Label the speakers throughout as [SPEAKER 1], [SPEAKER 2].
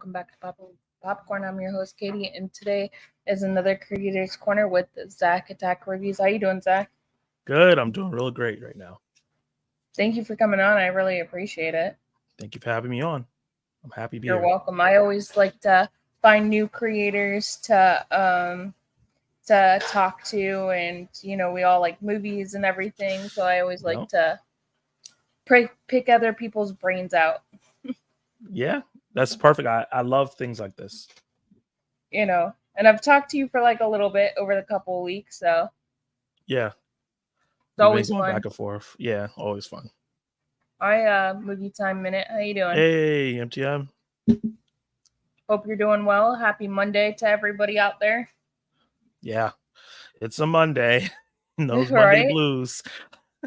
[SPEAKER 1] welcome back to Popcorn. I'm your host, Katie, and today is another Creators Corner with Zach Attack Reviews. How you doing, Zach?
[SPEAKER 2] Good. I'm doing real great right now.
[SPEAKER 1] Thank you for coming on. I really appreciate it.
[SPEAKER 2] Thank you for having me on. I'm happy to be
[SPEAKER 1] You're
[SPEAKER 2] here.
[SPEAKER 1] welcome. I always like to find new creators to talk to, and we all like movies and everything, so I always like to pick other people's brains out.
[SPEAKER 2] Yeah, that's perfect. I love things like this.
[SPEAKER 1] And I've talked to you for like a little bit over the couple of weeks, so
[SPEAKER 2] yeah,
[SPEAKER 1] it's always
[SPEAKER 2] going
[SPEAKER 1] fun.
[SPEAKER 2] back and forth. Yeah, always fun.
[SPEAKER 1] Movie time minute. How you doing?
[SPEAKER 2] Hey, MTM.
[SPEAKER 1] Hope you're doing well. Happy Monday to everybody out there.
[SPEAKER 2] Yeah, it's a Monday. Those
[SPEAKER 1] Right?
[SPEAKER 2] Monday blues.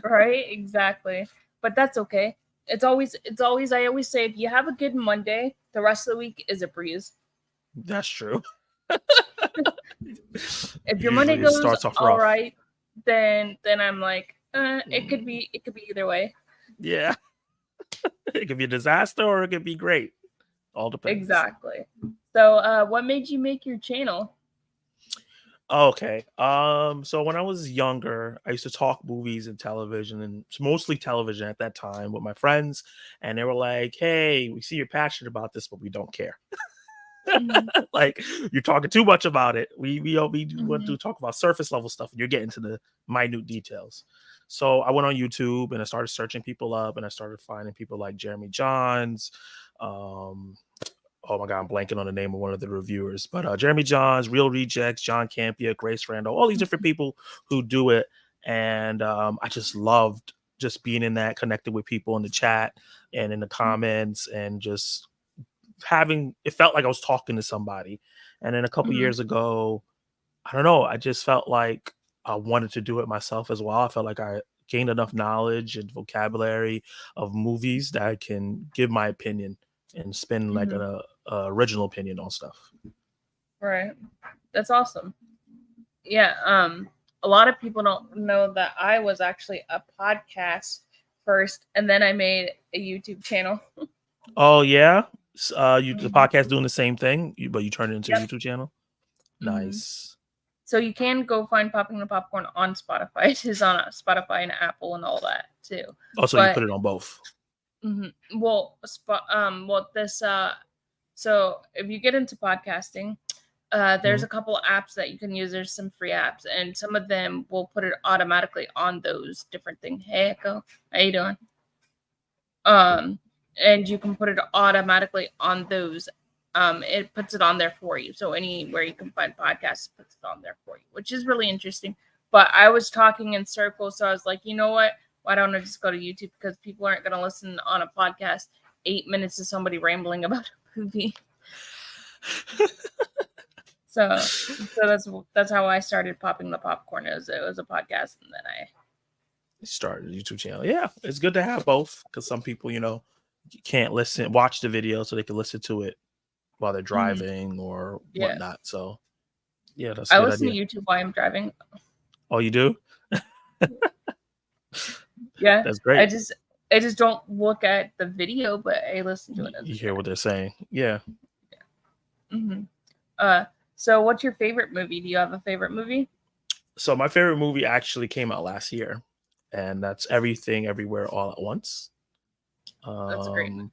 [SPEAKER 1] Right, exactly. But that's okay. It's always. I always say, if you have a good Monday, the rest of the week is a breeze.
[SPEAKER 2] That's true.
[SPEAKER 1] If your Monday goes
[SPEAKER 2] starts off
[SPEAKER 1] all
[SPEAKER 2] rough.
[SPEAKER 1] right, then I'm like, it could be either way.
[SPEAKER 2] Yeah, it could be a disaster or it could be great. All depends.
[SPEAKER 1] Exactly. So, what made you make your channel?
[SPEAKER 2] Okay. So when I was younger, I used to talk movies and television, and it's mostly television at that time with my friends, and they were like, "Hey, we see you're passionate about this, but we don't care." Like, you're talking too much about it. We want to talk about surface level stuff, and you're getting to the minute details. So I went on YouTube and I started searching people up, and I started finding people like Jeremy Johns. Oh my God, I'm blanking on the name of one of the reviewers, but Jeremy Johns, Real Rejects, John Campia, Grace Randall, all these different people who do it. And I just loved just being in that, connected with people in the chat and in the comments, and just it felt like I was talking to somebody. And then a couple years ago, I don't know, I just felt like I wanted to do it myself as well. I felt like I gained enough knowledge and vocabulary of movies that I can give my opinion and spin like an original opinion on stuff.
[SPEAKER 1] Right. That's awesome. Yeah. A lot of people don't know that I was actually a podcast first, and then I made a YouTube channel.
[SPEAKER 2] Oh yeah. The podcast doing the same thing, but you turned it into a YouTube channel. Nice.
[SPEAKER 1] So you can go find Popping the Popcorn on Spotify. It is on Spotify and Apple and all that too.
[SPEAKER 2] Also, you put it on both.
[SPEAKER 1] Well, so if you get into podcasting, there's a couple apps that you can use. There's some free apps, and some of them will put it automatically on those different things. Hey, Echo, how you doing? And you can put it automatically on those. It puts it on there for you. So anywhere you can find podcasts, it puts it on there for you, which is really interesting. But I was talking in circles, so I was like, you know what? Why don't I just go to YouTube? Because people aren't going to listen on a podcast 8 minutes to somebody rambling about a movie. So that's how I started Popping the Popcorn. It was a podcast, and then I
[SPEAKER 2] started a YouTube channel. Yeah, it's good to have both, because some people, can't watch the video, so they can listen to it while they're driving or whatnot. So yeah, that's
[SPEAKER 1] I listen to YouTube while I'm driving.
[SPEAKER 2] Oh, you do?
[SPEAKER 1] Yeah,
[SPEAKER 2] that's great.
[SPEAKER 1] I just don't look at the video, but I listen to it.
[SPEAKER 2] You hear what they're saying. Yeah.
[SPEAKER 1] So what's your favorite movie? Do you have a favorite movie?
[SPEAKER 2] So my favorite movie actually came out last year, and that's Everything Everywhere All at Once.
[SPEAKER 1] That's a great movie.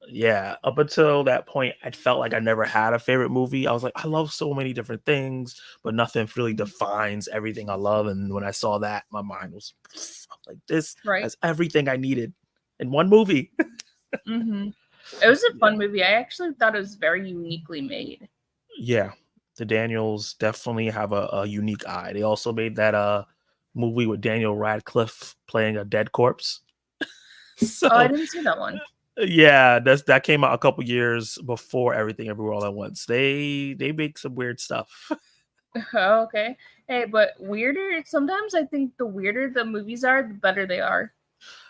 [SPEAKER 2] Yeah, up until that point, I felt like I never had a favorite movie. I was like, I love so many different things, but nothing really defines everything I love. And when I saw that, my mind was like, this has everything I needed in one movie.
[SPEAKER 1] It was a fun movie. I actually thought it was very uniquely made.
[SPEAKER 2] Yeah, the Daniels definitely have a unique eye. They also made that movie with Daniel Radcliffe playing a dead corpse.
[SPEAKER 1] So, I didn't see that one.
[SPEAKER 2] Yeah, that came out a couple years before Everything Everywhere All at Once. They make some weird stuff.
[SPEAKER 1] Okay. Hey, but weirder, sometimes I think the weirder the movies are, the better they are.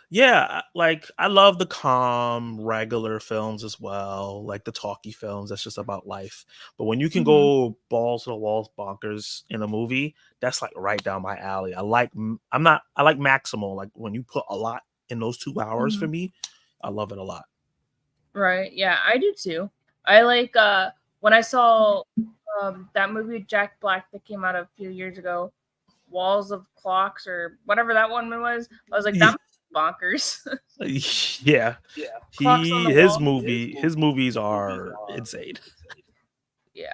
[SPEAKER 2] Yeah, like I love the calm, regular films as well, like the talky films that's just about life. But when you can go balls to the walls bonkers in a movie, that's like right down my alley. I like maximal, like when you put a lot in those 2 hours for me. I love it a lot.
[SPEAKER 1] Right. Yeah, I do too. I like when I saw that movie with Jack Black that came out a few years ago, Walls of Clocks or whatever that one was. I was like, that bonkers.
[SPEAKER 2] Yeah,
[SPEAKER 1] Clocks on the
[SPEAKER 2] his
[SPEAKER 1] wall.
[SPEAKER 2] movies are insane.
[SPEAKER 1] Yeah.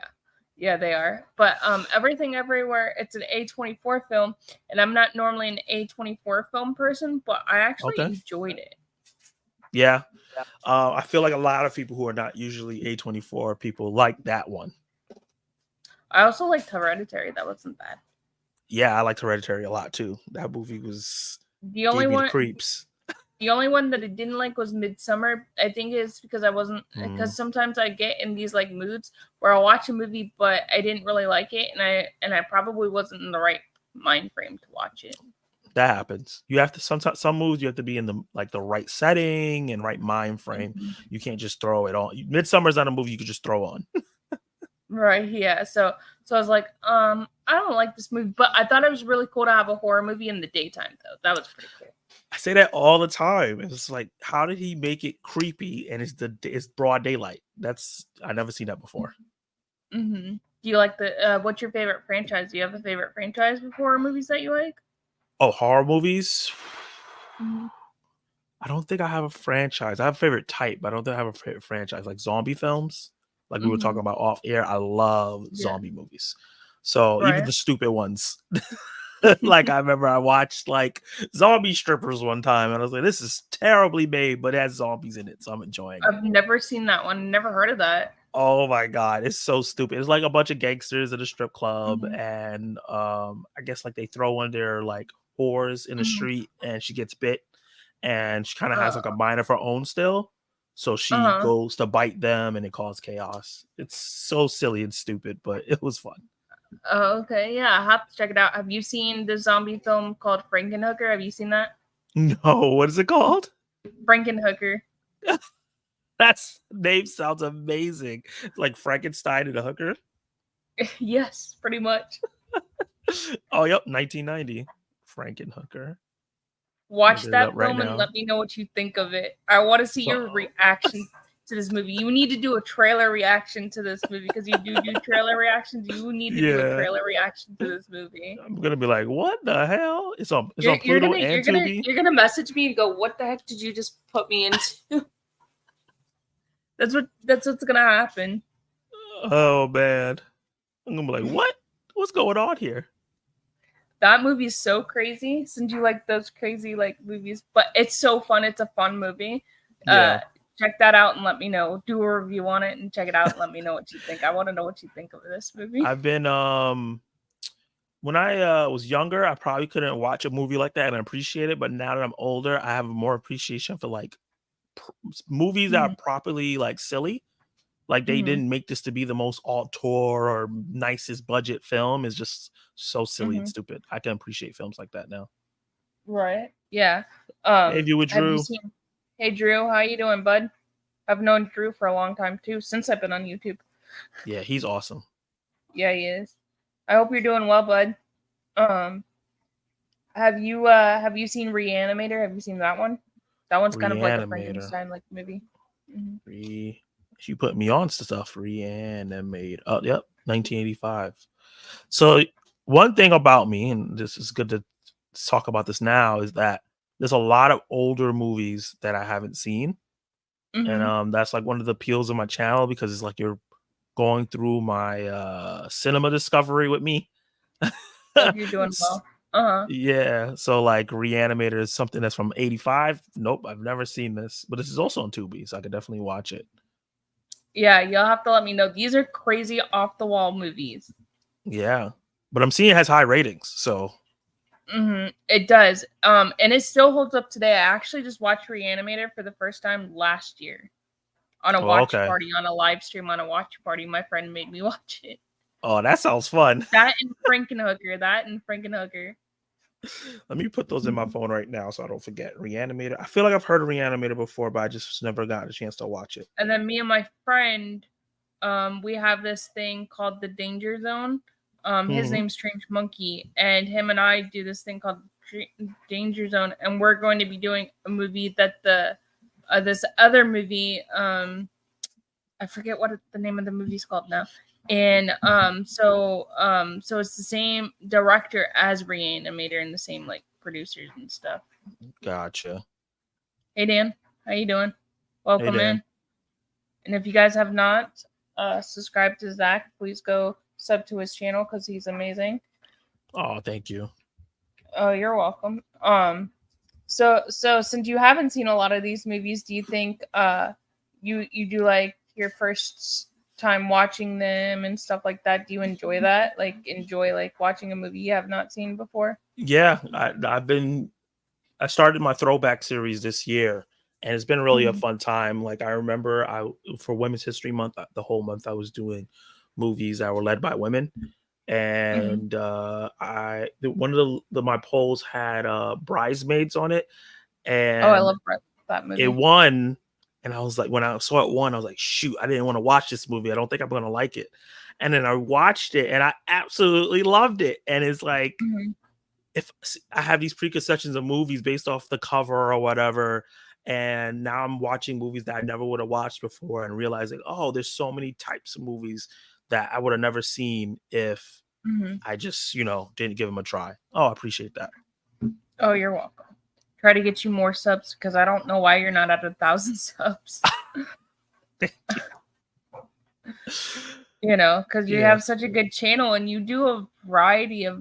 [SPEAKER 1] Yeah, they are. But Everything Everywhere, it's an A24 film, and I'm not normally an A24 film person, but I actually
[SPEAKER 2] Okay.
[SPEAKER 1] enjoyed it.
[SPEAKER 2] Yeah. I feel like a lot of people who are not usually A24 people like that one.
[SPEAKER 1] I also liked Hereditary. That wasn't bad.
[SPEAKER 2] Yeah, I liked Hereditary a lot too. That movie was
[SPEAKER 1] The only
[SPEAKER 2] gave me the
[SPEAKER 1] one
[SPEAKER 2] creeps.
[SPEAKER 1] The only one that I didn't like was Midsummer. I think it's because I wasn't because sometimes I get in these like moods where I'll watch a movie but I didn't really like it and I probably wasn't in the right mind frame to watch it.
[SPEAKER 2] That happens. You have to sometimes some movies you have to be in the right setting and right mind frame. You can't just throw it on. Midsummer's not a movie you could just throw on.
[SPEAKER 1] Right, yeah. So I was like, I don't like this movie, but I thought it was really cool to have a horror movie in the daytime though. That was pretty cool.
[SPEAKER 2] I say that all the time. It's like, how did he make it creepy and it's broad daylight? I never seen that before.
[SPEAKER 1] Do you like what's your favorite franchise? Do you have a favorite franchise of horror movies that you like?
[SPEAKER 2] Oh, horror movies? I don't think I have a franchise. I have a favorite type, but I don't think I have a favorite franchise. Like zombie films, like we were talking about off air. I love zombie movies. So even the stupid ones. Like I remember I watched like Zombie Strippers one time and I was like, this is terribly made, but it has zombies in it, so I'm enjoying it.
[SPEAKER 1] I've never seen that one, never heard of that.
[SPEAKER 2] Oh my god, it's so stupid. It's like a bunch of gangsters at a strip club, and I guess like they throw one of their like whores in the street and she gets bit, and she kind of has like a mind of her own still. So she goes to bite them and it causes chaos. It's so silly and stupid, but it was fun.
[SPEAKER 1] Oh, okay. Yeah, I have to check it out. Have you seen the zombie film called Frankenhooker? Have you seen that?
[SPEAKER 2] No, what is it called?
[SPEAKER 1] Frankenhooker.
[SPEAKER 2] That's name sounds amazing. Like Frankenstein and a hooker.
[SPEAKER 1] Yes, pretty much.
[SPEAKER 2] Oh, yep, 1990. Frankenhooker.
[SPEAKER 1] Watch that film and let me know what you think of it. I want to see your reaction to this movie. You need to do a trailer reaction to this movie because you do trailer reactions. You need to do a trailer reaction to this movie.
[SPEAKER 2] I'm gonna be like, what the hell? It's on Pluto and Tubi.
[SPEAKER 1] You're gonna message me and go, "What the heck did you just put me into?" That's what's gonna happen.
[SPEAKER 2] Oh man, I'm gonna be like, what? What's going on here?
[SPEAKER 1] That movie is so crazy. Since you like those crazy like movies, but it's so fun. It's a fun movie.
[SPEAKER 2] Yeah.
[SPEAKER 1] Check that out and let me know. Do a review on it and check it out and let me know what you think. I want to know what you think of this movie.
[SPEAKER 2] I've been when I was younger, I probably couldn't watch a movie like that and appreciate it. But now that I'm older, I have more appreciation for like movies that are properly like silly. Like they didn't make this to be the most auteur or nicest budget film. It's just so silly and stupid. I can appreciate films like that now.
[SPEAKER 1] Right. Yeah.
[SPEAKER 2] Hey, with Drew.
[SPEAKER 1] Hey Drew, how you doing, bud? I've known Drew for a long time too, since I've been on YouTube.
[SPEAKER 2] Yeah, he's awesome.
[SPEAKER 1] Yeah, he is. I hope you're doing well, bud. Have you seen Reanimator? Have you seen that one? That one's kind of like a Frankenstein like movie.
[SPEAKER 2] She put me on stuff. Reanimator. Oh, yep, 1985. So one thing about me, and this is good to talk about this now, is that there's a lot of older movies that I haven't seen. And that's like one of the appeals of my channel because it's like you're going through my cinema discovery with me.
[SPEAKER 1] You're doing well.
[SPEAKER 2] Yeah, so like Reanimator is something that's from 85. Nope, I've never seen this, but this is also on Tubi, so I could definitely watch it.
[SPEAKER 1] Yeah, you'll have to let me know. These are crazy off the wall movies.
[SPEAKER 2] Yeah, but I'm seeing it has high ratings, so
[SPEAKER 1] it does. And it still holds up today. I actually just watched Reanimator for the first time last year on a watch party, on a live stream, on a watch party. My friend made me watch it.
[SPEAKER 2] Oh, that sounds fun.
[SPEAKER 1] That and Frankenhooker.
[SPEAKER 2] Let me put those in my phone right now so I don't forget. Reanimator. I feel like I've heard of Reanimator before, but I just never got a chance to watch it.
[SPEAKER 1] And then me and my friend, we have this thing called the Danger Zone. His name's Strange Monkey, and him and I do this thing called Danger Zone, and we're going to be doing a movie that this other movie, I I forget what the name of the movie's called now. And so it's the same director as Reanimator and the same like producers and stuff.
[SPEAKER 2] Gotcha.
[SPEAKER 1] Hey Dan, how you doing?
[SPEAKER 2] Hey,
[SPEAKER 1] Welcome
[SPEAKER 2] Dan.
[SPEAKER 1] in. And if you guys have not subscribed to Zach, please go sub to his channel because he's amazing.
[SPEAKER 2] Oh, thank you.
[SPEAKER 1] Oh, you're welcome. So since you haven't seen a lot of these movies, do you think you do like your first time watching them and stuff like that? Do you enjoy that? Like enjoy like watching a movie you have not seen before?
[SPEAKER 2] Yeah, I started my throwback series this year, and it's been really a
[SPEAKER 1] Mhm.
[SPEAKER 2] fun time. Like I remember, for Women's History Month, the whole month I was doing movies that were led by women,
[SPEAKER 1] Mhm.
[SPEAKER 2] and one of my polls had Bridesmaids on it,
[SPEAKER 1] Oh, I
[SPEAKER 2] and
[SPEAKER 1] love that
[SPEAKER 2] it
[SPEAKER 1] movie.
[SPEAKER 2] won. And I was like, when I saw it won, I was like, shoot, I didn't want to watch this movie. I don't think I'm gonna like it. And then I watched it, and I absolutely loved it. And it's like,
[SPEAKER 1] Mhm.
[SPEAKER 2] if I have these preconceptions of movies based off the cover or whatever, and now I'm watching movies that I never would have watched before and realizing, oh, there's so many types of movies that I would have never seen if
[SPEAKER 1] Mhm.
[SPEAKER 2] I just, didn't give them a try. Oh, I appreciate that.
[SPEAKER 1] Oh, you're welcome. Try to get you more subs because I don't know why you're not at 1,000 subs. Because you
[SPEAKER 2] Yeah.
[SPEAKER 1] have such a good channel and you do a variety of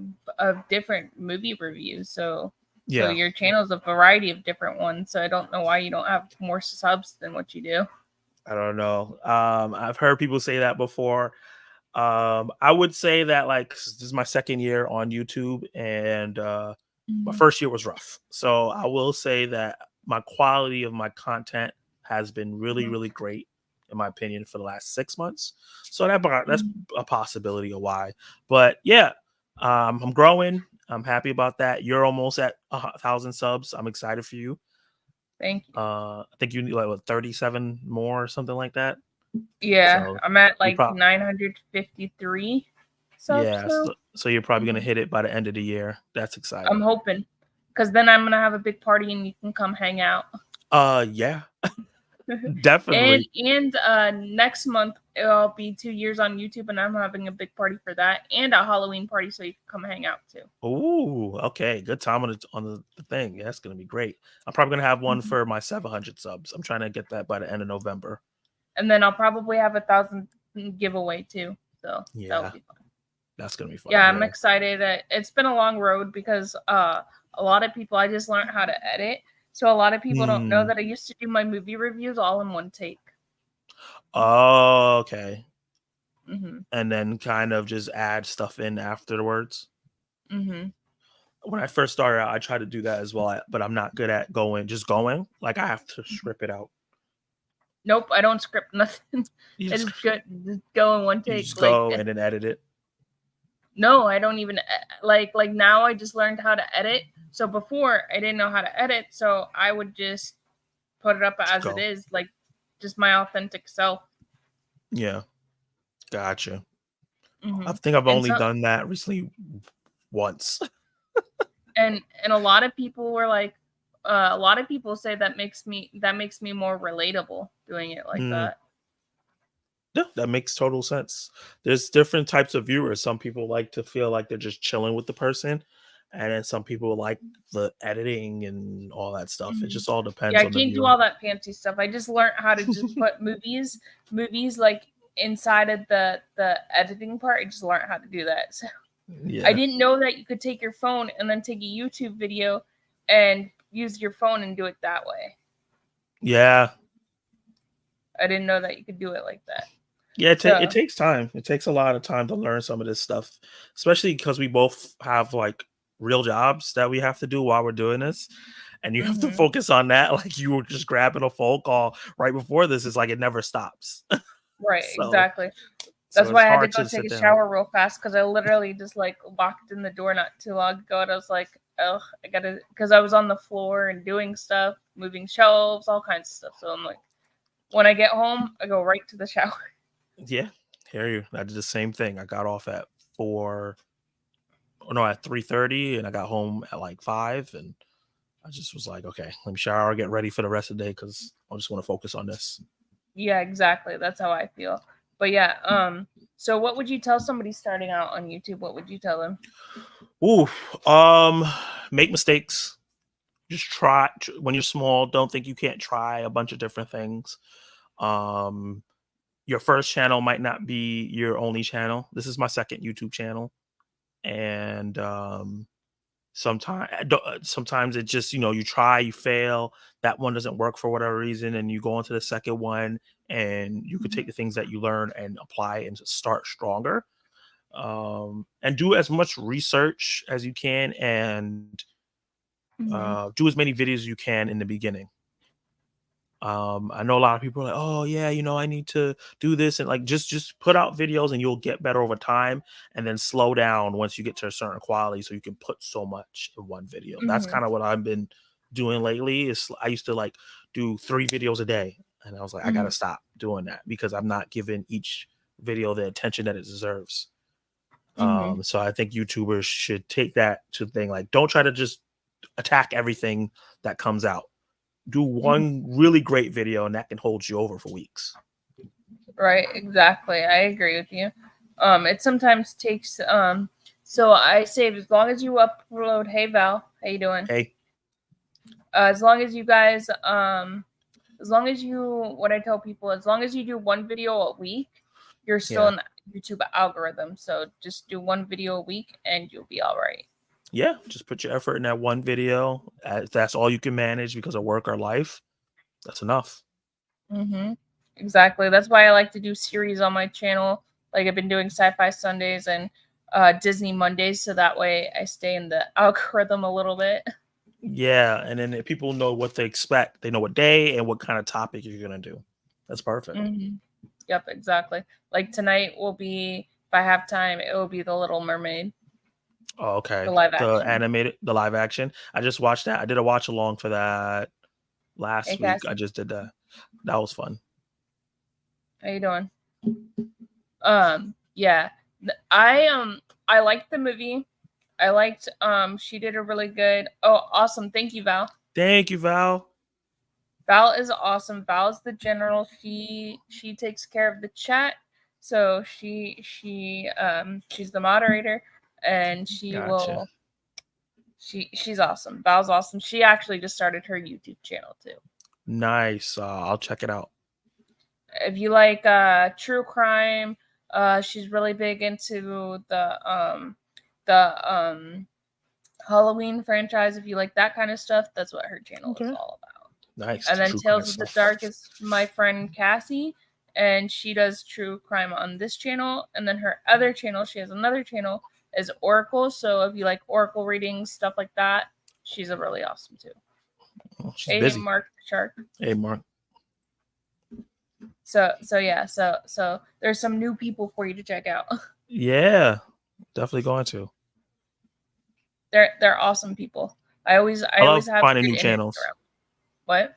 [SPEAKER 1] different movie reviews. So
[SPEAKER 2] Yeah.
[SPEAKER 1] your channel is a variety of different ones. So I don't know why you don't have more subs than what you do.
[SPEAKER 2] I don't know. I've heard people say that before. I would say that like this is my second year on YouTube, and my
[SPEAKER 1] Mhm.
[SPEAKER 2] first year was rough. So I will say that my quality of my content has been really,
[SPEAKER 1] Mhm.
[SPEAKER 2] really great, in my opinion, for the last 6 months. So that's
[SPEAKER 1] Mhm.
[SPEAKER 2] a possibility of why. But yeah, I'm growing. I'm happy about that. You're almost at 1,000 subs. I'm excited for you.
[SPEAKER 1] Thank you.
[SPEAKER 2] I think you need like 37 more or something like that.
[SPEAKER 1] Yeah,
[SPEAKER 2] So
[SPEAKER 1] I'm at
[SPEAKER 2] you
[SPEAKER 1] like
[SPEAKER 2] probably
[SPEAKER 1] 953 subs
[SPEAKER 2] yeah.
[SPEAKER 1] now.
[SPEAKER 2] So you're probably gonna
[SPEAKER 1] Mhm.
[SPEAKER 2] hit it by the end of the year. That's
[SPEAKER 1] I'm
[SPEAKER 2] exciting.
[SPEAKER 1] hoping because then I'm gonna have a big party and you can come hang out.
[SPEAKER 2] Yeah, definitely.
[SPEAKER 1] And next month it'll be 2 years on YouTube, and I'm having a big party for that and a Halloween party, so you can come hang out too.
[SPEAKER 2] Ooh, okay. Good time on the thing. Yeah, that's gonna be great. I'm probably gonna have one
[SPEAKER 1] Mhm.
[SPEAKER 2] for my 700 subs. I'm trying to get that by the end of November.
[SPEAKER 1] And then I'll probably have 1,000 giveaway too, so that'll
[SPEAKER 2] Yeah,
[SPEAKER 1] be fun.
[SPEAKER 2] that's gonna be fun.
[SPEAKER 1] Yeah, I'm
[SPEAKER 2] Yeah.
[SPEAKER 1] excited. It's been a long road because a lot of people I just learned how to edit, so a lot of people don't know
[SPEAKER 2] Hmm.
[SPEAKER 1] that I used to do my movie reviews all in one take.
[SPEAKER 2] Oh, okay.
[SPEAKER 1] Mhm.
[SPEAKER 2] And then kind of just add stuff in afterwards.
[SPEAKER 1] Mhm.
[SPEAKER 2] When I first started out, I tried to do that as well, but I'm not good at going. Like I have to
[SPEAKER 1] Mhm.
[SPEAKER 2] script it out.
[SPEAKER 1] Nope, I don't script nothing.
[SPEAKER 2] You
[SPEAKER 1] I
[SPEAKER 2] just
[SPEAKER 1] just go in one
[SPEAKER 2] you
[SPEAKER 1] take.
[SPEAKER 2] just
[SPEAKER 1] Like
[SPEAKER 2] go and then edit it.
[SPEAKER 1] no, I don't even like now I just learned how to edit. So before I didn't know how to edit, so I would just put it up
[SPEAKER 2] Just
[SPEAKER 1] as it
[SPEAKER 2] go.
[SPEAKER 1] is, like just my authentic self.
[SPEAKER 2] Yeah, gotcha. I
[SPEAKER 1] Hmm.
[SPEAKER 2] think I've
[SPEAKER 1] And
[SPEAKER 2] only
[SPEAKER 1] so
[SPEAKER 2] done that recently once.
[SPEAKER 1] and a lot of people were like, a lot of people say that makes me more relatable doing it like
[SPEAKER 2] Mm,
[SPEAKER 1] that.
[SPEAKER 2] yeah, that makes total sense. There's different types of viewers. Some people like to feel like they're just chilling with the person, and then some people like the editing and all that stuff. It
[SPEAKER 1] Hmm.
[SPEAKER 2] just all
[SPEAKER 1] Yeah,
[SPEAKER 2] depends
[SPEAKER 1] I
[SPEAKER 2] on the
[SPEAKER 1] can't do
[SPEAKER 2] viewer.
[SPEAKER 1] all that fancy stuff. I just learned how to just put movies like inside of the editing part. I just learned how to do that. So I
[SPEAKER 2] Yeah,
[SPEAKER 1] didn't know that you could take your phone and then take a YouTube video and use your phone and do it that way.
[SPEAKER 2] yeah,
[SPEAKER 1] I didn't know that you could do it like that.
[SPEAKER 2] yeah. It
[SPEAKER 1] So,
[SPEAKER 2] takes time. It takes a lot of time to learn some of this stuff, especially because we both have like real jobs that we have to do while we're doing this, and you have to
[SPEAKER 1] mhm.
[SPEAKER 2] focus on that. Like you were just grabbing a phone call right before this. It's like it never stops.
[SPEAKER 1] Right,
[SPEAKER 2] so
[SPEAKER 1] exactly.
[SPEAKER 2] so
[SPEAKER 1] That's
[SPEAKER 2] it's
[SPEAKER 1] why I had to
[SPEAKER 2] hard
[SPEAKER 1] go
[SPEAKER 2] to
[SPEAKER 1] take
[SPEAKER 2] sit
[SPEAKER 1] a
[SPEAKER 2] down.
[SPEAKER 1] shower real fast because I literally just like walked in the door not too long ago and I was like, oh, I gotta, because I was on the floor and doing stuff, moving shelves, all kinds of stuff. So I'm like, when I get home, I go right to the shower.
[SPEAKER 2] Yeah, hear you. I did the same thing. I got off at 4, oh no, at 3:30, and I got home at like 5, and I just was like, okay, let me shower, get ready for the rest of the day because I just want to focus on this.
[SPEAKER 1] Yeah, exactly. That's how I feel. But yeah, so what would you tell somebody starting out on YouTube? What would you tell them?
[SPEAKER 2] Ooh, make mistakes. Just try when you're small. Don't think you can't try a bunch of different things. Um, your first channel might not be your only channel. This is my second YouTube channel, and sometimes it just, you try, you fail, that one doesn't work for whatever reason, and you go into the second one, and you could take the things that you learn and apply and just start stronger. And do as much research as you can, and
[SPEAKER 1] Mm-hmm.
[SPEAKER 2] do as many videos as you can in the beginning. I know a lot of people are like, oh yeah, I need to do this, and like just put out videos and you'll get better over time, and then slow down once you get to a certain quality so you can put so much in one video. That's
[SPEAKER 1] Mm-hmm.
[SPEAKER 2] kind of what I've been doing lately. Is I used to like do 3 videos a day, and I was like, I
[SPEAKER 1] Mm-hmm.
[SPEAKER 2] gotta stop doing that because I'm not giving each video the attention that it deserves.
[SPEAKER 1] Mm-hmm.
[SPEAKER 2] So I think YouTubers should take that to the thing, like, don't try to just attack everything that comes out. Do
[SPEAKER 1] Mm-hmm.
[SPEAKER 2] one really great video and that can hold you over for weeks.
[SPEAKER 1] Right, exactly. I agree with you. It sometimes takes so I say as long as you upload, hey Val, how you doing?
[SPEAKER 2] Hey,
[SPEAKER 1] As long as you guys as long as you what I tell people, as long as you do one video a week, you're still
[SPEAKER 2] yeah,
[SPEAKER 1] in the YouTube algorithm. So just do one video a week and you'll be all right.
[SPEAKER 2] yeah, just put your effort in that one video. If that's all you can manage because of work or life, that's enough.
[SPEAKER 1] Mm-hmm. Exactly. That's why I like to do series on my channel. Like I've been doing Sci-Fi Sundays and Disney Mondays, so that way I stay in the algorithm a little bit.
[SPEAKER 2] Yeah, and then if people know what they expect, they know what day and what kind of topic you're gonna do. That's perfect.
[SPEAKER 1] Mm-hmm. Yep, exactly. Like tonight will be, if I have time, it will be The Little Mermaid,
[SPEAKER 2] Oh,
[SPEAKER 1] the
[SPEAKER 2] okay.
[SPEAKER 1] live
[SPEAKER 2] The
[SPEAKER 1] action.
[SPEAKER 2] animated, the live action. I just watched that. I did a watch along for that
[SPEAKER 1] Hey
[SPEAKER 2] last week. I
[SPEAKER 1] Cassie,
[SPEAKER 2] just did that. That was fun.
[SPEAKER 1] how you doing? Yeah, I liked the movie. I liked she did a really good. Oh, awesome! Thank you, Val.
[SPEAKER 2] Thank you, Val.
[SPEAKER 1] Val is awesome. Val's the general. She takes care of the chat. So she's the moderator and
[SPEAKER 2] Gotcha.
[SPEAKER 1] she's awesome. Val's awesome. She actually just started her YouTube channel too.
[SPEAKER 2] Nice. I'll check it out.
[SPEAKER 1] If you like true crime, she's really big into the Halloween franchise. If you like that kind of stuff, that's what her channel is
[SPEAKER 2] Okay.
[SPEAKER 1] all about.
[SPEAKER 2] Nice.
[SPEAKER 1] And
[SPEAKER 2] The
[SPEAKER 1] then
[SPEAKER 2] true crime
[SPEAKER 1] Tales of the
[SPEAKER 2] stuff.
[SPEAKER 1] Dark is my friend Cassie, and she does true crime on this channel. And then her other channel, she has another channel, is Oracle. So if you like Oracle readings, stuff like that, she's a really awesome too.
[SPEAKER 2] Oh, she's
[SPEAKER 1] Hey,
[SPEAKER 2] busy.
[SPEAKER 1] Mark the Shark.
[SPEAKER 2] Hey, Mark.
[SPEAKER 1] So there's some new people for you to check out.
[SPEAKER 2] Yeah, definitely going to.
[SPEAKER 1] They're awesome people. I always
[SPEAKER 2] I love
[SPEAKER 1] have
[SPEAKER 2] finding
[SPEAKER 1] good
[SPEAKER 2] new
[SPEAKER 1] energy
[SPEAKER 2] channels.
[SPEAKER 1] around. What?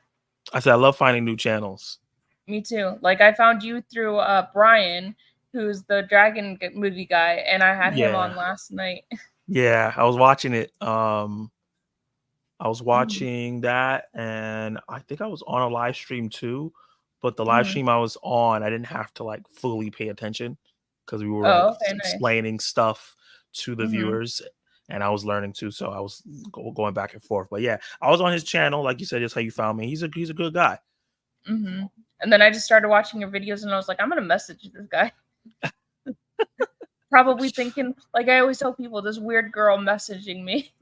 [SPEAKER 2] I said I love finding new channels.
[SPEAKER 1] Me too. Like I found you through Brian, who's the Dragon movie guy, and I had him
[SPEAKER 2] Yeah.
[SPEAKER 1] on last night.
[SPEAKER 2] Yeah, I was watching it. I was
[SPEAKER 1] Mhm.
[SPEAKER 2] watching that, and I think I was on a live stream too. But the live
[SPEAKER 1] Mhm.
[SPEAKER 2] stream I was on, I didn't have to like fully pay attention because we were like
[SPEAKER 1] Oh, okay, nice.
[SPEAKER 2] explaining stuff to the
[SPEAKER 1] Mhm.
[SPEAKER 2] viewers, and I was learning too. So I was going back and forth. But yeah, I was on his channel, like you said, just how you found me. He's a good guy.
[SPEAKER 1] Mhm. And then I just started watching your videos, and I was like, I'm gonna message this guy. Probably thinking, like I always tell people, this weird girl messaging me.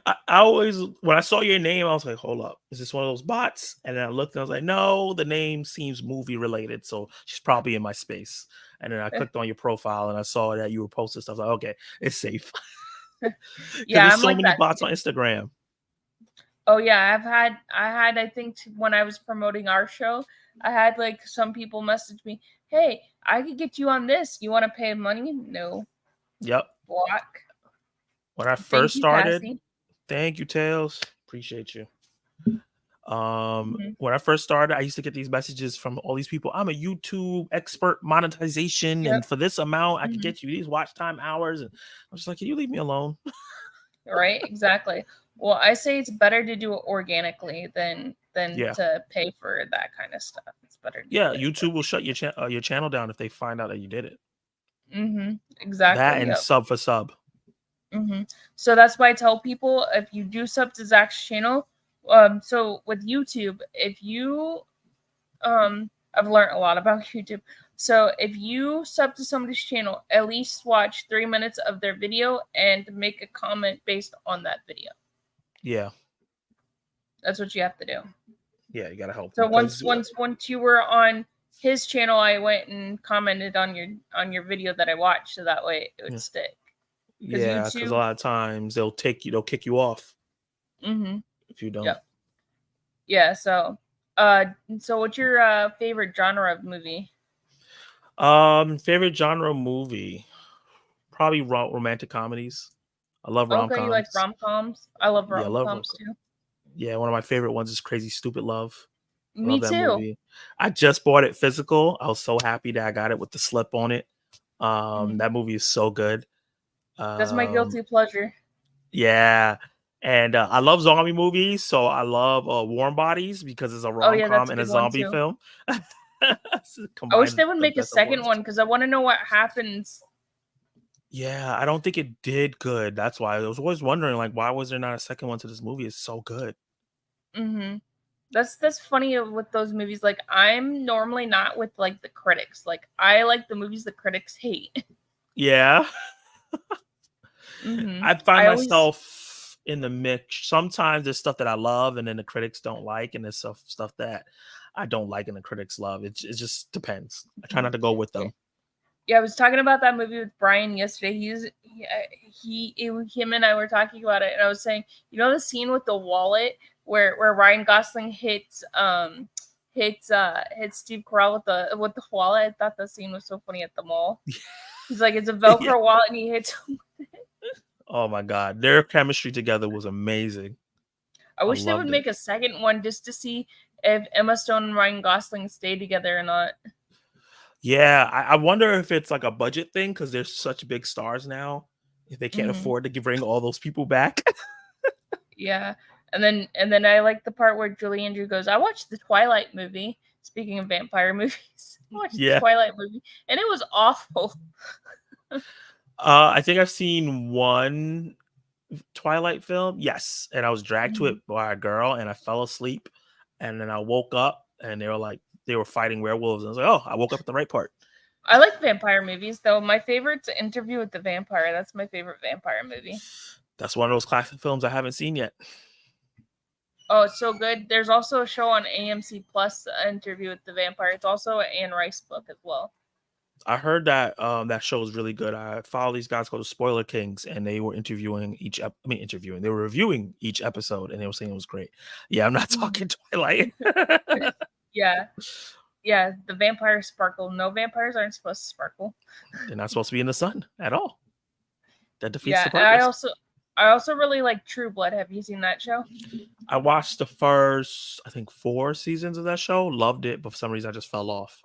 [SPEAKER 2] I always, when I saw your name, I was like, hold up, is this one of those bots? And then I looked and I was like, no, the name seems movie related. So she's probably in my space. And then I clicked on your profile and I saw that you were posting stuff. I was like, okay, it's safe. Because
[SPEAKER 1] Yeah,
[SPEAKER 2] there's
[SPEAKER 1] I'm
[SPEAKER 2] so
[SPEAKER 1] like
[SPEAKER 2] many
[SPEAKER 1] that
[SPEAKER 2] bots
[SPEAKER 1] too.
[SPEAKER 2] on Instagram.
[SPEAKER 1] Oh yeah, I think when I was promoting our show, I had like some people message me, "Hey, I could get you on this. You want to pay money?" No,
[SPEAKER 2] Yep.
[SPEAKER 1] block.
[SPEAKER 2] When I
[SPEAKER 1] Thank
[SPEAKER 2] first
[SPEAKER 1] you,
[SPEAKER 2] started,
[SPEAKER 1] Cassie.
[SPEAKER 2] thank you, Tails. Appreciate you.
[SPEAKER 1] Mhm.
[SPEAKER 2] When I first started, I used to get these messages from all these people. I'm a YouTube expert monetization, and
[SPEAKER 1] Yep.
[SPEAKER 2] for this amount, I could
[SPEAKER 1] Mhm.
[SPEAKER 2] get you these watch time hours. And I was just like, can you leave me alone?
[SPEAKER 1] Right, exactly. Well, I say it's better to do it organically than than
[SPEAKER 2] Yeah.
[SPEAKER 1] to pay for that kind of stuff. It's better to
[SPEAKER 2] Yeah,
[SPEAKER 1] get it for
[SPEAKER 2] YouTube will shut your channel down if they find out that you did it. That
[SPEAKER 1] exactly.
[SPEAKER 2] and
[SPEAKER 1] Yep.
[SPEAKER 2] sub for sub.
[SPEAKER 1] So that's why I tell people, if you do sub to Zach's channel, so with YouTube, if you I've learned a lot about YouTube. So if you sub to somebody's channel, at least watch 3 minutes of their video and make a comment based on that video.
[SPEAKER 2] Yeah.
[SPEAKER 1] That's what you have to do.
[SPEAKER 2] Yeah, you gotta help
[SPEAKER 1] So
[SPEAKER 2] them.
[SPEAKER 1] once you were on his channel, I went and commented on your video that I watched, so that way it would stick.
[SPEAKER 2] Yeah, because a lot of times they'll kick you off if you don't.
[SPEAKER 1] Yep. Yeah. So what's your favorite genre of movie?
[SPEAKER 2] Favorite genre movie, probably romantic comedies. I love
[SPEAKER 1] Okay, you like
[SPEAKER 2] rom-coms.
[SPEAKER 1] rom-coms? I love
[SPEAKER 2] Yeah, I love
[SPEAKER 1] rom-coms too.
[SPEAKER 2] Yeah, one of my favorite ones is Crazy Stupid Love.
[SPEAKER 1] Me
[SPEAKER 2] Love that
[SPEAKER 1] too.
[SPEAKER 2] movie. I just bought it physical. I was so happy that I got it with the slip on it. That movie is so good.
[SPEAKER 1] That's my guilty pleasure.
[SPEAKER 2] Yeah. And I love zombie movies, so I love Warm Bodies because it's a rom-com and a zombie film.
[SPEAKER 1] I wish they would make a second one because I want to know what happens.
[SPEAKER 2] Yeah, I don't think it did good. That's why I was always wondering, like, why was there not a second one to this movie? It's so good.
[SPEAKER 1] That's funny with those movies. Like, I'm normally not with like the critics. Like, I like the movies the critics hate.
[SPEAKER 2] Yeah. I find myself in the mix. Sometimes there's stuff that I love and then the critics don't like, and there's stuff that I don't like and the critics love. It just depends. I try not to go with them.
[SPEAKER 1] Yeah, I was talking about that movie with Brian yesterday. Him and I were talking about it, and I was saying, you know, the scene with the wallet where Ryan Gosling hits Steve Carell with the wallet. I thought that scene was so funny at the mall. He's like, it's a Velcro wallet, and he hits him with it.
[SPEAKER 2] Oh my god, their chemistry together was amazing.
[SPEAKER 1] I wish they would make a second one just to see if Emma Stone and Ryan Gosling stay together or not.
[SPEAKER 2] Yeah, I wonder if it's like a budget thing because they're such big stars now. If they can't afford to bring all those people back.
[SPEAKER 1] Yeah, and then I like the part where Julie Andrews goes, "I watched the Twilight movie." Speaking of vampire movies, I watched the Twilight movie, and it was awful.
[SPEAKER 2] I think I've seen one Twilight film, yes, and I was dragged to it by a girl, and I fell asleep, and then I woke up, and they were fighting werewolves. And I was like, oh, I woke up at the right part.
[SPEAKER 1] I like vampire movies, though. My favorite's Interview with the Vampire. That's my favorite vampire movie.
[SPEAKER 2] That's one of those classic films I haven't seen yet.
[SPEAKER 1] Oh, it's so good. There's also a show on AMC Plus, Interview with the Vampire. It's also an Anne Rice book as well.
[SPEAKER 2] I heard that that show is really good. I follow these guys called the Spoiler Kings, and they were reviewing each episode, and they were saying it was great. Yeah, I'm not talking Twilight.
[SPEAKER 1] Yeah, the vampires sparkle. No, vampires aren't supposed to sparkle.
[SPEAKER 2] They're not supposed to be in the sun at all. That defeats the purpose.
[SPEAKER 1] And I also really like True Blood. Have you seen that show?
[SPEAKER 2] I watched the first, I think, 4 seasons of that show. Loved it, but for some reason I just fell off.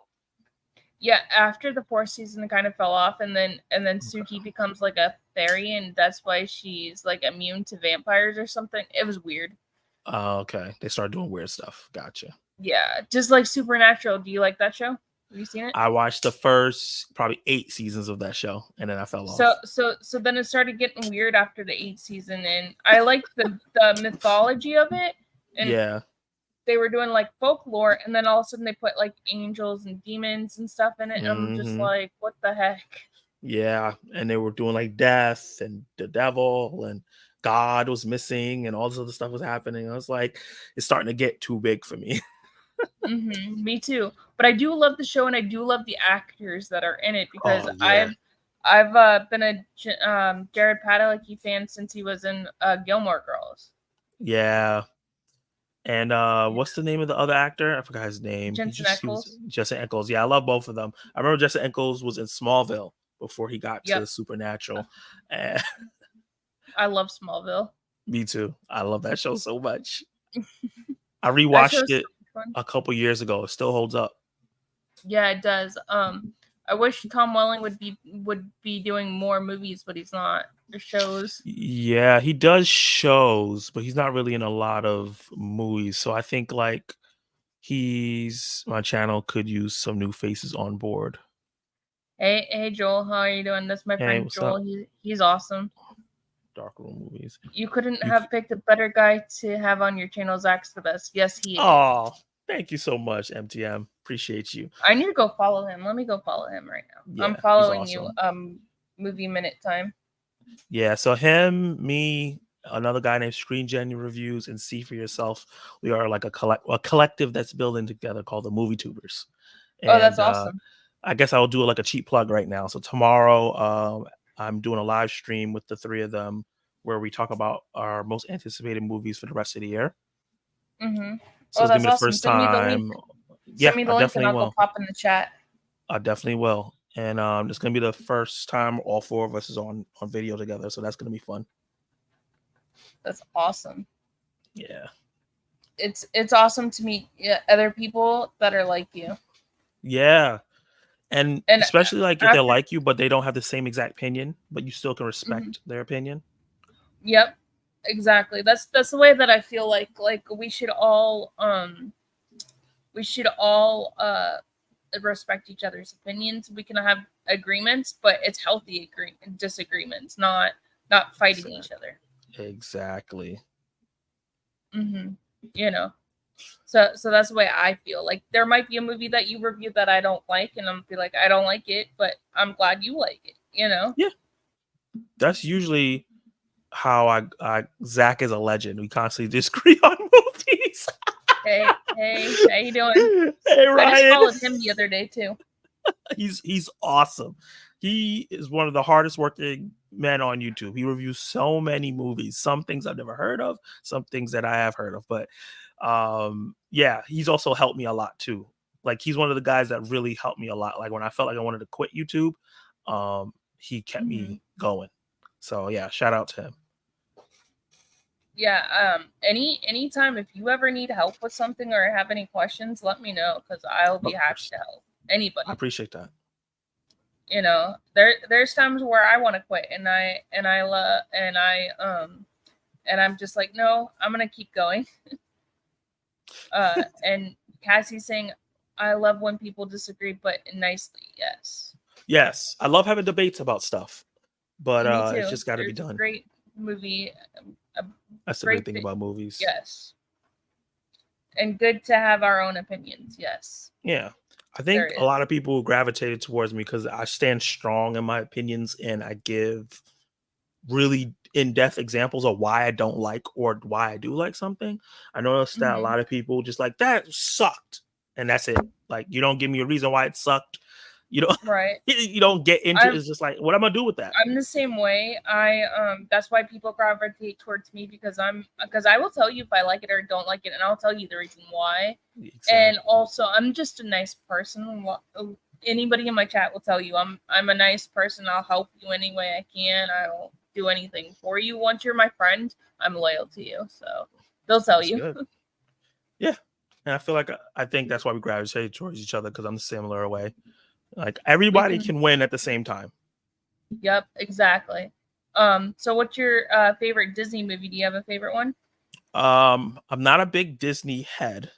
[SPEAKER 1] Yeah, after the 4th season, it kind of fell off, and then Suki becomes like a fairy, and that's why she's like immune to vampires or something. It was weird.
[SPEAKER 2] Oh, okay. They started doing weird stuff. Gotcha.
[SPEAKER 1] Yeah, just like Supernatural. Do you like that show? Have you seen it?
[SPEAKER 2] I watched the first probably 8 seasons of that show, and then I fell off.
[SPEAKER 1] So then it started getting weird after the 8th season, and I liked the mythology of it. And
[SPEAKER 2] yeah.
[SPEAKER 1] They were doing like folklore, and then all of a sudden they put like angels and demons and stuff in it, and I'm just like, what the heck?
[SPEAKER 2] Yeah, and they were doing like death and the devil and God was missing and all this other stuff was happening. I was like, it's starting to get too big for me.
[SPEAKER 1] Me too. But I do love the show, and I do love the actors that are in it because I've been a Jared Padalecki fan since he was in Gilmore Girls.
[SPEAKER 2] Yeah. And what's the name of the other actor? I forgot his name.
[SPEAKER 1] Jensen Ackles.
[SPEAKER 2] Jensen Ackles. Yeah, I love both of them. I remember Jensen Ackles was in Smallville before he got to Supernatural. And
[SPEAKER 1] I love Smallville.
[SPEAKER 2] Me too. I love that show so much. I rewatched it a couple years ago. It still holds up.
[SPEAKER 1] Yeah, it does. I wish Tom Welling would be doing more movies, but he's not. Or shows.
[SPEAKER 2] Yeah, he does shows, but he's not really in a lot of movies. So I think like my channel could use some new faces on board.
[SPEAKER 1] Hey Joel, how are you doing? That's my
[SPEAKER 2] Hey,
[SPEAKER 1] friend
[SPEAKER 2] what's
[SPEAKER 1] Joel.
[SPEAKER 2] up?
[SPEAKER 1] He's awesome.
[SPEAKER 2] Dark Room Movies.
[SPEAKER 1] You couldn't
[SPEAKER 2] You
[SPEAKER 1] have picked a better guy to have on your channel. Zach's the best. Yes, he is.
[SPEAKER 2] Oh, thank you so much, MTM. Appreciate you.
[SPEAKER 1] I need to go follow him. Let me go follow him right now.
[SPEAKER 2] Yeah,
[SPEAKER 1] I'm
[SPEAKER 2] he's
[SPEAKER 1] following you.
[SPEAKER 2] awesome.
[SPEAKER 1] Movie Minute Time.
[SPEAKER 2] Yeah, so him, me, another guy named Screen Genu Reviews, and See for Yourself. We are like a collective that's building together called the Movie Tubers.
[SPEAKER 1] Oh, that's
[SPEAKER 2] And
[SPEAKER 1] awesome.
[SPEAKER 2] I guess I'll do like a cheap plug right now. So tomorrow, I'm doing a live stream with the three of them where we talk about our most anticipated movies for the rest of the year.
[SPEAKER 1] Mm-hmm.
[SPEAKER 2] So
[SPEAKER 1] Oh,
[SPEAKER 2] it's
[SPEAKER 1] that's
[SPEAKER 2] gonna be the
[SPEAKER 1] awesome.
[SPEAKER 2] first
[SPEAKER 1] Send me the
[SPEAKER 2] time.
[SPEAKER 1] link.
[SPEAKER 2] Yeah,
[SPEAKER 1] Send me
[SPEAKER 2] I
[SPEAKER 1] the link and
[SPEAKER 2] definitely
[SPEAKER 1] I'll go
[SPEAKER 2] will.
[SPEAKER 1] pop in the chat.
[SPEAKER 2] I definitely will. And it's gonna be the first time all four of us is on video together. So that's gonna be fun.
[SPEAKER 1] That's awesome.
[SPEAKER 2] Yeah.
[SPEAKER 1] It's awesome to meet other people that are like you.
[SPEAKER 2] Yeah. And especially like if
[SPEAKER 1] after,
[SPEAKER 2] they're like you, but they don't have the same exact opinion, but you still can respect their opinion.
[SPEAKER 1] Yep, exactly. That's the way that I feel like we should all respect each other's opinions. We can have agreements, but it's healthy disagreements, not fighting each other.
[SPEAKER 2] Exactly.
[SPEAKER 1] You know. So that's the way I feel. Like there might be a movie that you review that I don't like, and I'm be like, I don't like it, but I'm glad you like it. You know?
[SPEAKER 2] Yeah. That's usually how I Zach is a legend. We constantly disagree on movies.
[SPEAKER 1] Hey, how you doing?
[SPEAKER 2] Hey, Ryan.
[SPEAKER 1] I just followed him the other day too.
[SPEAKER 2] He's awesome. He is one of the hardest working men on YouTube. He reviews so many movies. Some things I've never heard of, some things that I have heard of. But yeah, he's also helped me a lot too. Like he's one of the guys that really helped me a lot. Like when I felt like I wanted to quit YouTube, he kept me going. So yeah, shout out to him.
[SPEAKER 1] Yeah, anytime if you ever need help with something or have any questions, let me know because I'll be happy to help anybody.
[SPEAKER 2] I appreciate that.
[SPEAKER 1] You know, there's times where I want to quit and I'm just like, no, I'm gonna keep going. And Cassie's saying, I love when people disagree, but nicely. Yes,
[SPEAKER 2] I love having debates about stuff, but it's just got to be done.
[SPEAKER 1] Great movie.
[SPEAKER 2] That's the great thing about movies.
[SPEAKER 1] Yes, and good to have our own opinions. Yes.
[SPEAKER 2] Yeah, I think a lot of people gravitated towards me because I stand strong in my opinions and I give really in-depth examples of why I don't like or why I do like something. I noticed that a lot of people just like that sucked and that's it. Like you don't give me a reason why it sucked. You know,
[SPEAKER 1] right?
[SPEAKER 2] You don't get into it. It's just like, what am I gonna do with that?
[SPEAKER 1] I'm the same way. That's why people gravitate towards me because I will tell you if I like it or don't like it, and I'll tell you the reason why. Exactly. And also, I'm just a nice person. Anybody in my chat will tell you I'm a nice person. I'll help you any way I can. I'll do anything for you. Once you're my friend, I'm loyal to you. So they'll tell you.
[SPEAKER 2] Good. Yeah, and I think that's why we gravitate towards each other because I'm the similar way. Like everybody can win at the same time.
[SPEAKER 1] Yep, exactly. So what's your favorite Disney movie? Do you have a favorite one?
[SPEAKER 2] I'm not a big Disney head.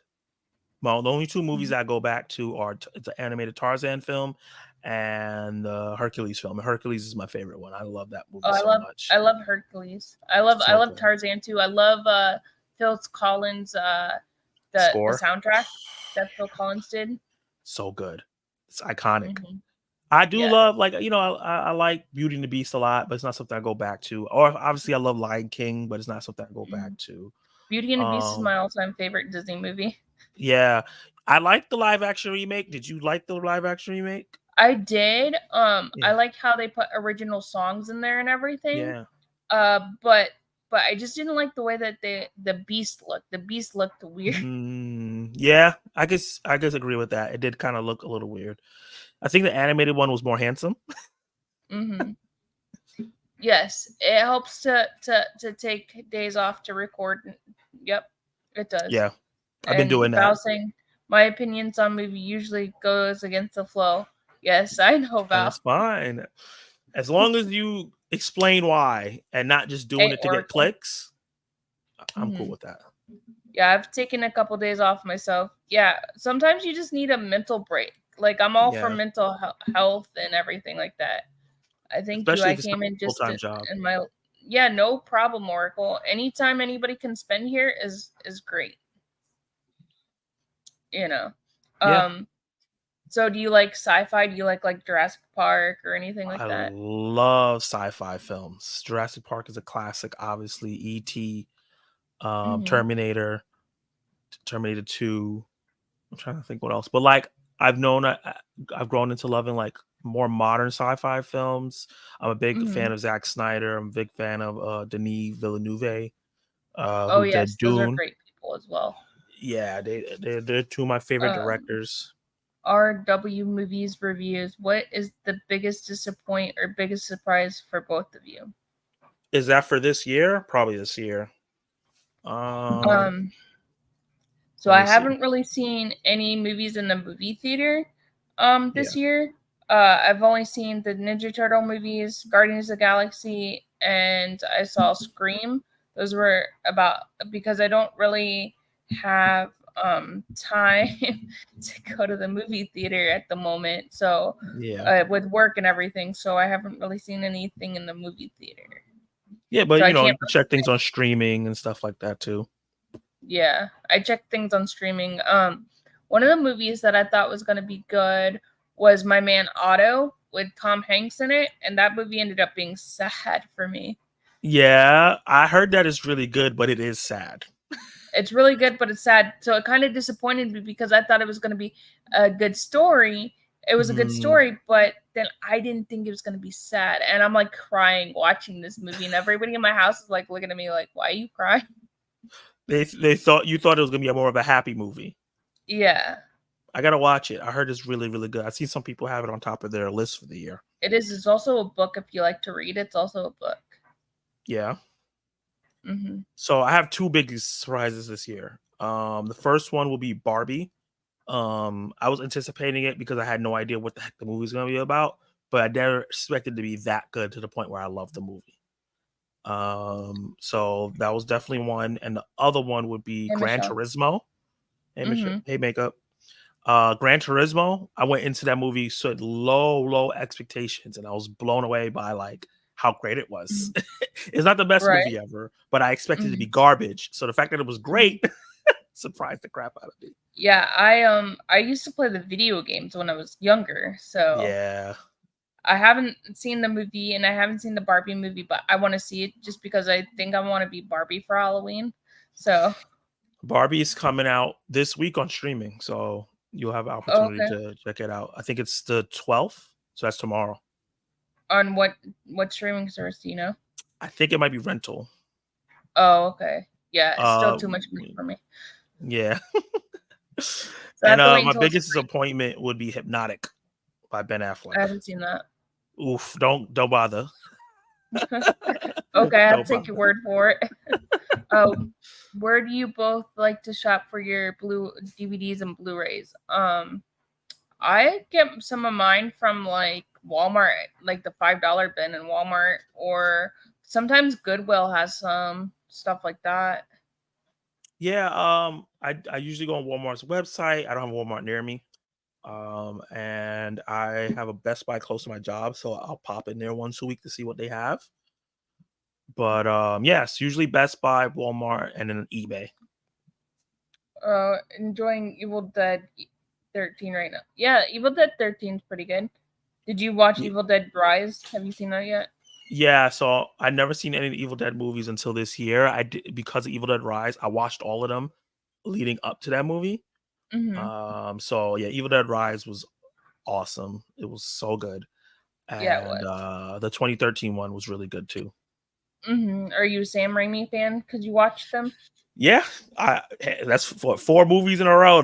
[SPEAKER 2] Well, the only two movies I go back to are the animated Tarzan film and the Hercules film. And Hercules is my favorite one. I love that movie much.
[SPEAKER 1] I love Hercules. I love Tarzan too. I love Phil Collins the soundtrack that Phil Collins did.
[SPEAKER 2] So good. It's iconic. I do love I like Beauty and the Beast a lot, but it's not something I go back to. Or obviously I love Lion King, but it's not something I go back to.
[SPEAKER 1] Beauty and the Beast is my all-time favorite Disney movie.
[SPEAKER 2] Yeah. I like the live action remake. Did you like the live action remake?
[SPEAKER 1] I did. I like how they put original songs in there and everything.
[SPEAKER 2] Yeah.
[SPEAKER 1] But I just didn't like the way that the Beast looked. The Beast looked weird.
[SPEAKER 2] Yeah, I guess agree with that. It did kind of look a little weird. I think the animated one was more handsome.
[SPEAKER 1] Yes, it helps to take days off to record. Yep, it does.
[SPEAKER 2] Yeah, I've been doing that.
[SPEAKER 1] Saying, my opinions on movie usually goes against the flow. Yes, I know,
[SPEAKER 2] That's
[SPEAKER 1] Val.
[SPEAKER 2] fine. As long as you explain why and not just doing
[SPEAKER 1] Hey,
[SPEAKER 2] it to get
[SPEAKER 1] Oracle.
[SPEAKER 2] clicks, I'm cool with that.
[SPEAKER 1] Yeah, I've taken a couple days off myself. Yeah, sometimes you just need a mental break. Like I'm all for
[SPEAKER 2] Yeah.
[SPEAKER 1] mental health and everything like that. I thank you.
[SPEAKER 2] Especially
[SPEAKER 1] I
[SPEAKER 2] if it's not
[SPEAKER 1] came in
[SPEAKER 2] a full
[SPEAKER 1] just
[SPEAKER 2] time job.
[SPEAKER 1] in my yeah, no problem, Oracle. Anytime anybody can spend here is great. You know.
[SPEAKER 2] Yeah.
[SPEAKER 1] So do you like sci-fi? Do you like Jurassic Park or anything like
[SPEAKER 2] I
[SPEAKER 1] that?
[SPEAKER 2] love sci-fi films. Jurassic Park is a classic, obviously. E.T.,
[SPEAKER 1] Mm-hmm.
[SPEAKER 2] Terminator, Terminator 2. I'm trying to think what else. But like I've known I've grown into loving like more modern sci-fi films. I'm a big
[SPEAKER 1] Mm-hmm.
[SPEAKER 2] fan of Zack Snyder. I'm a big fan of Denis Villeneuve,
[SPEAKER 1] Oh
[SPEAKER 2] who did
[SPEAKER 1] yes, those are
[SPEAKER 2] Dune.
[SPEAKER 1] great people as well.
[SPEAKER 2] Yeah, they're two of my favorite
[SPEAKER 1] Um,
[SPEAKER 2] directors.
[SPEAKER 1] RW movies reviews. What is the biggest disappoint or biggest surprise for both of you?
[SPEAKER 2] Is that for this year? Probably this year. Um,
[SPEAKER 1] Um, so
[SPEAKER 2] let
[SPEAKER 1] I
[SPEAKER 2] me see.
[SPEAKER 1] haven't really seen any movies in the movie theater this
[SPEAKER 2] Yeah.
[SPEAKER 1] year. I've only seen the Ninja Turtle movies, Guardians of the Galaxy, and I saw Scream. Those were about because I don't really have time to go to the movie theater at the moment. So
[SPEAKER 2] Yeah.
[SPEAKER 1] with work and everything, so I haven't really seen anything in the movie theater.
[SPEAKER 2] Yeah,
[SPEAKER 1] So
[SPEAKER 2] but
[SPEAKER 1] I
[SPEAKER 2] you
[SPEAKER 1] can't
[SPEAKER 2] can check things on streaming and stuff like that too.
[SPEAKER 1] Yeah, I checked things on streaming. One of the movies that I thought was going to be good was My Man Otto with Tom Hanks in it, and that movie ended up being sad for me.
[SPEAKER 2] Yeah, I heard that it's really good, but it is sad.
[SPEAKER 1] It's really good, but it's sad. So it kind of disappointed me because I thought it was going to be a good story. It was a good
[SPEAKER 2] Mm,
[SPEAKER 1] story, but then I didn't think it was going to be sad, and I'm like crying watching this movie, and everybody in my house is like looking at me like, "Why are you crying?"
[SPEAKER 2] they thought you thought it was gonna be more of a happy movie.
[SPEAKER 1] Yeah,
[SPEAKER 2] I gotta watch it. I heard it's really, really good. I see some people have it on top of their list for the year.
[SPEAKER 1] it is. It's also a book if you like to read. It's also a book.
[SPEAKER 2] Yeah.
[SPEAKER 1] Mm-hmm.
[SPEAKER 2] So I have two big surprises this year. The first one will be Barbie. I was anticipating it because I had no idea what the heck the movie's gonna be about, but I never expected it to be that good to the point where I love the movie. So that was definitely one, and the other one would be
[SPEAKER 1] Hey,
[SPEAKER 2] Gran
[SPEAKER 1] Michelle.
[SPEAKER 2] Turismo. Hey, Michelle.
[SPEAKER 1] Mm-hmm.
[SPEAKER 2] Hey, makeup. Gran Turismo. I went into that movie so low expectations, and I was blown away by like how great it was.
[SPEAKER 1] Mm-hmm.
[SPEAKER 2] It's not the best
[SPEAKER 1] Right.
[SPEAKER 2] movie ever, but I expected it to
[SPEAKER 1] Mm-hmm.
[SPEAKER 2] be garbage. So the fact that it was great surprised the crap out of me.
[SPEAKER 1] Yeah, I used to play the video games when I was younger, so
[SPEAKER 2] Yeah.
[SPEAKER 1] I haven't seen the movie and I haven't seen the Barbie movie, but I want to see it just because I think I want to be Barbie for Halloween. So,
[SPEAKER 2] Barbie is coming out this week on streaming, so you'll have an opportunity
[SPEAKER 1] okay.
[SPEAKER 2] to check it out. I think it's the 12th, so that's tomorrow.
[SPEAKER 1] On what streaming service do you know?
[SPEAKER 2] I think it might be rental.
[SPEAKER 1] Oh, okay. Yeah, it's still
[SPEAKER 2] Uh,
[SPEAKER 1] too much money for me.
[SPEAKER 2] yeah.
[SPEAKER 1] So I
[SPEAKER 2] And
[SPEAKER 1] have to wait
[SPEAKER 2] my
[SPEAKER 1] until it's
[SPEAKER 2] biggest
[SPEAKER 1] free.
[SPEAKER 2] disappointment would be Hypnotic by Ben
[SPEAKER 1] I
[SPEAKER 2] Affleck.
[SPEAKER 1] haven't seen that.
[SPEAKER 2] Oof, don't bother.
[SPEAKER 1] Okay, I have to
[SPEAKER 2] Don't
[SPEAKER 1] take your
[SPEAKER 2] bother.
[SPEAKER 1] word for it. Oh, where do you both like to shop for your blue DVDs and Blu-rays? I get some of mine from like Walmart, like the $5 bin in Walmart, or sometimes Goodwill has some stuff like that.
[SPEAKER 2] Yeah, I usually go on Walmart's website. I don't have a Walmart near me. And I have a Best Buy close to my job, so I'll pop in there once a week to see what they have. But yes, usually Best Buy, Walmart, and then eBay.
[SPEAKER 1] Enjoying Evil Dead 13 right now. Yeah, Evil Dead 13 is pretty good. Did you watch
[SPEAKER 2] Ye-
[SPEAKER 1] Evil Dead Rise? Have you seen that yet?
[SPEAKER 2] Yeah, so I never seen any of the Evil Dead movies until this year. I did because of Evil Dead Rise. I watched all of them leading up to that movie.
[SPEAKER 1] Mm-hmm.
[SPEAKER 2] So yeah, Evil Dead Rise was awesome. It was so good,
[SPEAKER 1] Yeah, it
[SPEAKER 2] and
[SPEAKER 1] was.
[SPEAKER 2] the 2013 one was really good too.
[SPEAKER 1] Mm-hmm. Are you a Sam Raimi fan? Because you watched them?
[SPEAKER 2] Yeah, that's four movies in a row.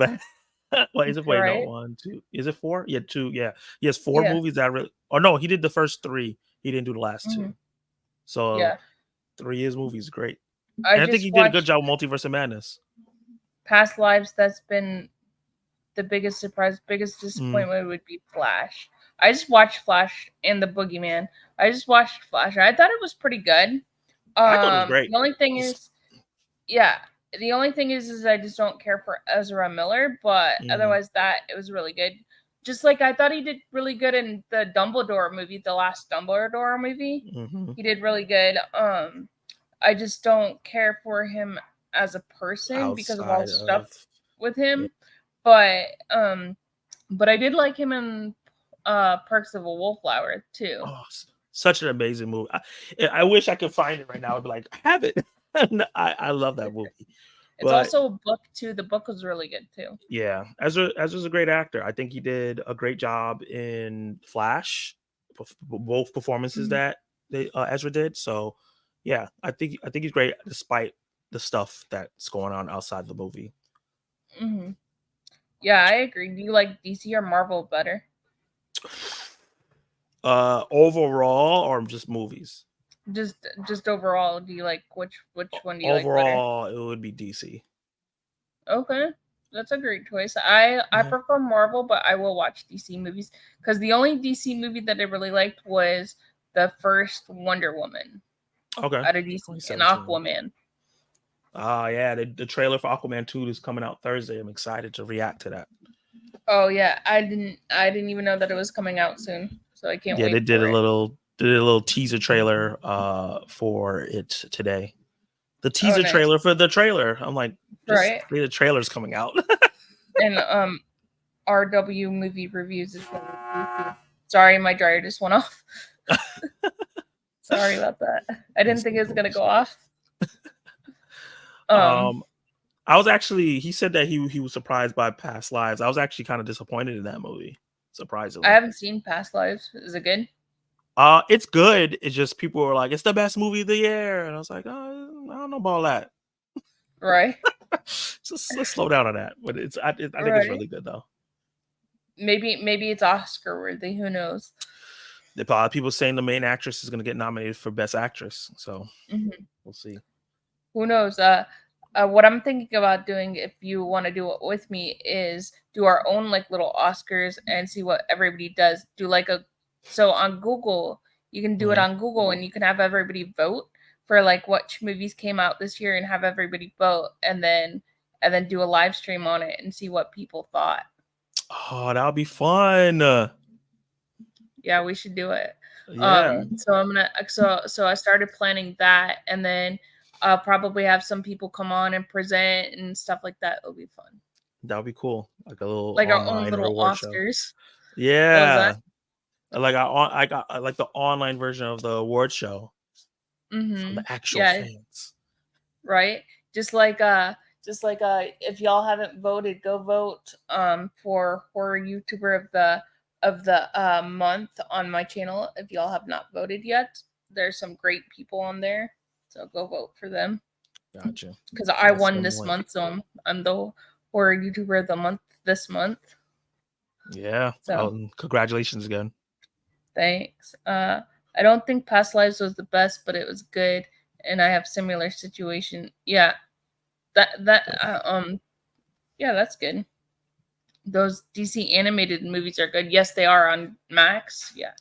[SPEAKER 2] Wait, is it? Wait, no,
[SPEAKER 1] Right?
[SPEAKER 2] one, two. Is it four? Yeah, two. Yeah, he has four
[SPEAKER 1] Yeah.
[SPEAKER 2] movies that really. Or no, he did the first three. He didn't do the last
[SPEAKER 1] Mm-hmm.
[SPEAKER 2] two. So
[SPEAKER 1] Yeah.
[SPEAKER 2] 3 years movies, great.
[SPEAKER 1] I
[SPEAKER 2] And I think he
[SPEAKER 1] just
[SPEAKER 2] did a good
[SPEAKER 1] watched
[SPEAKER 2] job with Multiverse of Madness.
[SPEAKER 1] Past Lives. That's been the biggest surprise, biggest
[SPEAKER 2] Mm,
[SPEAKER 1] disappointment would be Flash. I just watched Flash and the Boogeyman. I just watched Flash. I thought it was pretty good.
[SPEAKER 2] I thought it was great.
[SPEAKER 1] The only thing is, yeah, the only thing is I just don't care for Ezra Miller, but otherwise that it was really good. Just like I thought he did really good in the Dumbledore movie, the last Dumbledore movie. He did really good. I just don't care for him as a person because of all the stuff with him. Yeah. But I did like him in Perks of a Wallflower too.
[SPEAKER 2] Oh, such an amazing movie. I wish I could find it right now. I'd be like, I have it. I love that movie.
[SPEAKER 1] It's also a book too. The book was really good too.
[SPEAKER 2] Yeah, Ezra's a great actor. I think he did a great job in Flash, both performances that Ezra did. So, yeah, I think he's great despite the stuff that's going on outside the movie.
[SPEAKER 1] Yeah, I agree. Do you like DC or Marvel better?
[SPEAKER 2] Overall, or just movies?
[SPEAKER 1] Just overall. Do you like which one do you
[SPEAKER 2] overall,
[SPEAKER 1] like better?
[SPEAKER 2] It would be DC.
[SPEAKER 1] Okay, that's a great choice. I prefer Marvel, but I will watch DC movies because the only DC movie that I really liked was the first Wonder Woman.
[SPEAKER 2] Okay.
[SPEAKER 1] Out of DC and Aquaman.
[SPEAKER 2] Yeah, the trailer for Aquaman 2 is coming out Thursday. I'm excited to react to that.
[SPEAKER 1] Oh yeah, I didn't even know that it was coming out soon, so I can't wait.
[SPEAKER 2] Yeah, they did a little teaser trailer for it today. The teaser trailer for the trailer. I'm like, right. The trailer's coming out.
[SPEAKER 1] And RW movie reviews is sorry, my dryer just went off. Sorry about that. I didn't think it was gonna go off.
[SPEAKER 2] I was actually, he said that he was surprised by Past Lives. I was actually kind of disappointed in that movie, surprisingly.
[SPEAKER 1] I haven't seen Past Lives. Is it good?
[SPEAKER 2] It's good. It's just people were like, it's the best movie of the year. And I was like, oh, I don't know about that.
[SPEAKER 1] Right.
[SPEAKER 2] Just let's slow down on that. But I think it's really good though.
[SPEAKER 1] Maybe it's Oscar worthy. Who knows?
[SPEAKER 2] People saying the main actress is going to get nominated for Best Actress. So we'll see.
[SPEAKER 1] Who knows? What I'm thinking about doing, if you want to do it with me, is do our own like little Oscars and see what everybody does. Do like so on Google, you can do it on Google and you can have everybody vote for like what movies came out this year and have everybody vote and then do a live stream on it and see what people thought.
[SPEAKER 2] Oh, that would be fun.
[SPEAKER 1] Yeah, we should do it. Yeah. So I'm gonna so I started planning that, and then I'll probably have some people come on and present and stuff like that. It'll be fun.
[SPEAKER 2] That would be cool. Like a little
[SPEAKER 1] like our own little Oscars.
[SPEAKER 2] Show. Yeah. Like I got like the online version of the award show. From the actual fans.
[SPEAKER 1] Right. Just like if y'all haven't voted, go vote for horror YouTuber of the month on my channel. If y'all have not voted yet, there's some great people on there, so go vote for them.
[SPEAKER 2] Gotcha.
[SPEAKER 1] Because I won this month, so I'm the horror YouTuber of the month this month.
[SPEAKER 2] Yeah. So congratulations again.
[SPEAKER 1] Thanks. I don't think Past Lives was the best, but it was good, and I have similar situation. Yeah, yeah, that's good. Those DC animated movies are good. Yes, they are on Max. Yeah,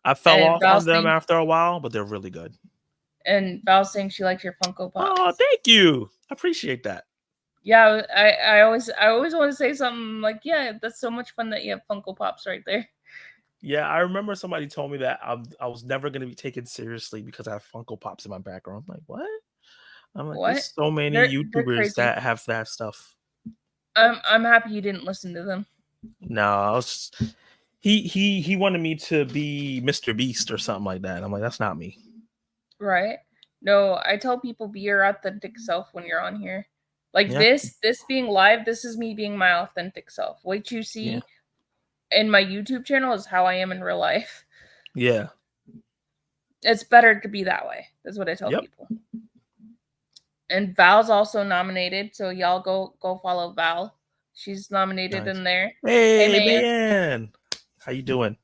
[SPEAKER 2] I fell off on them after a while, but they're really good.
[SPEAKER 1] And Val's saying she likes your Funko Pops.
[SPEAKER 2] Oh, thank you. I appreciate that.
[SPEAKER 1] Yeah, I always want to say something like, yeah, that's so much fun that you have Funko Pops right there.
[SPEAKER 2] Yeah, I remember somebody told me that I was never going to be taken seriously because I have Funko Pops in my background. I'm like, what? I'm like, what? There's so many YouTubers that have that stuff.
[SPEAKER 1] I'm happy you didn't listen to them.
[SPEAKER 2] No, I was just, he wanted me to be Mr. Beast or something like that. I'm like, that's not me.
[SPEAKER 1] Right? No, I tell people be your authentic self when you're on here. Like this being live, this is me being my authentic self. What you see in my YouTube channel is how I am in real life.
[SPEAKER 2] Yeah.
[SPEAKER 1] It's better to be that way. That's what I tell people. And Val's also nominated, so y'all go follow Val. She's nominated in there.
[SPEAKER 2] Hey man. How you doing?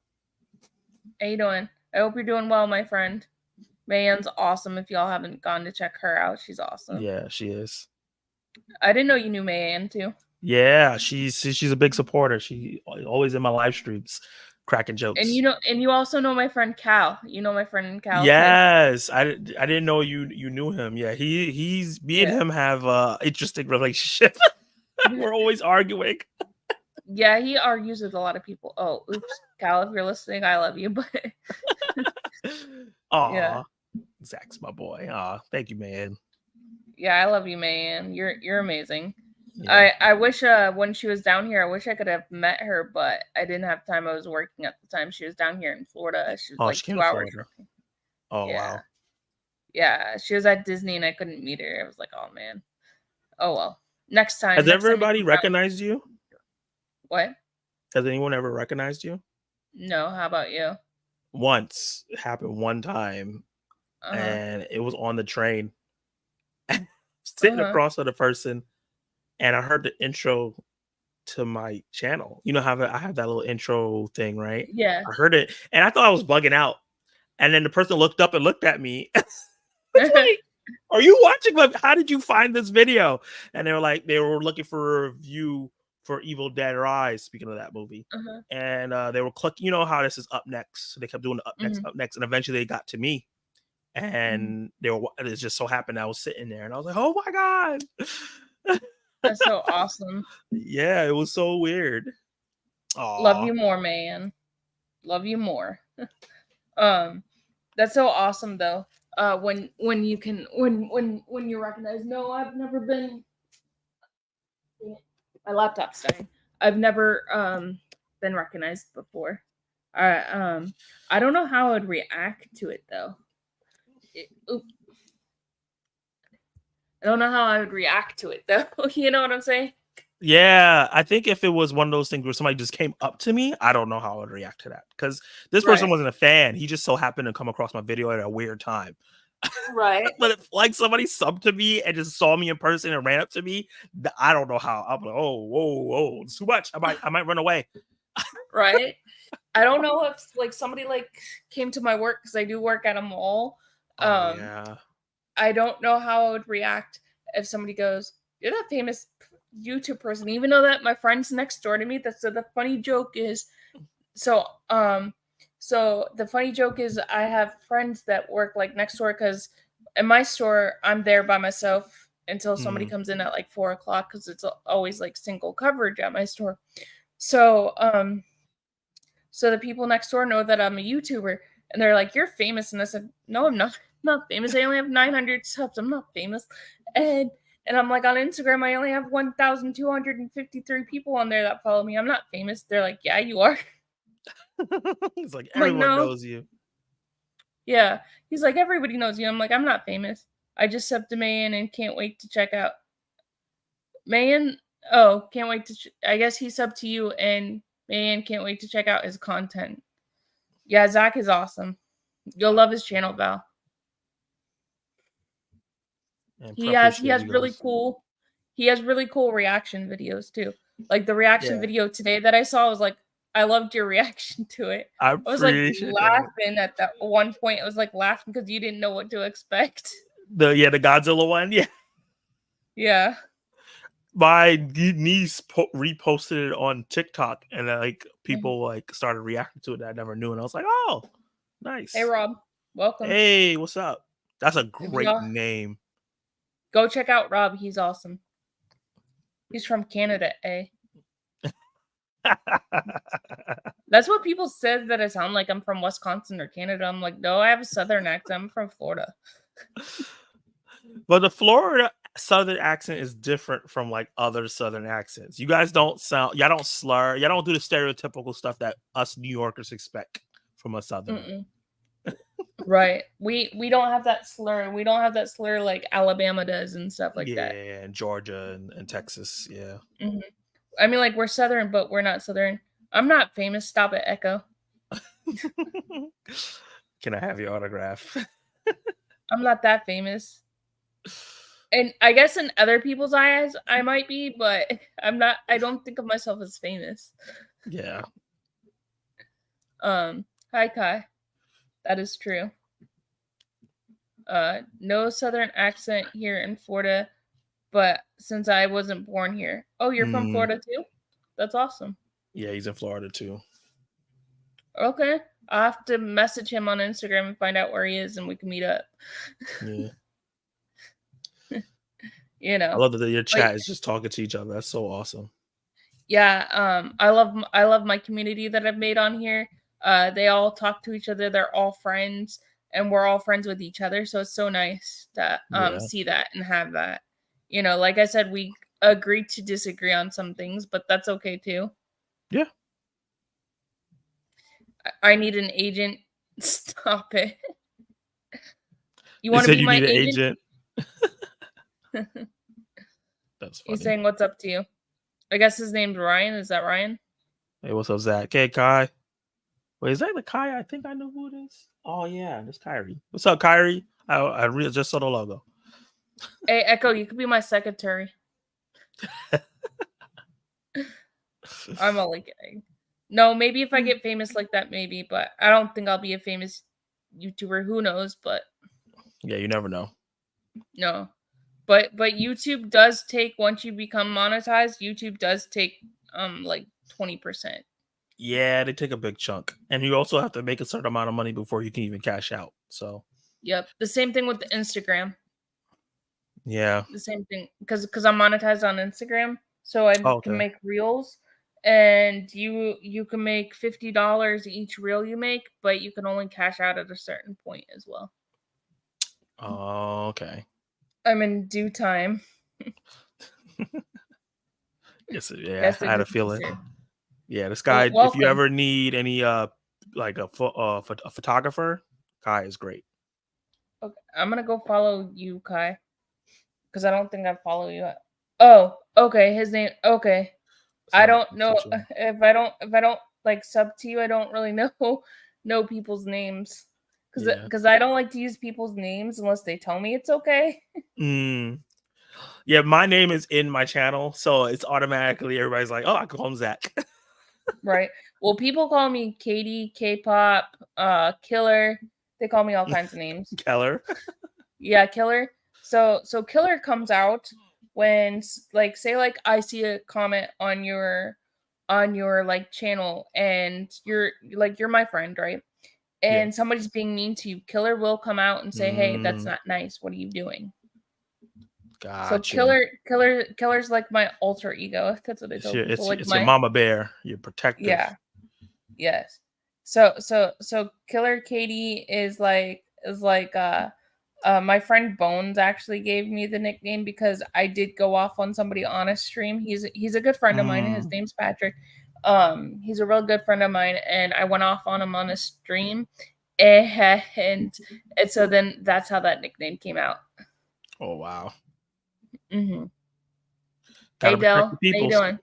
[SPEAKER 1] How you doing? I hope you're doing well, my friend. Mayan's awesome. If y'all haven't gone to check her out, she's awesome.
[SPEAKER 2] Yeah, she is.
[SPEAKER 1] I didn't know you knew Mayan too.
[SPEAKER 2] Yeah, she's a big supporter. She always in my live streams. cracking
[SPEAKER 1] And
[SPEAKER 2] jokes.
[SPEAKER 1] and you also know my friend Cal. You know my friend Cal too.
[SPEAKER 2] Yes, I didn't know you knew him. Yeah, he's me and
[SPEAKER 1] Yeah.
[SPEAKER 2] him have a interesting relationship. We're always arguing.
[SPEAKER 1] Yeah, he argues with a lot of people. Oh, oops, Cal, if you're listening, I love you, but yeah,
[SPEAKER 2] Aw, Zach's my boy. Aw, thank you, man.
[SPEAKER 1] yeah, I love you, man. You're amazing.
[SPEAKER 2] Yeah.
[SPEAKER 1] I wish when she was down here, I wish I could have met her, but I didn't have time. I was working at the time. She was down here in Florida. She was
[SPEAKER 2] Oh,
[SPEAKER 1] like
[SPEAKER 2] she came
[SPEAKER 1] 2
[SPEAKER 2] to
[SPEAKER 1] hours
[SPEAKER 2] Florida.
[SPEAKER 1] from me.
[SPEAKER 2] Oh,
[SPEAKER 1] Yeah,
[SPEAKER 2] wow.
[SPEAKER 1] yeah. She was at Disney and I couldn't meet her. I was like, oh man. Oh well. Next time.
[SPEAKER 2] Has
[SPEAKER 1] Next time you
[SPEAKER 2] everybody
[SPEAKER 1] come down.
[SPEAKER 2] recognized you?
[SPEAKER 1] What?
[SPEAKER 2] Has anyone ever recognized you?
[SPEAKER 1] No. How about you?
[SPEAKER 2] Once. It happened one time,
[SPEAKER 1] Uh
[SPEAKER 2] and it was on the train,
[SPEAKER 1] huh.
[SPEAKER 2] sitting across from the person, and I heard the intro to my channel. You know how I have that little intro thing, right?
[SPEAKER 1] Yeah.
[SPEAKER 2] I heard it, and I thought I was bugging out. And then the person looked up and looked at me. It's like, "Are you watching? Like, how did you find this video?" And they were like, they were looking for a review for Evil Dead Rise. Speaking of that movie,
[SPEAKER 1] Uh-huh.
[SPEAKER 2] and they were clicking. You know how this is up next. So they kept doing the
[SPEAKER 1] Mhm.
[SPEAKER 2] up next, and eventually they got to me.
[SPEAKER 1] Mhm.
[SPEAKER 2] And they were. It just so happened I was sitting there, and I was like, "Oh my god!"
[SPEAKER 1] That's so awesome.
[SPEAKER 2] Yeah, it was so weird.
[SPEAKER 1] Love
[SPEAKER 2] Aw.
[SPEAKER 1] you more, man. Love you more. Um, that's so awesome though. When you can when you're recognized. No, I've never been. My laptop's dying. I've never been recognized before. I don't know how I'd react to it though. I don't know how I would react to it though. You know what I'm saying?
[SPEAKER 2] Yeah, I think if it was one of those things where somebody just came up to me, I don't know how I would react to that because this person
[SPEAKER 1] Right.
[SPEAKER 2] wasn't a fan. He just so happened to come across my video at a weird time.
[SPEAKER 1] Right.
[SPEAKER 2] But if like somebody subbed to me and just saw me in person and ran up to me, I don't know how. I'm like, oh, whoa, whoa, it's too much. I might run away.
[SPEAKER 1] Right. I don't know if like somebody like came to my work because I do work at a mall.
[SPEAKER 2] Oh
[SPEAKER 1] Um,
[SPEAKER 2] yeah.
[SPEAKER 1] I don't know how I would react if somebody goes, "You're that famous YouTube person," even though that my friend's next door to me. That's so the funny joke is so so the funny joke is I have friends that work like next door because in my store I'm there by myself until somebody
[SPEAKER 2] Mm.
[SPEAKER 1] comes in at like 4 o'clock because it's always like single coverage at my store. So so the people next door know that I'm a YouTuber and they're like, "You're famous." And I said, "No, I'm not. I'm not famous. I only have 900 subs. I'm not famous." And and I'm like, on Instagram, I only have 1,253 people on there that follow me. I'm not famous. They're like, "Yeah, you are."
[SPEAKER 2] It's like
[SPEAKER 1] I'm like,
[SPEAKER 2] everyone
[SPEAKER 1] "No."
[SPEAKER 2] knows you.
[SPEAKER 1] Yeah. He's like, "Everybody knows you." I'm like, "I'm not famous. I just subbed to Mayan and can't wait to check out Mayan. Oh, can't wait to. I guess he subbed to you and Mayan can't wait to check out his content." Yeah, Zach is awesome. You'll love his channel, Val.
[SPEAKER 2] And
[SPEAKER 1] He
[SPEAKER 2] appreciate
[SPEAKER 1] has
[SPEAKER 2] you
[SPEAKER 1] really
[SPEAKER 2] guys.
[SPEAKER 1] cool reaction videos too. Like the reaction
[SPEAKER 2] Yeah,
[SPEAKER 1] video today that I saw was like, I loved your reaction to it.
[SPEAKER 2] I
[SPEAKER 1] I was like
[SPEAKER 2] appreciate that.
[SPEAKER 1] laughing at that one point. I was like laughing because you didn't know what to expect.
[SPEAKER 2] The Godzilla one. Yeah.
[SPEAKER 1] Yeah.
[SPEAKER 2] My niece reposted it on TikTok, and like
[SPEAKER 1] Mhm.
[SPEAKER 2] people like started reacting to it that I never knew, and I was like, "Oh,
[SPEAKER 1] Hey
[SPEAKER 2] nice.
[SPEAKER 1] Rob, welcome.
[SPEAKER 2] Hey, what's up?" That's a
[SPEAKER 1] If
[SPEAKER 2] great
[SPEAKER 1] y'all
[SPEAKER 2] name.
[SPEAKER 1] go check out Rob, he's awesome. He's from Canada, eh? That's what people said that I sound like I'm from Wisconsin or Canada. I'm like, no, I have a southern accent. I'm from Florida.
[SPEAKER 2] But the Florida Southern accent is different from like other Southern accents. You guys don't sound, y'all don't slur, y'all don't do the stereotypical stuff that us New Yorkers expect from a Southerner.
[SPEAKER 1] Mm-mm. Right. We don't have that slur. We don't have that slur like Alabama does and stuff like that.
[SPEAKER 2] Yeah, and Georgia and Texas. Yeah.
[SPEAKER 1] Mhm. I mean, like we're Southern, but we're not Southern. I'm not famous. Stop it, Echo.
[SPEAKER 2] Can I have your autograph?
[SPEAKER 1] I'm not that famous. And I guess in other people's eyes, I might be, but I'm not. I don't think of myself as famous.
[SPEAKER 2] Yeah.
[SPEAKER 1] Hi Kai. That is true. No Southern accent here in Florida, but since I wasn't born here. Oh, you're from
[SPEAKER 2] Mm,
[SPEAKER 1] Florida too? That's awesome.
[SPEAKER 2] yeah, he's in Florida too.
[SPEAKER 1] Okay. I'll have to message him on Instagram and find out where he is, and we can meet up.
[SPEAKER 2] Yeah.
[SPEAKER 1] You
[SPEAKER 2] I
[SPEAKER 1] know.
[SPEAKER 2] love that your
[SPEAKER 1] But
[SPEAKER 2] chat is just talking to each other. That's so awesome.
[SPEAKER 1] yeah, I love my community that I've made on here. They all talk to each other. They're all friends, and we're all friends with each other. So it's so nice to
[SPEAKER 2] Yeah.
[SPEAKER 1] see that and have that. You know, like I said, we agree to disagree on some things, but that's okay too.
[SPEAKER 2] Yeah.
[SPEAKER 1] I need an agent. Stop it. You
[SPEAKER 2] You
[SPEAKER 1] want to
[SPEAKER 2] said
[SPEAKER 1] be
[SPEAKER 2] you
[SPEAKER 1] my
[SPEAKER 2] need an
[SPEAKER 1] agent?
[SPEAKER 2] agent. That's
[SPEAKER 1] He's
[SPEAKER 2] funny.
[SPEAKER 1] saying, "What's up to you?" I guess his name's Ryan. Is that Ryan?
[SPEAKER 2] Hey, what's up, Zach? Hey, Kai. Wait, is that the Kai? I think I know who it is. Oh yeah, that's Kyrie. What's up, Kyrie? I just saw the logo.
[SPEAKER 1] Hey, Echo, you could be my secretary. I'm only kidding. No, maybe if I get famous like that, maybe, but I don't think I'll be a famous YouTuber. Who knows? But
[SPEAKER 2] Yeah, you never know.
[SPEAKER 1] no. But YouTube does take, once you become monetized, YouTube does take like 20%.
[SPEAKER 2] Yeah, they take a big chunk, and you also have to make a certain amount of money before you can even cash out. So
[SPEAKER 1] Yep. The same thing with the Instagram.
[SPEAKER 2] yeah.
[SPEAKER 1] The same thing because I'm monetized on Instagram, so I
[SPEAKER 2] Oh,
[SPEAKER 1] can
[SPEAKER 2] okay.
[SPEAKER 1] make reels, and you can make $50 each reel you make, but you can only cash out at a certain point as well.
[SPEAKER 2] Oh, okay.
[SPEAKER 1] I'm in due time.
[SPEAKER 2] Yes, yeah.
[SPEAKER 1] Yes,
[SPEAKER 2] I
[SPEAKER 1] a
[SPEAKER 2] had a
[SPEAKER 1] good
[SPEAKER 2] feeling.
[SPEAKER 1] teaser.
[SPEAKER 2] Yeah, this
[SPEAKER 1] Well,
[SPEAKER 2] guy. If you
[SPEAKER 1] welcome.
[SPEAKER 2] ever need any like a photographer, Kai is great.
[SPEAKER 1] Okay, I'm gonna go follow you, Kai, because I don't think I follow you. Oh, okay. His name. Okay.
[SPEAKER 2] So
[SPEAKER 1] I
[SPEAKER 2] I'm
[SPEAKER 1] don't know
[SPEAKER 2] switching.
[SPEAKER 1] if I don't like sub to you. I don't really know people's names
[SPEAKER 2] Yeah.
[SPEAKER 1] because I don't like to use people's names unless they tell me it's okay.
[SPEAKER 2] Mm. Yeah, my name is in my channel, so it's automatically everybody's like, "Oh, I can call him Zach."
[SPEAKER 1] Right. Well, people call me Katie, K-pop, Killer. They call me all kinds of names.
[SPEAKER 2] Keller.
[SPEAKER 1] Yeah, Killer. So Killer comes out when like say like I see a comment on your like channel and you're my friend, right?
[SPEAKER 2] Yeah.
[SPEAKER 1] And somebody's being mean to you, Killer will come out and say, "Hey, that's
[SPEAKER 2] Mm,
[SPEAKER 1] not nice. What are you doing?" So
[SPEAKER 2] gotcha.
[SPEAKER 1] Killer's like my alter ego. That's what I tell people. Like
[SPEAKER 2] It's your
[SPEAKER 1] my
[SPEAKER 2] mama bear. You're protective.
[SPEAKER 1] yeah, yes. So Killer Katie is like my friend Bones actually gave me the nickname because I did go off on somebody on a stream. He's a good friend of mine. His
[SPEAKER 2] Mm,
[SPEAKER 1] name's Patrick. He's a real good friend of mine, and I went off on him on a stream, and so then that's how that nickname came out.
[SPEAKER 2] oh wow.
[SPEAKER 1] Hmm. Hey
[SPEAKER 2] Gotta protect
[SPEAKER 1] Del,
[SPEAKER 2] the
[SPEAKER 1] how you
[SPEAKER 2] peoples.
[SPEAKER 1] doing?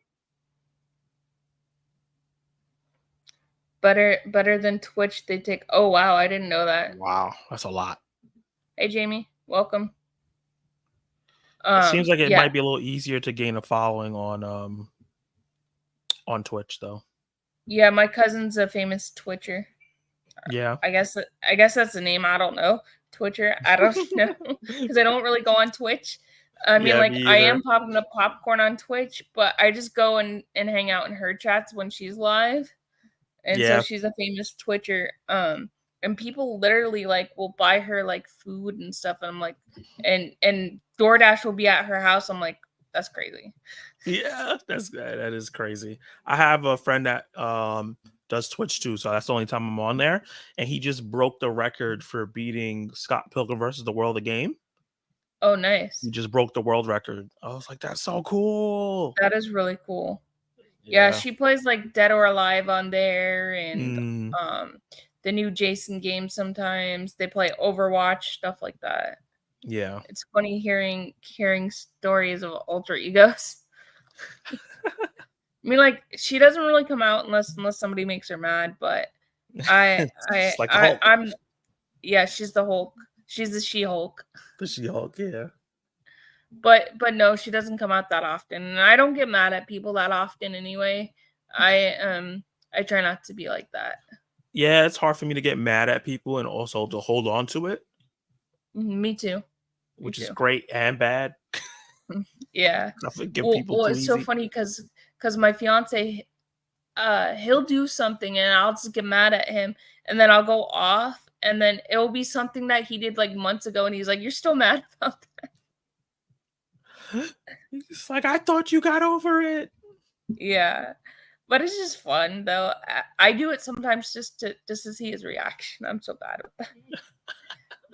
[SPEAKER 1] Better than Twitch. They take. Oh wow, I didn't know that.
[SPEAKER 2] Wow, that's a lot.
[SPEAKER 1] Hey Jamie, welcome.
[SPEAKER 2] It seems like it
[SPEAKER 1] Yeah,
[SPEAKER 2] might be a little easier to gain a following on Twitch though.
[SPEAKER 1] yeah. My cousin's a famous Twitcher.
[SPEAKER 2] Yeah.
[SPEAKER 1] I guess that's the name. I don't know. Twitcher. I don't know because I don't really go on Twitch. I mean,
[SPEAKER 2] Yeah,
[SPEAKER 1] like
[SPEAKER 2] me
[SPEAKER 1] I
[SPEAKER 2] either.
[SPEAKER 1] am popping up popcorn on Twitch, but I just go and hang out in her chats when she's live. And so
[SPEAKER 2] Yeah.
[SPEAKER 1] she's a famous Twitcher. And people literally like will buy her like food and stuff. And I'm like, and DoorDash will be at her house. I'm like, that's crazy.
[SPEAKER 2] Yeah, that is crazy. I have a friend that does Twitch too, so that's the only time I'm on there. And he just broke the record for beating Scott Pilgrim versus the World of Game.
[SPEAKER 1] Oh,
[SPEAKER 2] He
[SPEAKER 1] nice.
[SPEAKER 2] just broke the world record. I was like, that's so cool.
[SPEAKER 1] That is really cool. Yeah,
[SPEAKER 2] Yeah.
[SPEAKER 1] she plays like Dead or Alive on there and
[SPEAKER 2] Mm,
[SPEAKER 1] um the new Jason game sometimes. They play Overwatch, stuff like that.
[SPEAKER 2] yeah.
[SPEAKER 1] It's funny hearing stories of alter egos. I mean, like she doesn't really come out unless somebody makes her mad, but
[SPEAKER 2] It's like the Hulk.
[SPEAKER 1] I'm yeah, she's the Hulk. She's the She-Hulk.
[SPEAKER 2] The She-Hulk, yeah.
[SPEAKER 1] But no, she doesn't come out that often. And I don't get mad at people that often anyway. I try not to be like that.
[SPEAKER 2] Yeah, it's hard for me to get mad at people and also to hold on to it,
[SPEAKER 1] Me too. Me
[SPEAKER 2] which is
[SPEAKER 1] too.
[SPEAKER 2] great and bad.
[SPEAKER 1] Yeah.
[SPEAKER 2] I forgive people
[SPEAKER 1] Well,
[SPEAKER 2] too
[SPEAKER 1] it's so
[SPEAKER 2] easy.
[SPEAKER 1] funny because my fiance he'll do something and I'll just get mad at him, and then I'll go off, and then it'll be something that he did like months ago, and he's like, "You're still mad about that?"
[SPEAKER 2] It's like, I thought you got over it.
[SPEAKER 1] Yeah. But it's just fun though. I do it sometimes just to see his reaction. I'm so bad at that.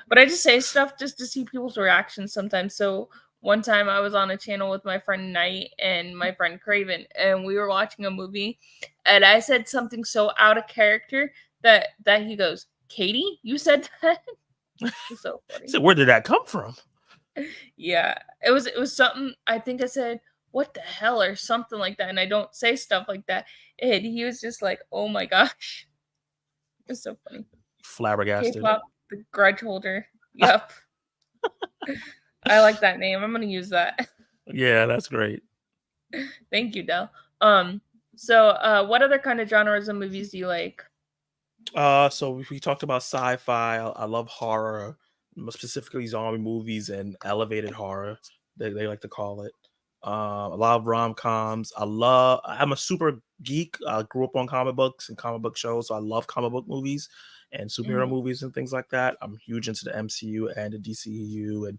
[SPEAKER 1] But I just say stuff just to see people's reactions sometimes. So one time I was on a channel with my friend Knight and my friend Craven, and we were watching a movie, and I said something so out of character that he goes, "Katie, you said that?" It's so funny.
[SPEAKER 2] So where did that come from?
[SPEAKER 1] Yeah. It was something, I think I said, "What the hell?" or something like that, and I don't say stuff like that. And he was just like, "Oh my gosh." It's so funny.
[SPEAKER 2] Flabbergasted.
[SPEAKER 1] K-pop, the grudge holder. Yep. I like that name. I'm gonna use that.
[SPEAKER 2] Yeah, that's great.
[SPEAKER 1] Thank you, Del. So what other kind of genres of movies do you like?
[SPEAKER 2] So we talked about sci-fi. I love horror, more specifically zombie movies and elevated horror. They like to call it. A lot of rom-coms. I'm a super geek. I grew up on comic books and comic book shows, so I love comic book movies and superhero
[SPEAKER 1] Mhm.
[SPEAKER 2] movies and things like that. I'm huge into the MCU and the DCEU, and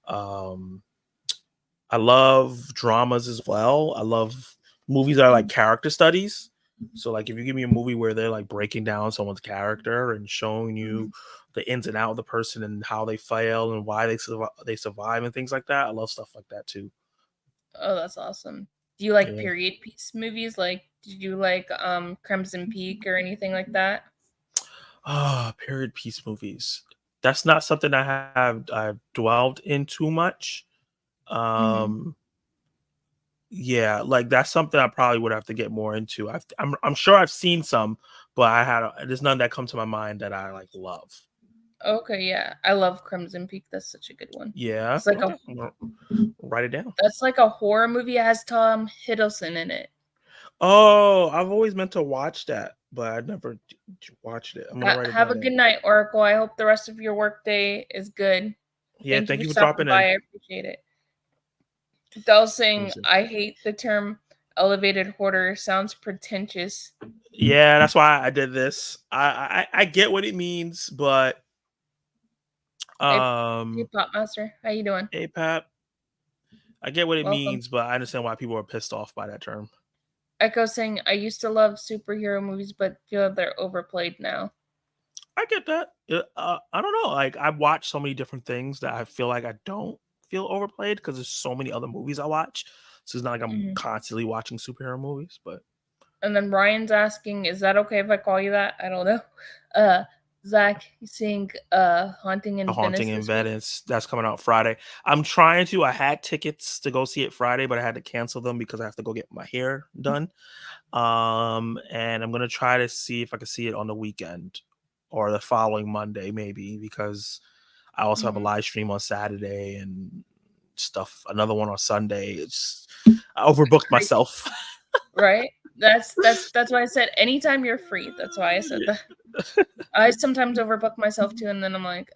[SPEAKER 2] um I love dramas as well. I love movies that are like character studies. So like if you give me a movie where they're like breaking down someone's character and showing you
[SPEAKER 1] Mhm.
[SPEAKER 2] the ins and out of the person and how they fail and why they survive and things like that. I love stuff like that too.
[SPEAKER 1] Oh, that's awesome. Do you like
[SPEAKER 2] Yeah.
[SPEAKER 1] period piece movies? Like, did you like Crimson Peak or anything like that?
[SPEAKER 2] Period piece movies. That's not something I've dwelled in too much.
[SPEAKER 1] Mhm.
[SPEAKER 2] Um Yeah, like that's something I probably would have to get more into. I'm sure I've seen some, but there's none that come to my mind that I like love.
[SPEAKER 1] Okay, yeah. I love Crimson Peak. That's such a good one.
[SPEAKER 2] Yeah,
[SPEAKER 1] It's like a
[SPEAKER 2] okay, write it down.
[SPEAKER 1] That's like a horror movie. It has Tom Hiddleston in it.
[SPEAKER 2] Oh, I've always meant to watch that, but I never watched it. I'm gonna write it
[SPEAKER 1] Have
[SPEAKER 2] down
[SPEAKER 1] a good
[SPEAKER 2] then.
[SPEAKER 1] night, Oracle. I hope the rest of your workday is good.
[SPEAKER 2] Yeah,
[SPEAKER 1] Thank you
[SPEAKER 2] thank
[SPEAKER 1] for
[SPEAKER 2] you for
[SPEAKER 1] stopping
[SPEAKER 2] dropping in.
[SPEAKER 1] by. I appreciate it. Del saying,
[SPEAKER 2] Amazing.
[SPEAKER 1] I hate the term elevated hoarder. Sounds pretentious.
[SPEAKER 2] Yeah, that's why I did this. I get what it means, but
[SPEAKER 1] Hey, hey
[SPEAKER 2] um,
[SPEAKER 1] Pop Master. How you doing?
[SPEAKER 2] APAP, I get what it
[SPEAKER 1] Welcome.
[SPEAKER 2] means, but I understand why people are pissed off by that term.
[SPEAKER 1] Echo saying, I used to love superhero movies, but feel they're overplayed now.
[SPEAKER 2] I get that. I don't know. Like I've watched so many different things that I feel like I don't feel overplayed because there's so many other movies I watch. So it's not like I'm
[SPEAKER 1] Mhm.
[SPEAKER 2] constantly watching superhero movies. But
[SPEAKER 1] And then Ryan's asking, is that okay if I call you that? I don't know. Uh, Zach, you seeing Haunting
[SPEAKER 2] The
[SPEAKER 1] in
[SPEAKER 2] Haunting
[SPEAKER 1] Venice
[SPEAKER 2] in
[SPEAKER 1] this week?
[SPEAKER 2] Venice, that's coming out Friday. I'm trying to. I had tickets to go see it Friday, but I had to cancel them because I have to go get my hair done. And I'm gonna try to see if I can see it on the weekend or the following Monday, maybe, because I also have a
[SPEAKER 1] Mhm.
[SPEAKER 2] live stream on Saturday and stuff. Another one on Sunday. I overbooked
[SPEAKER 1] Crazy,
[SPEAKER 2] myself.
[SPEAKER 1] right? That's why I said anytime you're free. That's why I said that. I sometimes overbook myself too, and then I'm like,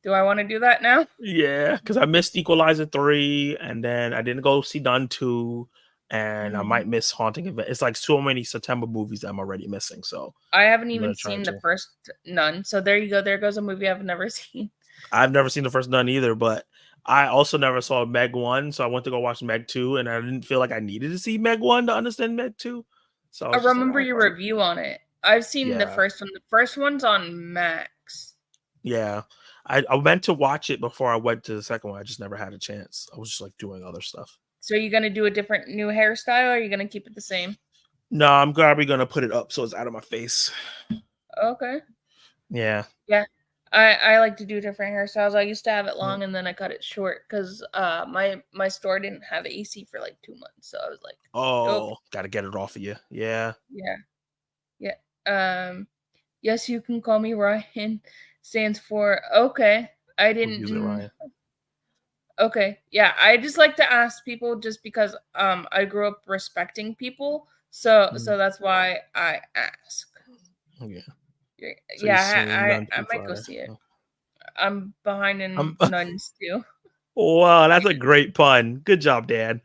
[SPEAKER 1] do I want to do that now?
[SPEAKER 2] Yeah, because I missed Equalizer 3, and then I didn't go see Done 2, and I
[SPEAKER 1] Mhm.
[SPEAKER 2] might miss Haunting Event. It's like so many September movies that I'm already missing. So
[SPEAKER 1] I haven't
[SPEAKER 2] I'm
[SPEAKER 1] even
[SPEAKER 2] gonna try
[SPEAKER 1] seen the
[SPEAKER 2] to.
[SPEAKER 1] first Nun, so there you go. There goes a movie I've never seen.
[SPEAKER 2] I've never seen the first Done either, but I also never saw Meg 1, so I went to go watch Meg 2, and I didn't feel like I needed to see Meg 1 to understand Meg 2. So I
[SPEAKER 1] I
[SPEAKER 2] was just like,
[SPEAKER 1] remember
[SPEAKER 2] oh,
[SPEAKER 1] your
[SPEAKER 2] fuck it.
[SPEAKER 1] review on it. I've seen the
[SPEAKER 2] Yeah.
[SPEAKER 1] first one. The first one's on Max.
[SPEAKER 2] Yeah. I meant to watch it before I went to the second one. I just never had a chance. I was just like doing other stuff.
[SPEAKER 1] So are you gonna do a different new hairstyle, or are you gonna keep it the same?
[SPEAKER 2] No, I'm probably gonna put it up so it's out of my face.
[SPEAKER 1] Okay.
[SPEAKER 2] Yeah.
[SPEAKER 1] Yeah. I like to do different hairstyles. I used to have it
[SPEAKER 2] Mm.
[SPEAKER 1] long and then I cut it short because my store didn't have AC for like 2 months. So I was like, nope.
[SPEAKER 2] Oh, gotta get it off of you. Yeah.
[SPEAKER 1] Yeah. Yeah. Yes, you can call me Ryan. Stands for okay. I
[SPEAKER 2] We'll use it,
[SPEAKER 1] didn't.
[SPEAKER 2] Ryan.
[SPEAKER 1] Okay. Yeah. I just like to ask people just because I grew up respecting people. So
[SPEAKER 2] Mm.
[SPEAKER 1] so that's why I ask.
[SPEAKER 2] Yeah. So you're
[SPEAKER 1] Yeah.
[SPEAKER 2] seeing None
[SPEAKER 1] I
[SPEAKER 2] 2
[SPEAKER 1] might go
[SPEAKER 2] Friday.
[SPEAKER 1] see it.
[SPEAKER 2] Oh.
[SPEAKER 1] I'm behind in
[SPEAKER 2] I'm
[SPEAKER 1] nuns too.
[SPEAKER 2] wow, that's a great pun. Good job, Dan.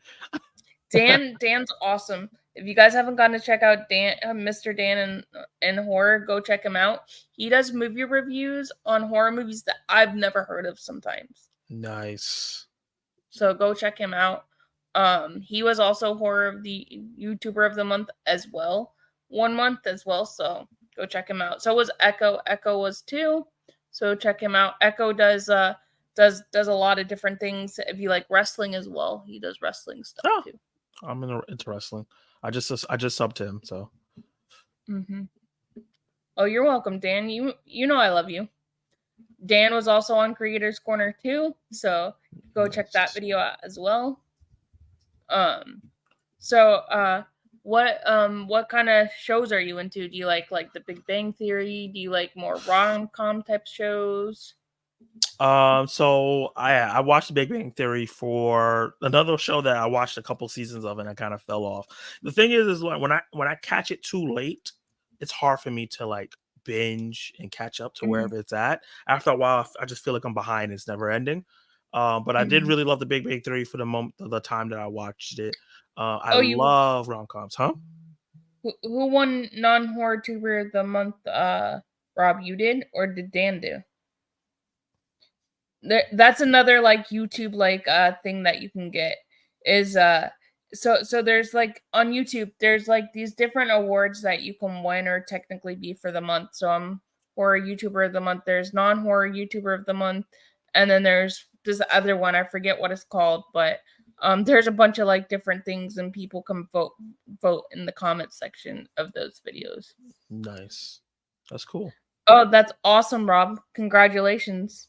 [SPEAKER 1] Dan's awesome. If you guys haven't gone to check out Mr. Dan and horror, go check him out. He does movie reviews on horror movies that I've never heard of sometimes.
[SPEAKER 2] Nice.
[SPEAKER 1] So go check him out. He was also horror of the YouTuber of the month as well, 1 month as well. So go check him out. So was Echo. Echo was too. So check him out. Echo does a lot of different things. If you like wrestling as well, he does wrestling stuff too.
[SPEAKER 2] I'm into wrestling. I just subbed to him. So.
[SPEAKER 1] Mm-hmm. Oh, you're welcome, Dan. You know I love you. Dan was also on Creators Corner too, so go check that video out as well. What kind of shows are you into? Do you like The Big Bang Theory? Do you like more rom-com type shows?
[SPEAKER 2] So I watched The Big Bang Theory for another show that I watched a couple seasons of and I kind of fell off. The thing is when I catch it too late, it's hard for me to like binge and catch up to wherever it's at. After a while, I just feel like I'm behind. It's never ending. But I did really love The Big Bang Theory for the time that I watched it. I love rom-coms, huh?
[SPEAKER 1] Who won non-horror tuber of the month? Rob, you did, or did Dan do? That's another like YouTube thing that you can get is so there's like on YouTube there's like these different awards that you can win or technically be for the month. So I'm horror YouTuber of the month, there's non-horror YouTuber of the month, and then there's this other one, I forget what it's called, but there's a bunch of like different things and people can vote in the comment section of those videos.
[SPEAKER 2] Nice. That's cool.
[SPEAKER 1] Oh, that's awesome, Rob. Congratulations.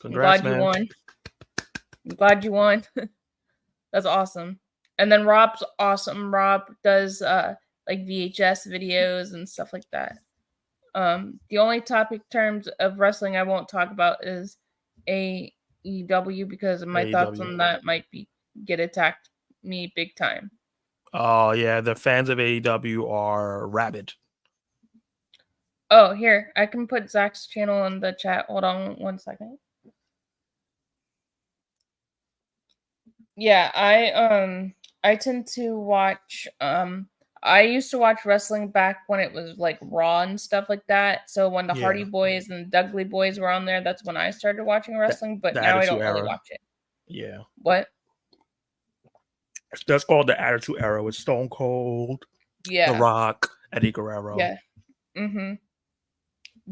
[SPEAKER 2] Congrats,
[SPEAKER 1] I'm glad you won. That's awesome. And then Rob's awesome. Rob does like VHS videos and stuff like that. The only topic terms of wrestling I won't talk about is AEW because my
[SPEAKER 2] AEW.
[SPEAKER 1] thoughts on that might get attacked me big time.
[SPEAKER 2] Oh yeah, the fans of AEW are rabid.
[SPEAKER 1] Oh, here, I can put Zach's channel in the chat. Hold on 1 second. Yeah, I tend to watch I used to watch wrestling back when it was like Raw and stuff like that. So when the Hardy Boys and the Dudley Boys were on there, that's when I started watching wrestling, but now I don't really watch it.
[SPEAKER 2] Yeah.
[SPEAKER 1] What?
[SPEAKER 2] That's called the Attitude Era with Stone Cold, The Rock, Eddie Guerrero.
[SPEAKER 1] Yeah. Mm-hmm.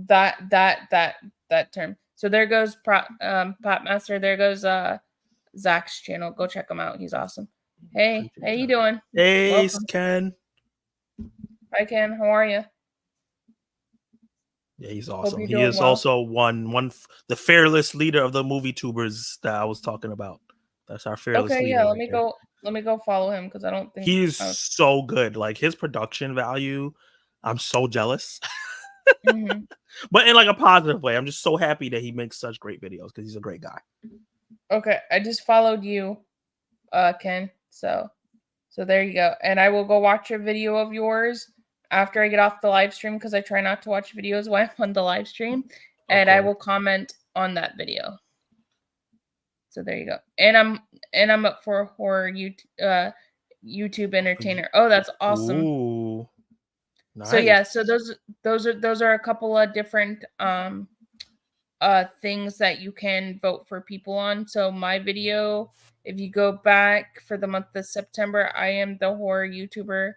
[SPEAKER 1] That term. So there goes Popmaster, there goes Zach's channel. Go check him out. He's awesome. Hey, how you doing?
[SPEAKER 2] Hey, welcome. Ken.
[SPEAKER 1] Hi, Ken. How are you?
[SPEAKER 2] Yeah, he's awesome. He is also the fearless leader of the movie tubers that I was talking about. That's our fearless leader.
[SPEAKER 1] Yeah, let me go follow him because I don't think
[SPEAKER 2] he's so good. Like his production value, I'm so jealous.
[SPEAKER 1] Mm-hmm.
[SPEAKER 2] But in like a positive way. I'm just so happy that he makes such great videos because he's a great guy.
[SPEAKER 1] Okay, I just followed you, Ken. So there you go. And I will go watch a video of yours after I get off the live stream because I try not to watch videos while I'm on the live stream. And I will comment on that video. So there you go. And I'm up for horror YouTube entertainer. Oh, that's awesome.
[SPEAKER 2] Ooh. Nice.
[SPEAKER 1] So yeah, so those are a couple of different things that you can vote for people on. So my video, if you go back for the month of September, I am the horror YouTuber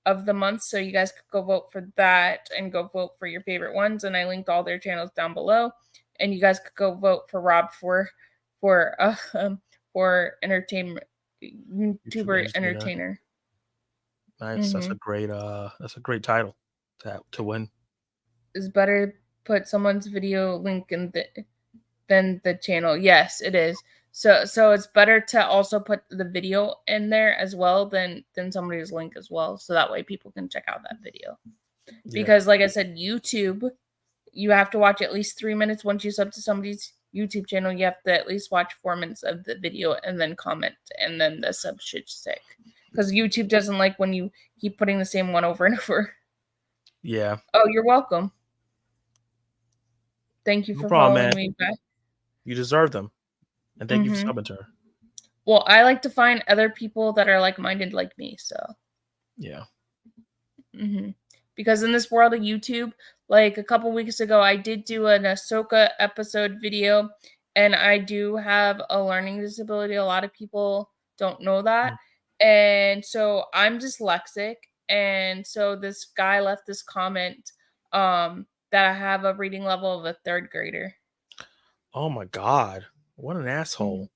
[SPEAKER 1] of the month. So you guys could go vote for that and go vote for your favorite ones. And I linked all their channels down below. And you guys could go vote for Rob for entertainment YouTuber entertainer.
[SPEAKER 2] Nice. Mm-hmm. That's a great title to win.
[SPEAKER 1] It's better put someone's video link in than the channel. Yes, it is. So it's better to also put the video in there as well than somebody's link as well. So that way people can check out that video. Yeah. Because like I said, YouTube, you have to watch at least 3 minutes. Once you sub to somebody's YouTube channel, you have to at least watch 4 minutes of the video and then comment, and then the sub should stick. Because YouTube doesn't like when you keep putting the same one over and over.
[SPEAKER 2] Yeah.
[SPEAKER 1] Oh, you're welcome. Thank you for following me back.
[SPEAKER 2] You deserve them. And thank you for subbing to her.
[SPEAKER 1] Well, I like to find other people that are like-minded like me, so.
[SPEAKER 2] Yeah.
[SPEAKER 1] Because in this world of YouTube, like a couple weeks ago, I did do an Ahsoka episode video, and I do have a learning disability. A lot of people don't know that.
[SPEAKER 2] Mm.
[SPEAKER 1] And so I'm dyslexic. And so this guy left this comment that I have a reading level of a third grader.
[SPEAKER 2] Oh my God. What an asshole.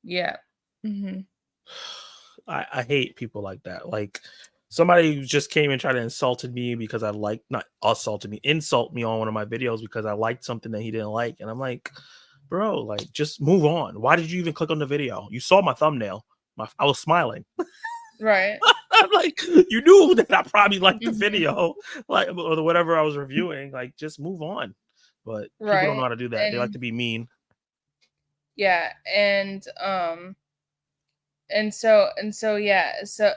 [SPEAKER 1] Yeah.
[SPEAKER 2] I hate people like that. Like somebody who just came and tried to insulted me because I like not assaulted me, insult me on one of my videos because I liked something that he didn't like. And I'm like, bro, like just move on. Why did you even click on the video? You saw my thumbnail. I was smiling.
[SPEAKER 1] Right.
[SPEAKER 2] I'm like, you knew that I probably liked the video, like or whatever I was reviewing. Like, just move on. But people don't know
[SPEAKER 1] Right.
[SPEAKER 2] how to do that. They like
[SPEAKER 1] And
[SPEAKER 2] to be mean.
[SPEAKER 1] yeah, and so yeah, so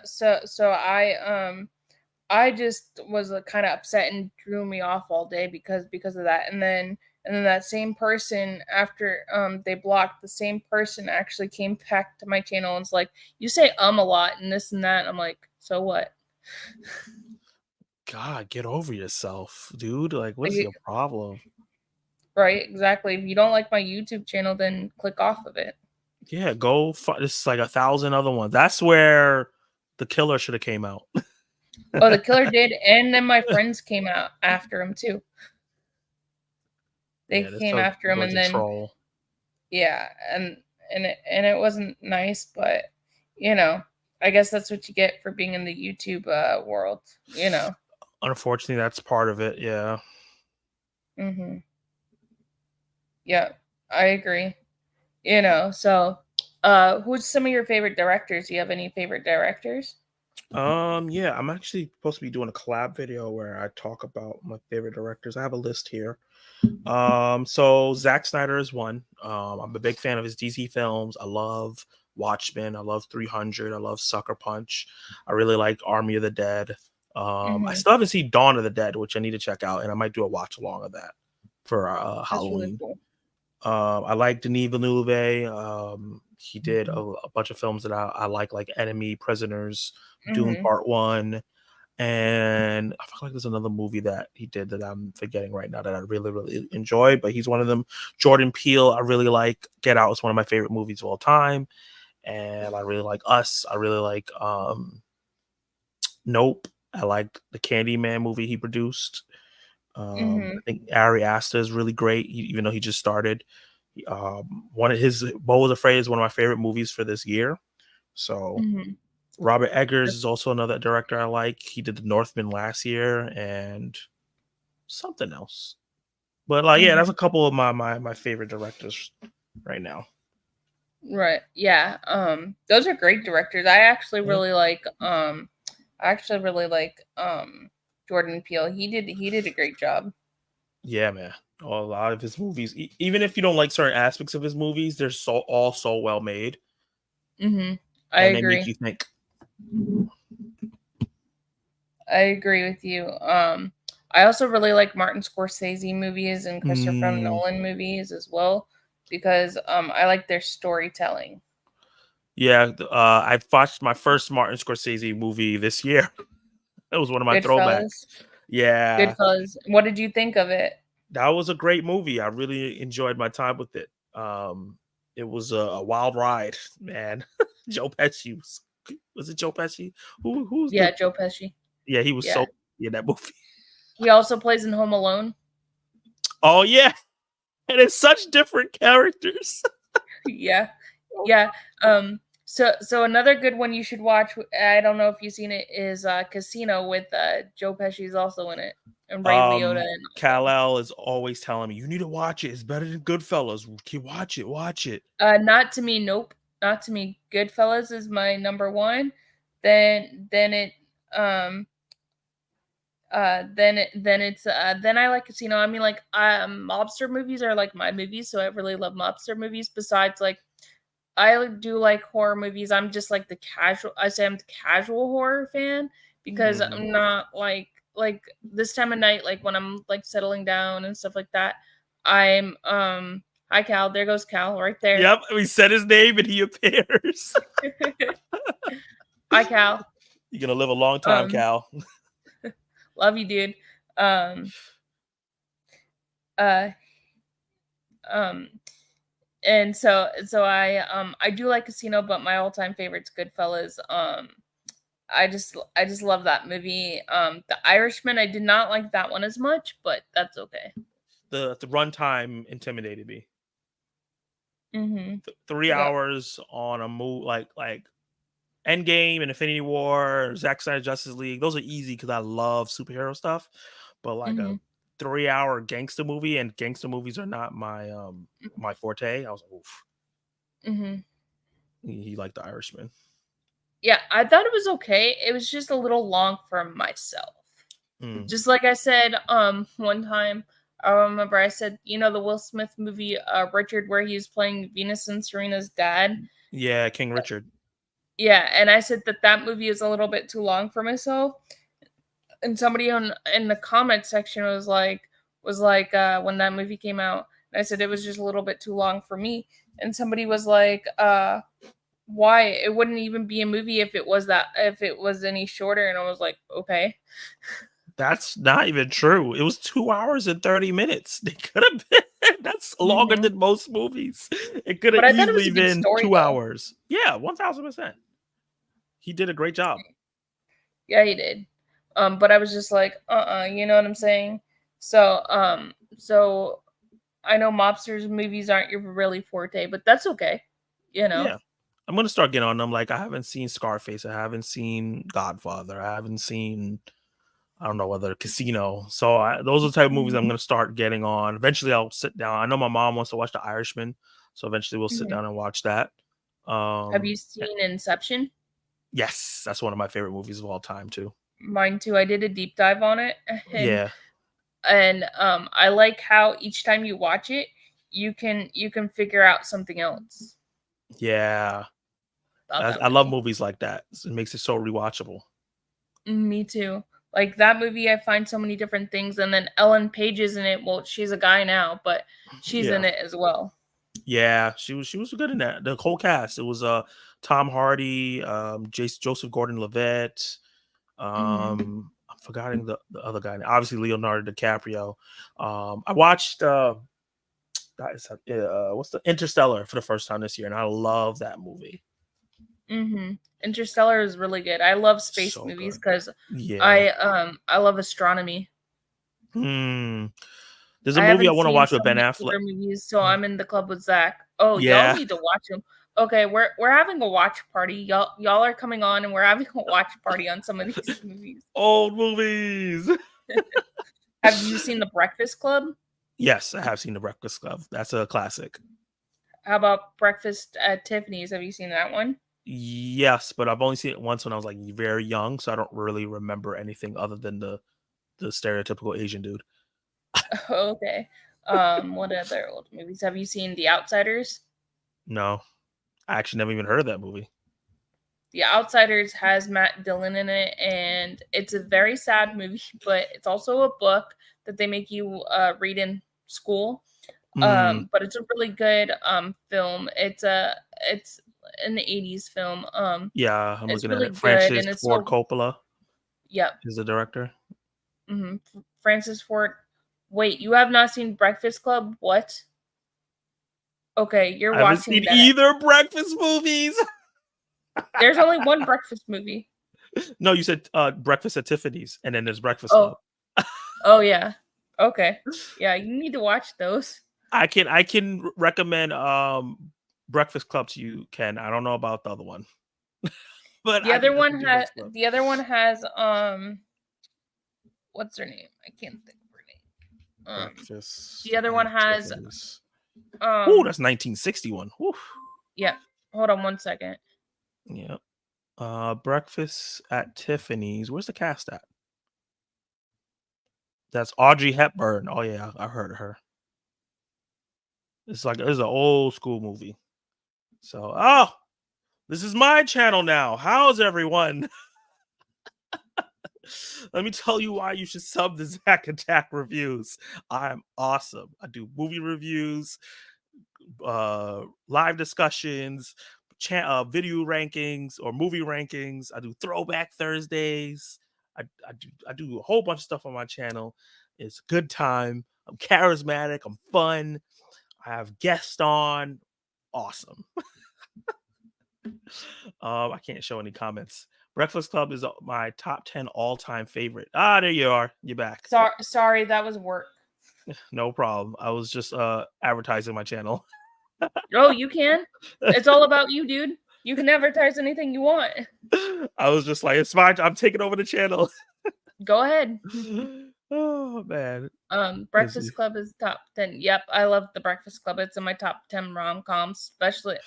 [SPEAKER 1] I just was kind of upset and drew me off all day because of that. And then that same person, after they blocked, the same person actually came back to my channel and was like, "You say a lot and this and that." I'm like, "So what?"
[SPEAKER 2] God, get over yourself, dude. Like, what's
[SPEAKER 1] Like,
[SPEAKER 2] your problem?
[SPEAKER 1] right, exactly. If you don't like my YouTube channel, then click off of it.
[SPEAKER 2] Yeah, go. This is like 1,000 other ones. That's where the killer should have came out.
[SPEAKER 1] Oh, the killer did, and then my friends came out after him too. They
[SPEAKER 2] Yeah, this
[SPEAKER 1] came after him,
[SPEAKER 2] boy's
[SPEAKER 1] and
[SPEAKER 2] a
[SPEAKER 1] then
[SPEAKER 2] troll.
[SPEAKER 1] yeah, and it wasn't nice, but I guess that's what you get for being in the YouTube world.
[SPEAKER 2] Unfortunately, that's part of it. Yeah.
[SPEAKER 1] hmm Yeah, I agree. So who's some of your favorite directors? Do you have any favorite directors?
[SPEAKER 2] Yeah, I'm actually supposed to be doing a collab video where I talk about my favorite directors. I have a list here. So Zack Snyder is one. I'm a big fan of his DC films. I love Watchmen. I love 300. I love Sucker Punch. I really like Army of the Dead. I
[SPEAKER 1] Mm-hmm.
[SPEAKER 2] still haven't seen Dawn of the Dead, which I need to check out, and I might do a watch along of that for
[SPEAKER 1] That's really
[SPEAKER 2] Halloween.
[SPEAKER 1] cool.
[SPEAKER 2] I like Denis Villeneuve. He did a bunch of films that I like Enemy, Prisoners, Dune
[SPEAKER 1] Mm-hmm.
[SPEAKER 2] Part One, and I feel like there's another movie that he did that I'm forgetting right now that I really, really enjoy. But he's one of them. Jordan Peele, I really like. Get Out is one of my favorite movies of all time, and I really like Us. I really like Nope. I like the Candyman movie he produced.
[SPEAKER 1] Mm-hmm.
[SPEAKER 2] I think Ari Aster is really great, even though he just started. One of his Beau was Afraid is one of my favorite movies for this year. So
[SPEAKER 1] Mm-hmm.
[SPEAKER 2] Robert Eggers is also another director I like. He did The Northman last year and something else. But like, yeah, that's
[SPEAKER 1] Mm-hmm.
[SPEAKER 2] a couple of my favorite directors right now.
[SPEAKER 1] Right. Yeah. Those are great directors. I actually
[SPEAKER 2] Yeah,
[SPEAKER 1] really like Jordan Peele. He did a great job.
[SPEAKER 2] yeah, man. A lot of his movies, even if you don't like certain aspects of his movies, they're all so well made,
[SPEAKER 1] I
[SPEAKER 2] and they make
[SPEAKER 1] agree.
[SPEAKER 2] you think.
[SPEAKER 1] I agree with you. I also really like Martin Scorsese movies and Christopher
[SPEAKER 2] Mm,
[SPEAKER 1] Nolan movies as well because I like their storytelling.
[SPEAKER 2] yeah, I watched my first Martin Scorsese movie this year. That was one of my throwbacks.
[SPEAKER 1] Goodfellas.
[SPEAKER 2] Yeah,
[SPEAKER 1] Goodfellas. What did you think of it?
[SPEAKER 2] that was a great movie. I really enjoyed my time with it. It was a wild ride, man. Joe Pesci was it Joe Pesci? Who's the
[SPEAKER 1] Yeah, Joe Pesci.
[SPEAKER 2] yeah, he was
[SPEAKER 1] Yeah.
[SPEAKER 2] so in that movie.
[SPEAKER 1] He also plays in Home Alone.
[SPEAKER 2] Oh yeah, and it's such different characters.
[SPEAKER 1] Yeah. Yeah. So another good one you should watch, I don't know if you've seen it, is Casino with Joe Pesci's also in it. And Ray Liotta and all them.
[SPEAKER 2] Kal-El is always telling me you need to watch it. It's better than Goodfellas. Keep watch it, watch it.
[SPEAKER 1] Not to me, nope. Not to me. Goodfellas is my number one. Then it then I like Casino. I mean, like mobster movies are like my movies, so I really love mobster movies. Besides, like I do like horror movies. I'm just like the casual. I say I'm the casual horror fan because
[SPEAKER 2] Mhm.
[SPEAKER 1] I'm not like this time of night, like when I'm like settling down and stuff like that. I'm Hi Cal. There goes Cal right there.
[SPEAKER 2] Yep, we said his name and he appears.
[SPEAKER 1] Hi Cal.
[SPEAKER 2] You're gonna live a long time,
[SPEAKER 1] Um
[SPEAKER 2] Cal.
[SPEAKER 1] Love you, dude. Um, uh, um, and so I do like Casino, but my all-time favorite's Goodfellas. I just love that movie. The Irishman, I did not like that one as much, but that's okay.
[SPEAKER 2] The runtime intimidated me.
[SPEAKER 1] Mm-hmm.
[SPEAKER 2] 3 hours on a move like Endgame and Infinity War, Zack Snyder Justice League. Those are easy because I love superhero stuff. But like
[SPEAKER 1] Mm-hmm.
[SPEAKER 2] a 3 hour gangster movie, and gangster movies are not my forte. I was like, oof.
[SPEAKER 1] Mm-hmm.
[SPEAKER 2] He liked The Irishman.
[SPEAKER 1] Yeah, I thought it was okay. It was just a little long for myself.
[SPEAKER 2] Mm.
[SPEAKER 1] Just like I said, one time I remember I said, the Will Smith movie, Richard, where he was playing Venus and Serena's dad.
[SPEAKER 2] Yeah, King Richard.
[SPEAKER 1] Yeah, and I said that movie is a little bit too long for myself. And somebody in the comment section was like when that movie came out, and I said it was just a little bit too long for me. And somebody was like, why? It wouldn't even be a movie if it was any shorter. And I was like, okay.
[SPEAKER 2] That's not even true. It was 2 hours and 30 minutes. They could have been that's longer
[SPEAKER 1] Mm-hmm.
[SPEAKER 2] than most movies. It could have
[SPEAKER 1] But I thought it was
[SPEAKER 2] easily
[SPEAKER 1] a good
[SPEAKER 2] been
[SPEAKER 1] story
[SPEAKER 2] 2
[SPEAKER 1] though.
[SPEAKER 2] hours. Yeah, 1000%. He did a great job.
[SPEAKER 1] Yeah, he did. But I was just like, you know what I'm saying? So I know mobsters movies aren't your really forte, but that's okay. You know.
[SPEAKER 2] Yeah. I'm gonna start getting on them. Like I haven't seen Scarface. I haven't seen Godfather. I haven't seen I don't know whether Casino. So those are the type of movies I'm
[SPEAKER 1] Mhm.
[SPEAKER 2] gonna start getting on. Eventually, I'll sit down. I know my mom wants to watch The Irishman, so eventually we'll sit
[SPEAKER 1] Mhm.
[SPEAKER 2] down and watch that.
[SPEAKER 1] Have you
[SPEAKER 2] Eh,
[SPEAKER 1] seen Inception?
[SPEAKER 2] yes, that's one of my favorite movies of all time too.
[SPEAKER 1] Mine too. I did a deep dive on it, and
[SPEAKER 2] Yeah,
[SPEAKER 1] I like how each time you watch it, you can figure out something else
[SPEAKER 2] yeah.
[SPEAKER 1] about that
[SPEAKER 2] I love
[SPEAKER 1] movie.
[SPEAKER 2] movies like that. It makes it so rewatchable.
[SPEAKER 1] Me too. Like that movie, I find so many different things, and then Ellen Page is in it. Well, she's a guy now, but she's
[SPEAKER 2] Yeah,
[SPEAKER 1] in it as well.
[SPEAKER 2] yeah. She was good in that. The whole cast. It was Tom Hardy, Joseph Gordon-Levitt.
[SPEAKER 1] Hmm.
[SPEAKER 2] I'm forgetting the other guy. Obviously Leonardo DiCaprio. I watched what's the Interstellar for the first time this year, and I love that movie.
[SPEAKER 1] Hmm. Interstellar is really good. I love space
[SPEAKER 2] So
[SPEAKER 1] movies
[SPEAKER 2] good.
[SPEAKER 1] because
[SPEAKER 2] Yeah.
[SPEAKER 1] I love astronomy.
[SPEAKER 2] Hmm. There's a
[SPEAKER 1] I
[SPEAKER 2] movie I
[SPEAKER 1] haven't
[SPEAKER 2] want to
[SPEAKER 1] seen
[SPEAKER 2] watch with
[SPEAKER 1] some of
[SPEAKER 2] Ben
[SPEAKER 1] the
[SPEAKER 2] Affleck.
[SPEAKER 1] older movies, so
[SPEAKER 2] Mm,
[SPEAKER 1] I'm in the club with Zach. Oh, y'all
[SPEAKER 2] yeah.
[SPEAKER 1] need to watch them. Okay, we're having a watch party. Y'all are coming on, and we're having a watch party on some of these movies.
[SPEAKER 2] Old movies.
[SPEAKER 1] Have you seen The Breakfast Club?
[SPEAKER 2] Yes, I have seen The Breakfast Club. That's a classic.
[SPEAKER 1] How about Breakfast at Tiffany's? Have you seen that one?
[SPEAKER 2] Yes, but I've only seen it once when I was like very young, so I don't really remember anything other than the stereotypical Asian dude.
[SPEAKER 1] Okay. What other old movies have you seen? The Outsiders.
[SPEAKER 2] No, I actually never even heard of that movie.
[SPEAKER 1] The Outsiders has Matt Dillon in it, and it's a very sad movie, but it's also a book that they make you read in school.
[SPEAKER 2] Mm,
[SPEAKER 1] But it's a really good film. It's an '80s film.
[SPEAKER 2] yeah, I'm
[SPEAKER 1] It's
[SPEAKER 2] looking at
[SPEAKER 1] really
[SPEAKER 2] it.
[SPEAKER 1] good,
[SPEAKER 2] Francis
[SPEAKER 1] and it's
[SPEAKER 2] Ford
[SPEAKER 1] so
[SPEAKER 2] Coppola
[SPEAKER 1] yep.
[SPEAKER 2] is the director.
[SPEAKER 1] Francis Ford. Wait, you have not seen Breakfast Club? What? Okay, you're
[SPEAKER 2] I haven't seen
[SPEAKER 1] watching that.
[SPEAKER 2] either breakfast movies.
[SPEAKER 1] There's only one breakfast movie.
[SPEAKER 2] No, you said Breakfast at Tiffany's, and then there's Breakfast
[SPEAKER 1] Oh,
[SPEAKER 2] Club.
[SPEAKER 1] oh yeah. Okay. Yeah, you need to watch those.
[SPEAKER 2] I can recommend Breakfast Club to you, Ken. I don't know about the other one, but
[SPEAKER 1] The
[SPEAKER 2] I can
[SPEAKER 1] other one
[SPEAKER 2] definitely do
[SPEAKER 1] has
[SPEAKER 2] Breakfast Club.
[SPEAKER 1] the other one has what's her name? I can't think of her name.
[SPEAKER 2] Breakfast
[SPEAKER 1] The other one
[SPEAKER 2] at
[SPEAKER 1] has
[SPEAKER 2] Tiffany's. Oh,
[SPEAKER 1] um
[SPEAKER 2] that's 1961. Whew.
[SPEAKER 1] yeah. Hold on one second.
[SPEAKER 2] Yeah. Breakfast at Tiffany's. Where's the cast at? That's Audrey Hepburn. Oh yeah, I heard of her. It's an old school movie. So, oh, this is my channel now. How's everyone? Let me tell you why you should sub the Zack Attack reviews. I'm awesome. I do movie reviews, live discussions, video rankings or movie rankings. I do throwback Thursdays. I do a whole bunch of stuff on my channel. It's a good time. I'm charismatic. I'm fun. I have guests on. Awesome. I can't show any comments. Breakfast Club is my top 10 all-time favorite. Ah, there you are. You're back.
[SPEAKER 1] Sorry, that was work.
[SPEAKER 2] No problem. I was just advertising my channel.
[SPEAKER 1] Oh, you can? It's all about you, dude. You can advertise anything you want.
[SPEAKER 2] I was just like, it's fine. I'm taking over the channel.
[SPEAKER 1] Go ahead.
[SPEAKER 2] Oh man.
[SPEAKER 1] Breakfast Club is top 10. Yep, I love The Breakfast Club. It's in my top 10 rom-coms, especially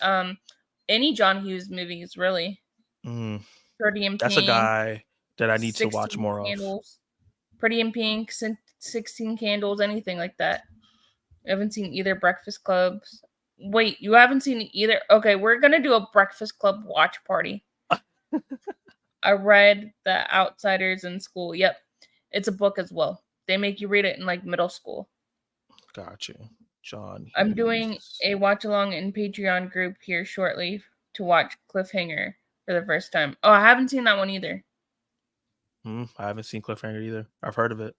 [SPEAKER 1] any John Hughes movies, really. Pretty in Pink.
[SPEAKER 2] That's a guy that I need to watch
[SPEAKER 1] 16
[SPEAKER 2] more
[SPEAKER 1] Candles. Pretty in Pink, 16 Candles, anything like that. I haven't seen either Breakfast Clubs. Wait, you haven't seen either? Okay, we're gonna do a Breakfast Club watch party. I read The Outsiders in school. Yep, it's a book as well. They make you read it in like middle school.
[SPEAKER 2] Gotcha, John Hughes.
[SPEAKER 1] I'm doing a watch along in Patreon group here shortly to watch Cliffhanger for the first time. Oh, I haven't seen that one either.
[SPEAKER 2] I haven't seen Cliffhanger either. I've heard of it.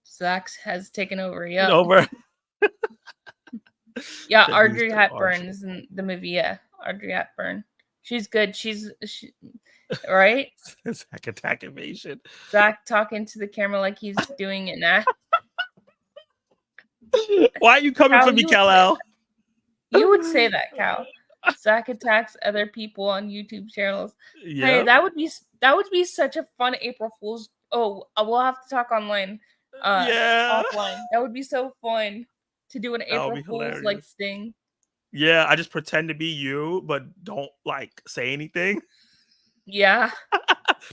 [SPEAKER 1] Zach has taken over. Yeah.
[SPEAKER 2] Over.
[SPEAKER 1] Yeah, Audrey Hepburn is in the movie. Yeah, Audrey Hepburn. She's good. She right?
[SPEAKER 2] Zach Attack Invasion.
[SPEAKER 1] Zach talking to the camera like he's doing it now.
[SPEAKER 2] Why are you coming for me, Kal-El?
[SPEAKER 1] You would say that, Cal. Zach attacks other people on YouTube channels. Yep. Hey, that would be such a fun April Fool's. Oh, we'll have to talk online. Offline. That would be so fun to do an April Fool's like thing.
[SPEAKER 2] Yeah, I just pretend to be you, but don't like say anything.
[SPEAKER 1] Yeah.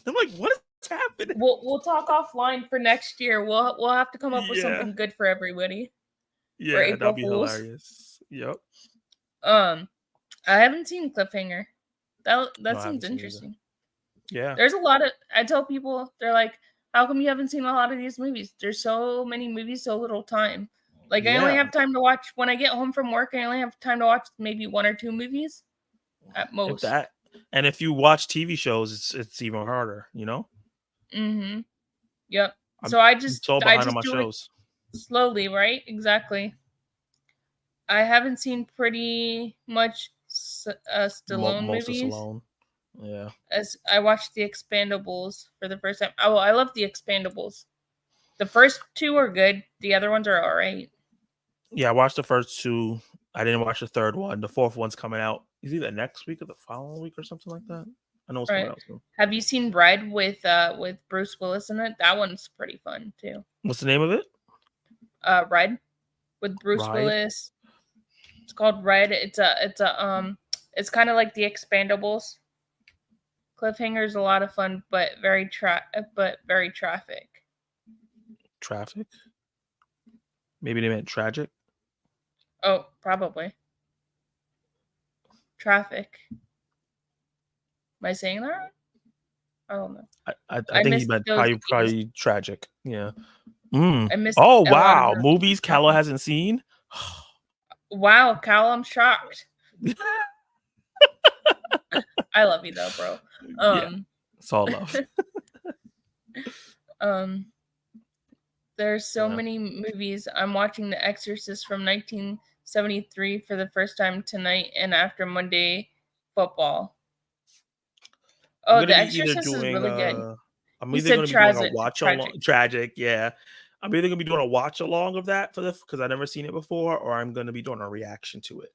[SPEAKER 2] I'm like, what is happening?
[SPEAKER 1] We'll talk offline for next year. We'll have to come up with something good for everybody.
[SPEAKER 2] Yeah, that'd be hilarious. Yep.
[SPEAKER 1] I haven't seen Cliffhanger. That seems interesting.
[SPEAKER 2] Yeah.
[SPEAKER 1] There's a lot of. I tell people, they're like, "How come you haven't seen a lot of these movies?" There's so many movies, so little time. Like I only have time to watch when I get home from work. I only have time to watch maybe 1 or 2 movies at most.
[SPEAKER 2] And if you watch TV shows, it's even harder. You know.
[SPEAKER 1] Yep. So I just
[SPEAKER 2] so behind on my shows.
[SPEAKER 1] Slowly, right? Exactly. I haven't seen pretty much Stallone movies.
[SPEAKER 2] Stallone. Yeah.
[SPEAKER 1] As I watched The Expendables for the first time. Oh, I love The Expendables. The first 2 are good. The other ones are all right.
[SPEAKER 2] Yeah, I watched the first 2. I didn't watch the third one. The fourth one's coming out. Is either next week or the following week or something like that. I know it's coming out soon.
[SPEAKER 1] Have you seen Red with Bruce Willis in it? That one's pretty fun too.
[SPEAKER 2] What's the name of it?
[SPEAKER 1] Red with Bruce Willis. It's called Red. It's kind of like The Expendables. Cliffhanger's a lot of fun, but very traffic.
[SPEAKER 2] Traffic? Maybe they meant tragic.
[SPEAKER 1] Oh, probably. Traffic. Am I saying that right? I don't know.
[SPEAKER 2] I think he meant probably tragic. Yeah.
[SPEAKER 1] I missed.
[SPEAKER 2] Oh wow, movies Kal-El hasn't seen.
[SPEAKER 1] Wow, Cal, I'm shocked. I love you though, bro.
[SPEAKER 2] Yeah, it's all love.
[SPEAKER 1] There's so many movies. I'm watching The Exorcist from 1973 for the first time tonight and after Monday Football. Oh, The Exorcist is really good.
[SPEAKER 2] I'm either going to be doing a watch along. Tragic, yeah. I'm either going to be doing a watch along of that because I've never seen it before, or I'm going to be doing a reaction to it.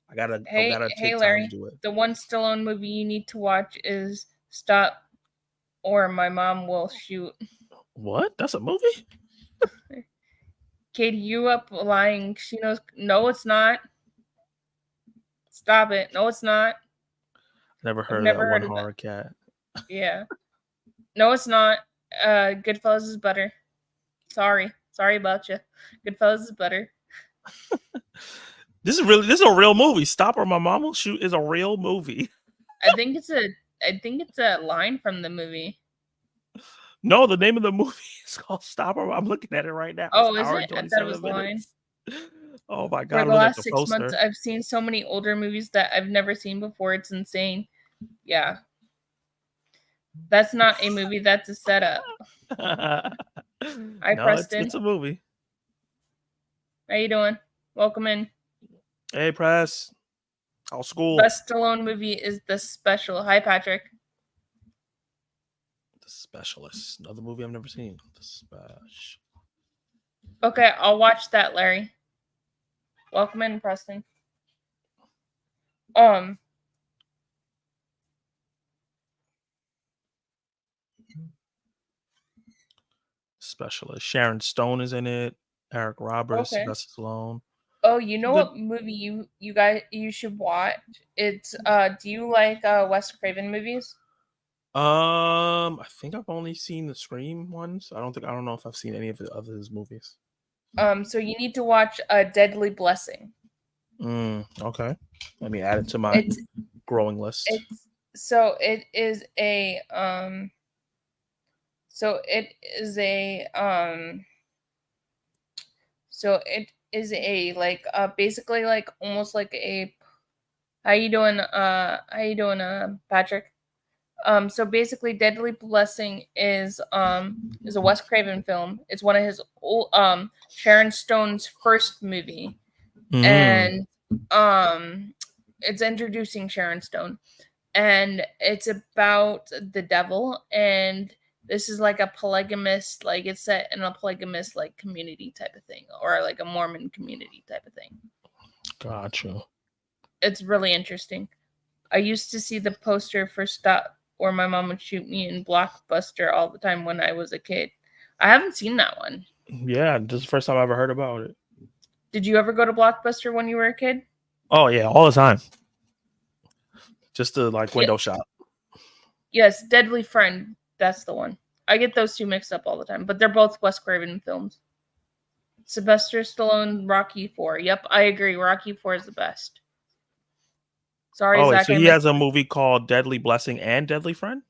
[SPEAKER 2] I gotta take
[SPEAKER 1] Larry,
[SPEAKER 2] time to do it.
[SPEAKER 1] The one Stallone movie you need to watch is Stop, or My Mom Will Shoot.
[SPEAKER 2] What? That's a movie?
[SPEAKER 1] Katie, you up lying? She knows. No, it's not. Stop it. No, it's not.
[SPEAKER 2] Never heard of that one horror cat.
[SPEAKER 1] Yeah. No, it's not. Goodfellas is better. Sorry about you. Goodfellas is better.
[SPEAKER 2] This is a real movie. Stop or My Mom Will Shoot is a real movie.
[SPEAKER 1] I think it's a line from the movie.
[SPEAKER 2] No, the name of the movie is called Stop or I'm looking at it right now.
[SPEAKER 1] Oh, is it? I thought it was the line.
[SPEAKER 2] Oh my god!
[SPEAKER 1] For the last 6 months, I've seen so many older movies that I've never seen before. It's insane. Yeah. That's not a movie. That's a setup. Hi,
[SPEAKER 2] No,
[SPEAKER 1] Preston.
[SPEAKER 2] it's a movie.
[SPEAKER 1] How you doing? Welcome in.
[SPEAKER 2] Hey, press. How's school?
[SPEAKER 1] Best Stallone movie is The Special. Hi, Patrick.
[SPEAKER 2] The Specialist. Another movie I've never seen. The Special.
[SPEAKER 1] Okay, I'll watch that, Larry. Welcome in, Preston.
[SPEAKER 2] Specialist. Sharon Stone is in it. Eric Roberts.
[SPEAKER 1] Okay.
[SPEAKER 2] Sylvester Stallone.
[SPEAKER 1] Oh, you know
[SPEAKER 2] Good.
[SPEAKER 1] what movie you guys you should watch? It's do you like Wes Craven movies?
[SPEAKER 2] I think I've only seen the Scream ones. I don't know if I've seen any of his movies.
[SPEAKER 1] So you need to watch Deadly Blessing.
[SPEAKER 2] Okay. Let me add it to my
[SPEAKER 1] It's
[SPEAKER 2] growing list.
[SPEAKER 1] so it is a so it is a so it is a like basically like almost like a how you doing Patrick? So basically Deadly Blessing is a Wes Craven film. It's one of his old Sharon Stone's first movie. And it's introducing Sharon Stone, and it's about the devil, and this is like a polygamous, like it's set in a polygamous like community type of thing, or like a Mormon community type of thing.
[SPEAKER 2] Gotcha.
[SPEAKER 1] It's really interesting. I used to see the poster for Stop, or my mom would shoot me in Blockbuster all the time when I was a kid. I haven't seen that one.
[SPEAKER 2] Yeah, this is the first time I ever heard about it.
[SPEAKER 1] Did you ever go to Blockbuster when you were a kid?
[SPEAKER 2] Oh yeah, all the time. Just to like window shop.
[SPEAKER 1] Yes, Deadly Friend. That's the one. I get those two mixed up all the time, but they're both Wes Craven films. Sylvester Stallone, Rocky 4. Yep, I agree. Rocky 4 is the best. Sorry, Zach.
[SPEAKER 2] So he has a movie called Deadly Blessing and Deadly Friend?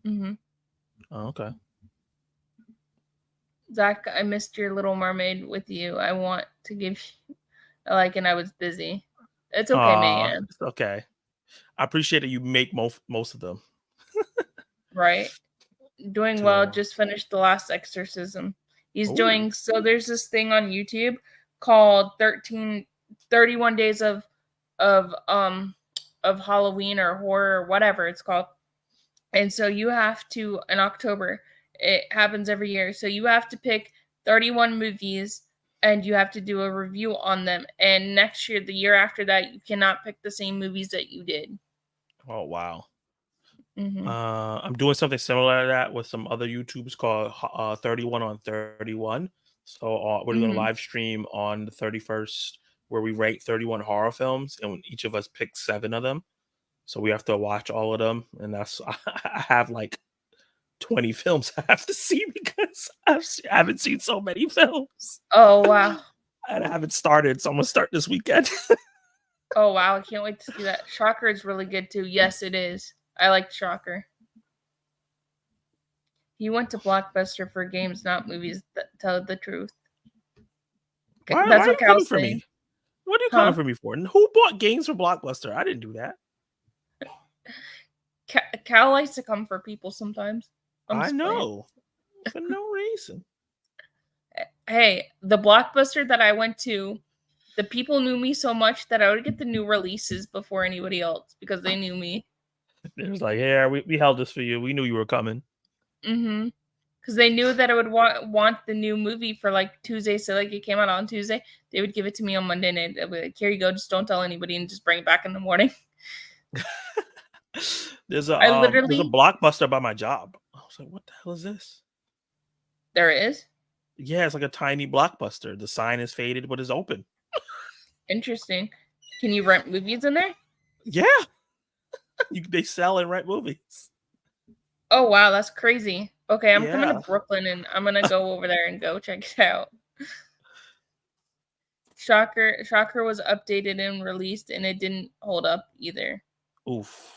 [SPEAKER 1] Mm-hmm.
[SPEAKER 2] Oh, okay.
[SPEAKER 1] Zach, I missed your Little Mermaid with you. I want to give you and I was busy. It's okay, man.
[SPEAKER 2] It's okay. I appreciate that you make most of them.
[SPEAKER 1] Right. Doing well. Just finished The Last Exorcism. He's doing so there's this thing on YouTube called 31 days of Halloween or horror or whatever it's called. And so you have to in October, it happens every year. So you have to pick 31 movies and you have to do a review on them. And next year, the year after that, you cannot pick the same movies that you did.
[SPEAKER 2] Oh wow.
[SPEAKER 1] Mm-hmm.
[SPEAKER 2] I'm doing something similar to that with some other YouTubers called 31 on 31. So we're doing a live stream on the 31st where we rate 31 horror films, and each of us picks 7 of them. So we have to watch all of them, and that's I have like 20 films I have to see because I haven't seen so many films.
[SPEAKER 1] Oh wow!
[SPEAKER 2] And I haven't started, so I'm gonna start this weekend.
[SPEAKER 1] Oh wow! I can't wait to see that. Shocker is really good too. Yes, it is. I like Shocker. He went to Blockbuster for games, not movies. That tell the truth.
[SPEAKER 2] That's what Cal's saying. What are you coming for me for? And who bought games for Blockbuster? I didn't do that.
[SPEAKER 1] Cal likes to come for people sometimes.
[SPEAKER 2] I know. For no reason.
[SPEAKER 1] Hey, the Blockbuster that I went to, the people knew me so much that I would get the new releases before anybody else because they knew me.
[SPEAKER 2] It was like, hey, we held this for you. We knew you were coming.
[SPEAKER 1] Mm-hmm. Because they knew that I would want the new movie for like Tuesday. So like it came out on Tuesday. They would give it to me on Monday night. They'd be like, here you go. Just don't tell anybody and just bring it back in the morning.
[SPEAKER 2] There's a Blockbuster by my job. I was like, what the hell is this?
[SPEAKER 1] There is?
[SPEAKER 2] Yeah, it's like a tiny Blockbuster. The sign is faded, but it's open.
[SPEAKER 1] Interesting. Can you rent movies in there?
[SPEAKER 2] Yeah. They sell and rent movies.
[SPEAKER 1] Oh, wow. That's crazy. Okay, I'm coming to Brooklyn and I'm going to go over there and go check it out. Shocker was updated and released and it didn't hold up either.
[SPEAKER 2] Oof.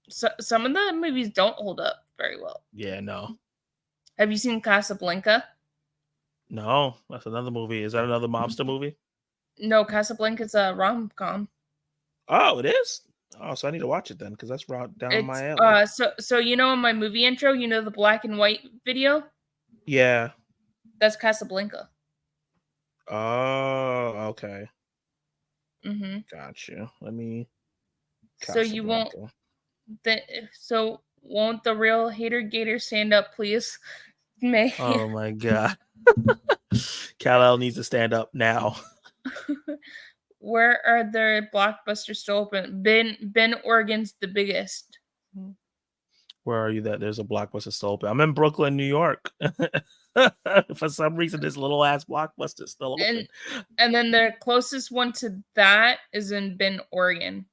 [SPEAKER 1] So, some of the movies don't hold up very well.
[SPEAKER 2] Yeah, no.
[SPEAKER 1] Have you seen Casablanca?
[SPEAKER 2] No, that's another movie. Is that another mobster movie?
[SPEAKER 1] No, Casablanca's a rom-com.
[SPEAKER 2] Oh, it is? Oh, so I need to watch it then because that's right down
[SPEAKER 1] It's
[SPEAKER 2] my alley.
[SPEAKER 1] so you know in my movie intro, you know the black and white video?
[SPEAKER 2] Yeah.
[SPEAKER 1] That's Casablanca.
[SPEAKER 2] Oh, okay.
[SPEAKER 1] Mm-hmm.
[SPEAKER 2] Gotcha. Let me
[SPEAKER 1] So you won't
[SPEAKER 2] Casablanca.
[SPEAKER 1] the so won't the real hater gator stand up, please? May.
[SPEAKER 2] Oh my god. Kal-El needs to stand up now.
[SPEAKER 1] Where are their blockbusters still open? Ben Oregon's the biggest.
[SPEAKER 2] Where are you that there's a Blockbuster still open? I'm in Brooklyn, New York. For some reason, this little ass Blockbuster is still open.
[SPEAKER 1] And then the closest one to that is in Bend, Oregon.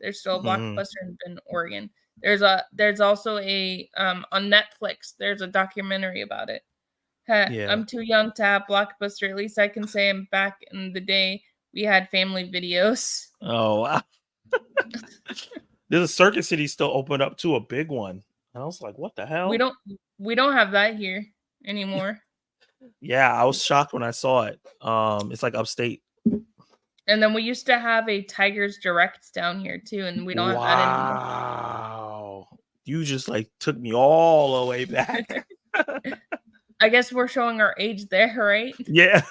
[SPEAKER 1] There's still a Blockbuster in Bend, Oregon. There's also a on Netflix. There's a documentary about it.
[SPEAKER 2] Yeah.
[SPEAKER 1] I'm too young to have Blockbuster. At least I can say I'm back in the day we had family videos.
[SPEAKER 2] Oh wow. There's a Circuit City still opened up to a big one. And I was like, what the hell?
[SPEAKER 1] We don't have that here anymore.
[SPEAKER 2] Yeah, I was shocked when I saw it. It's like upstate.
[SPEAKER 1] And then we used to have a Tigers Direct down here too, and we don't have that anymore.
[SPEAKER 2] Wow. You just like took me all the way back.
[SPEAKER 1] I guess we're showing our age there, right?
[SPEAKER 2] Yeah.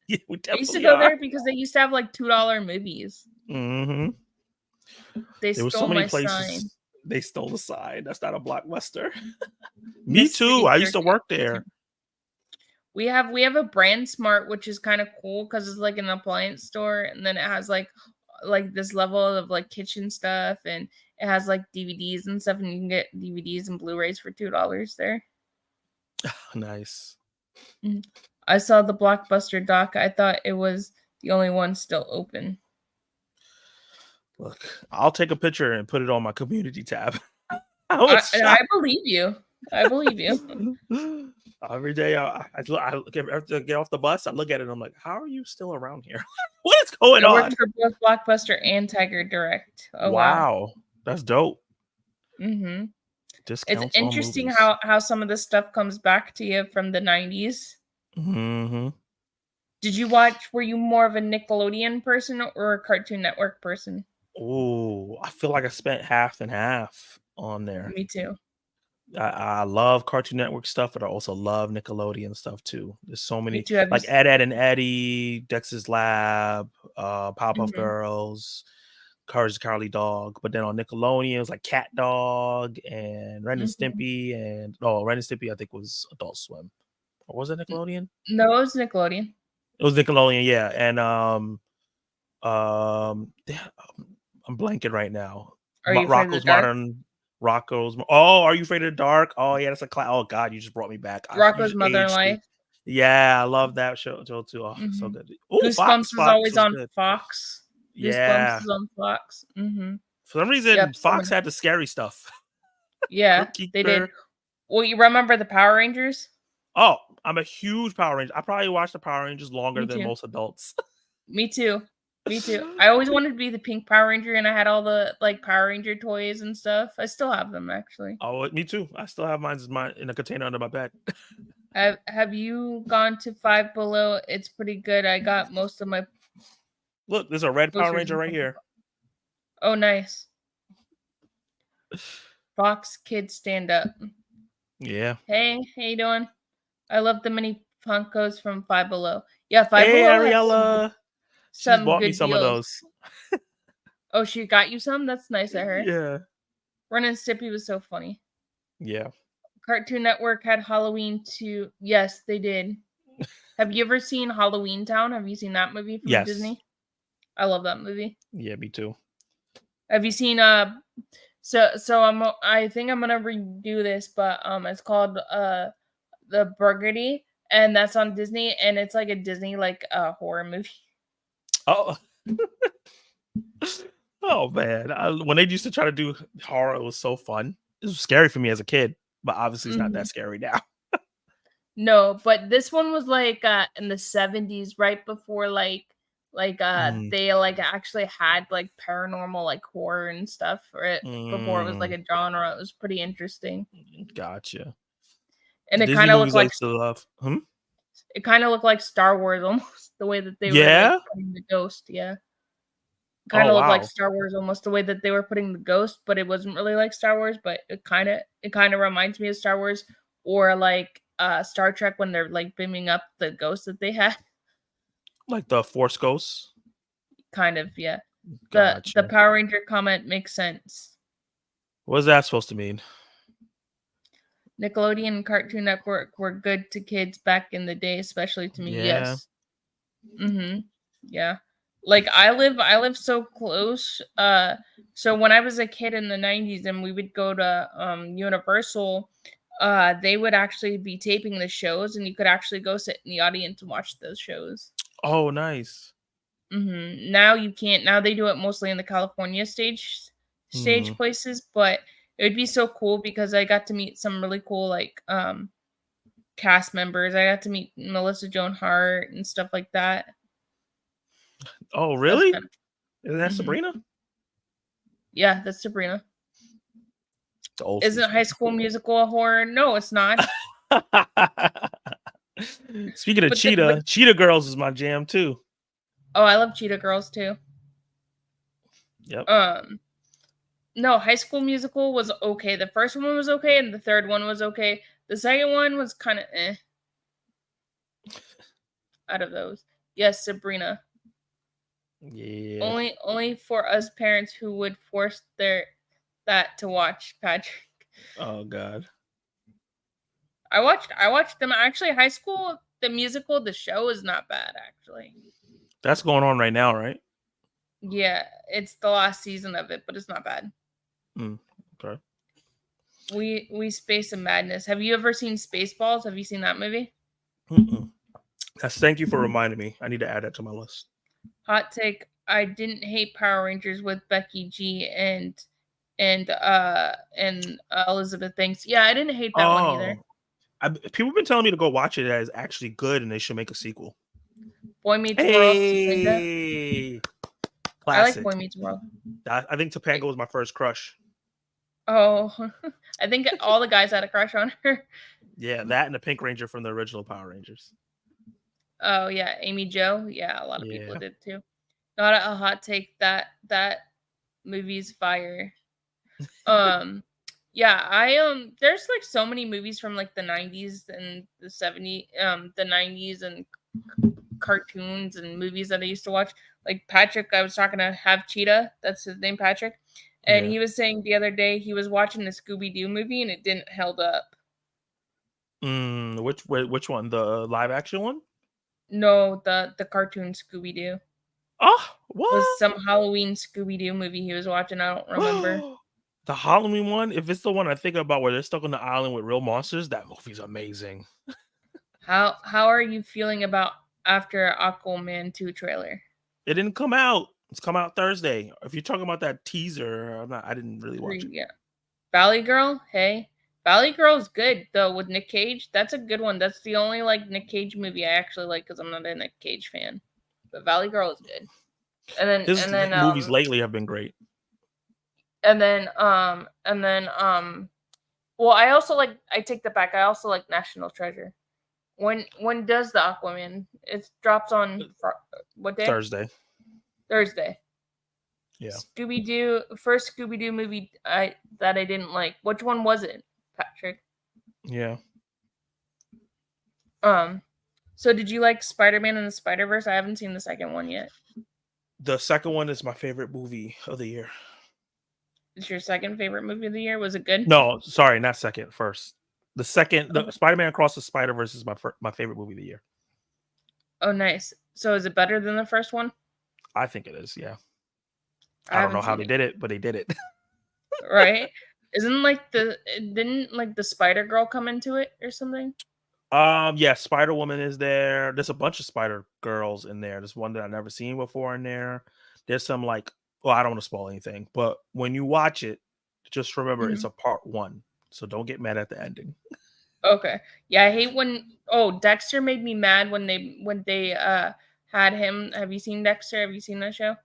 [SPEAKER 2] Yeah, we
[SPEAKER 1] I used to
[SPEAKER 2] definitely
[SPEAKER 1] go
[SPEAKER 2] are.
[SPEAKER 1] there because they used to have like $2 movies.
[SPEAKER 2] Mm-hmm.
[SPEAKER 1] They
[SPEAKER 2] There were
[SPEAKER 1] stole
[SPEAKER 2] so many
[SPEAKER 1] my
[SPEAKER 2] places.
[SPEAKER 1] sign.
[SPEAKER 2] They stole the sign. That's not a Blockbuster.
[SPEAKER 1] The
[SPEAKER 2] Me too.
[SPEAKER 1] City
[SPEAKER 2] I used to
[SPEAKER 1] Church.
[SPEAKER 2] work there.
[SPEAKER 1] We have a Brand Smart, which is kind of cool because it's like an appliance store, and then it has like this level of like kitchen stuff, and it has like DVDs and stuff, and you can get DVDs and Blu-rays for $2 there.
[SPEAKER 2] Nice.
[SPEAKER 1] I saw the Blockbuster doc. I thought it was the only one still open.
[SPEAKER 2] Look, I'll take a picture and put it on my community tab.
[SPEAKER 1] I believe you. I believe you.
[SPEAKER 2] Every day I have to get off the bus. I look at it and I'm like, how are you still around here? What is going
[SPEAKER 1] I
[SPEAKER 2] on?
[SPEAKER 1] worked for both Blockbuster and Tiger Direct. Oh wow.
[SPEAKER 2] That's dope.
[SPEAKER 1] Mm-hmm.
[SPEAKER 2] Discounts.
[SPEAKER 1] It's interesting how some of this stuff comes back to you from the 90s.
[SPEAKER 2] Mm-hmm.
[SPEAKER 1] Were you more of a Nickelodeon person or a Cartoon Network person?
[SPEAKER 2] Oh, I feel like I spent half and half on there.
[SPEAKER 1] Me too.
[SPEAKER 2] I love Cartoon Network stuff, but I also love Nickelodeon stuff too. There's so many,
[SPEAKER 1] too.
[SPEAKER 2] like Ed, Ed and Eddie, Dexter's Lab, Powerpuff
[SPEAKER 1] Mhm.
[SPEAKER 2] Girls, Courage the Cowardly Dog. But then on Nickelodeon, it was like Cat Dog and Ren and Stimpy, and Ren and Stimpy I think was Adult Swim, or was it Nickelodeon?
[SPEAKER 1] No, it was Nickelodeon.
[SPEAKER 2] It was Nickelodeon, yeah. And I'm blanking right now.
[SPEAKER 1] Are you afraid of the dark?
[SPEAKER 2] Are You Afraid of the Dark? Oh yeah, that's a class. Oh god, you just brought me back.
[SPEAKER 1] Rocco's Modern Life.
[SPEAKER 2] Yeah, I love that show too. Oh, so good. Oh,
[SPEAKER 1] Goosebumps is always on
[SPEAKER 2] good.
[SPEAKER 1] Fox.
[SPEAKER 2] Yeah.
[SPEAKER 1] Goosebumps is on Fox. Mm-hmm.
[SPEAKER 2] For some reason, Fox had the scary stuff.
[SPEAKER 1] Yeah, they did. Well, you remember the Power Rangers?
[SPEAKER 2] Oh, I'm a huge Power Ranger. I probably watched the Power Rangers longer than most adults.
[SPEAKER 1] Me too. I always wanted to be the pink Power Ranger, and I had all the like Power Ranger toys and stuff. I still have them actually.
[SPEAKER 2] Oh, me too. I still have mine in a container under my bed.
[SPEAKER 1] Have you gone to Five Below? It's pretty good. I got most of my.
[SPEAKER 2] Look, there's a red Power Ranger right here.
[SPEAKER 1] Oh, nice. Fox Kids Stand Up.
[SPEAKER 2] Yeah.
[SPEAKER 1] Hey, how you doing? I love the mini Funkos from Five Below. Yeah, Five
[SPEAKER 2] Below. Hey,
[SPEAKER 1] Ariella.
[SPEAKER 2] She's bought me some of those.
[SPEAKER 1] Oh, she got you some? That's nice of her.
[SPEAKER 2] Yeah.
[SPEAKER 1] Ren and Stimpy was so funny.
[SPEAKER 2] Yeah.
[SPEAKER 1] Cartoon Network had Halloween too. Yes, they did. Have you ever seen Halloween Town? Have you seen that movie from Disney? I love that movie.
[SPEAKER 2] Yeah, me too.
[SPEAKER 1] Have you seen so I think I'm gonna redo this, but it's called The Burgundy, and that's on Disney, and it's like a Disney like horror movie.
[SPEAKER 2] Oh. Oh man. When they used to try to do horror, it was so fun. It was scary for me as a kid, but obviously it's not that scary now.
[SPEAKER 1] No, but this one was like in the 70s, right before they like actually had like paranormal like horror and stuff for it before it was like a genre. It was pretty interesting.
[SPEAKER 2] Gotcha.
[SPEAKER 1] And it kind of looked like
[SPEAKER 2] It
[SPEAKER 1] kind of looked like Star Wars almost, the way that they were like, the ghost. Yeah. Kind
[SPEAKER 2] Oh
[SPEAKER 1] of looked like
[SPEAKER 2] wow.
[SPEAKER 1] Star Wars, almost the way that they were putting the ghost, but it wasn't really like Star Wars. But it kind of reminds me of Star Wars, or like Star Trek when they're like beaming up the ghost that they had.
[SPEAKER 2] Like the Force Ghosts.
[SPEAKER 1] Kind of, yeah. The
[SPEAKER 2] Gotcha.
[SPEAKER 1] Power Ranger comment makes sense.
[SPEAKER 2] What's that supposed to mean?
[SPEAKER 1] Nickelodeon and Cartoon Network were good to kids back in the day, especially to me.
[SPEAKER 2] Yeah.
[SPEAKER 1] Yes. Mm-hmm. Yeah. Like I live so close. So when I was a kid in the 90s and we would go to Universal, they would actually be taping the shows and you could actually go sit in the audience and watch those shows.
[SPEAKER 2] Oh, nice.
[SPEAKER 1] Now you can't. Now they do it mostly in the California stage
[SPEAKER 2] Hmm.
[SPEAKER 1] places, but it would be so cool because I got to meet some really cool like cast members. I got to meet Melissa Joan Hart and stuff like that.
[SPEAKER 2] Oh,
[SPEAKER 1] That was
[SPEAKER 2] really?
[SPEAKER 1] kind of
[SPEAKER 2] Isn't that
[SPEAKER 1] mhm.
[SPEAKER 2] Sabrina?
[SPEAKER 1] Yeah, that's Sabrina.
[SPEAKER 2] The old school
[SPEAKER 1] Isn't High
[SPEAKER 2] Sabrina.
[SPEAKER 1] School Musical a horror? No, it's not.
[SPEAKER 2] Speaking of
[SPEAKER 1] But
[SPEAKER 2] Cheetah Girls is my jam too.
[SPEAKER 1] oh, I love Cheetah Girls too.
[SPEAKER 2] Yep.
[SPEAKER 1] Um, no, High School Musical was okay. The first one was okay, and the third one was okay. The second one was kind of out of those. Yes, Sabrina.
[SPEAKER 2] Yeah.
[SPEAKER 1] Only for us parents who would force that to watch Patrick.
[SPEAKER 2] Oh God.
[SPEAKER 1] I watched them actually. High School the musical, the show is not bad actually.
[SPEAKER 2] That's going on right now, right?
[SPEAKER 1] Yeah, it's the last season of it, but it's not bad.
[SPEAKER 2] Mm, okay.
[SPEAKER 1] We Space and Madness. Have you ever seen Spaceballs? Have you seen that movie?
[SPEAKER 2] Mm-mm. Thank you for reminding me. I need to add that to my list.
[SPEAKER 1] Hot take. I didn't hate Power Rangers with Becky G and Elizabeth Banks. Yeah, I didn't hate that one either.
[SPEAKER 2] Oh, people have been telling me to go watch it. That is actually good, and they should make a sequel.
[SPEAKER 1] Boy Meets World, Topanga.
[SPEAKER 2] Hey,
[SPEAKER 1] I like
[SPEAKER 2] classic.
[SPEAKER 1] Boy Meets World.
[SPEAKER 2] I think Topanga was my first crush.
[SPEAKER 1] Oh, I think all the guys had a crush on her.
[SPEAKER 2] Yeah, that and the Pink Ranger from the original Power Rangers.
[SPEAKER 1] Oh yeah, Amy Jo. Yeah, a lot of people
[SPEAKER 2] Yeah.
[SPEAKER 1] did too. Not a hot take. That movie's fire. Um, yeah, there's like so many movies from like the 90s and the 70s, the 90s and cartoons and movies that I used to watch. Like Patrick, I was talking to Have Cheetah. That's his name, Patrick. And
[SPEAKER 2] Yeah.
[SPEAKER 1] he was saying the other day he was watching the Scooby Doo movie and it didn't held up.
[SPEAKER 2] Which one? The live action one?
[SPEAKER 1] No, the cartoon Scooby Doo.
[SPEAKER 2] Oh,
[SPEAKER 1] Was
[SPEAKER 2] what?
[SPEAKER 1] some Halloween Scooby Doo movie he was watching. I don't remember.
[SPEAKER 2] The Halloween one? If it's the one I think about where they're stuck on the island with real monsters, that movie's amazing.
[SPEAKER 1] How are you feeling about after Aquaman 2 trailer?
[SPEAKER 2] It didn't come out. It's come out Thursday. If you're talking about that teaser, I didn't really watch it.
[SPEAKER 1] Yeah. Valley Girl, hey. Valley Girl's good though with Nick Cage. That's a good one. That's the only like Nick Cage movie I actually like because I'm not a Nick Cage fan. But Valley Girl is good. And then
[SPEAKER 2] His movies lately have been great.
[SPEAKER 1] and then well I take that back. I also like National Treasure. When does the Aquaman? It drops on what day?
[SPEAKER 2] Thursday.
[SPEAKER 1] Thursday.
[SPEAKER 2] Yeah.
[SPEAKER 1] Scooby-Doo, first Scooby-Doo movie that I didn't like. Which one was it, Patrick?
[SPEAKER 2] Yeah.
[SPEAKER 1] So did you like Spider-Man and the Spider-Verse? I haven't seen the second one yet.
[SPEAKER 2] The second one is my favorite movie of the year.
[SPEAKER 1] It's your second favorite movie of the year? Was it good?
[SPEAKER 2] No, sorry, not second. First. The second, the
[SPEAKER 1] Okay.
[SPEAKER 2] Spider-Man Across the Spider-Verse is my favorite movie of the year.
[SPEAKER 1] Oh, nice. So is it better than the first one?
[SPEAKER 2] I think it is, yeah.
[SPEAKER 1] I
[SPEAKER 2] I don't know
[SPEAKER 1] haven't
[SPEAKER 2] how
[SPEAKER 1] seen
[SPEAKER 2] they
[SPEAKER 1] it.
[SPEAKER 2] did it, but they did it.
[SPEAKER 1] Right? Didn't like the Spider Girl come into it or something?
[SPEAKER 2] Yeah, Spider-Woman is there. There's a bunch of Spider Girls in there. There's one that I've never seen before in there. There's some like, well, I don't want to spoil anything, but when you watch it, just remember it's
[SPEAKER 1] Mhm.
[SPEAKER 2] a part one. So don't get mad at the ending.
[SPEAKER 1] Okay. Yeah, I hate when Dexter made me mad when they had him. Have you seen Dexter? Have you seen that show?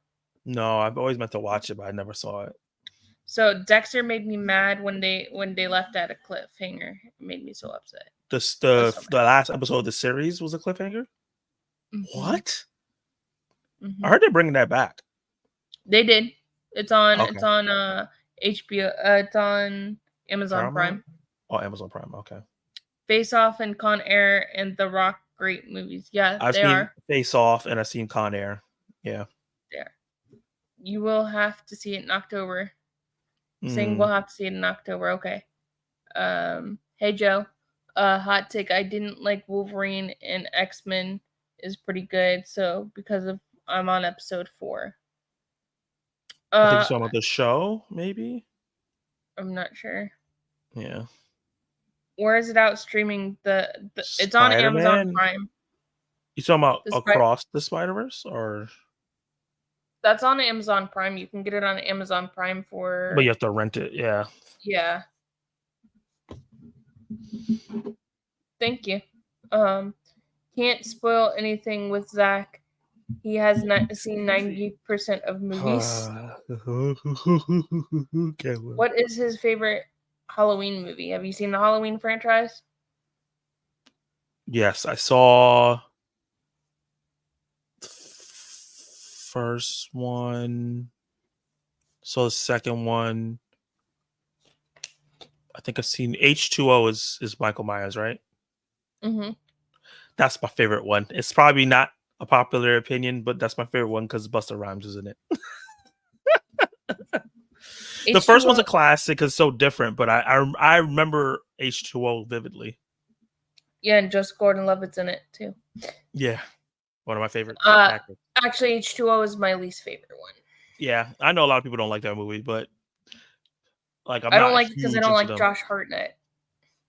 [SPEAKER 2] No, I've always meant to watch it, but I never saw it.
[SPEAKER 1] So Dexter made me mad when they left at a cliffhanger. It made me so upset.
[SPEAKER 2] The
[SPEAKER 1] I was so
[SPEAKER 2] the last episode of the series was a cliffhanger.
[SPEAKER 1] mad.
[SPEAKER 2] What? I
[SPEAKER 1] Mhm.
[SPEAKER 2] heard they're bringing that back.
[SPEAKER 1] They did. It's on.
[SPEAKER 2] Okay.
[SPEAKER 1] It's on HBO. It's on Amazon
[SPEAKER 2] Paramount?
[SPEAKER 1] Prime.
[SPEAKER 2] Oh, Amazon Prime. Okay.
[SPEAKER 1] Face Off and Con Air and The Rock, great movies. Yeah,
[SPEAKER 2] I've
[SPEAKER 1] they
[SPEAKER 2] seen
[SPEAKER 1] are.
[SPEAKER 2] Face Off and I've seen Con Air. Yeah.
[SPEAKER 1] There. You will have to see it in October. Saying
[SPEAKER 2] Mm.
[SPEAKER 1] we'll have to see it in October. Okay. Hey Joe. Hot take. I didn't like Wolverine and X-Men is pretty good. So because of I'm on episode 4.
[SPEAKER 2] I think you're talking about the show, maybe?
[SPEAKER 1] I'm not sure.
[SPEAKER 2] Yeah.
[SPEAKER 1] Where is it out streaming? It's on Amazon
[SPEAKER 2] Spider-Man?
[SPEAKER 1] Prime.
[SPEAKER 2] You talking about
[SPEAKER 1] The
[SPEAKER 2] Across the Spider-Verse or
[SPEAKER 1] That's on Amazon Prime. You can get it on Amazon Prime
[SPEAKER 2] but
[SPEAKER 1] for
[SPEAKER 2] you have to rent it, yeah.
[SPEAKER 1] yeah. Thank you. Can't spoil anything with Zach. He has not seen 90% of movies. What is his favorite Halloween movie? Have you seen the Halloween franchise?
[SPEAKER 2] Yes, I saw the first one. Saw the second one. I think I've seen H2O is Michael Myers, right?
[SPEAKER 1] Mm-hmm.
[SPEAKER 2] That's my favorite one. It's probably not a popular opinion, but that's my favorite one because Busta Rhymes is in it. The first one's a classic because it's so different, but I remember H2O vividly.
[SPEAKER 1] Yeah, and Joseph Gordon-Levitt's in it too.
[SPEAKER 2] Yeah, one of my favorite actors.
[SPEAKER 1] Actually, H2O is my least favorite one.
[SPEAKER 2] Yeah, I know a lot of people don't like that movie, but like
[SPEAKER 1] I don't like it because I don't like Josh Hartnett.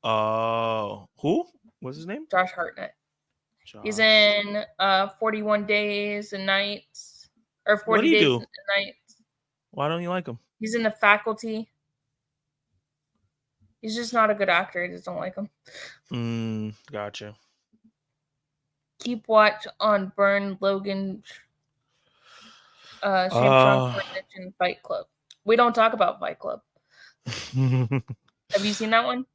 [SPEAKER 2] Oh, who? What's his name?
[SPEAKER 1] Josh Hartnett. He's in 41 Days and Nights or 40 Days and Nights.
[SPEAKER 2] Why don't you like him?
[SPEAKER 1] He's in The Faculty. He's just not a good actor. I just don't like him.
[SPEAKER 2] Gotcha.
[SPEAKER 1] Keep watch on Burn, Logan, Shame, Strong, and Fight Club. We don't talk about Fight Club. Have you seen that one?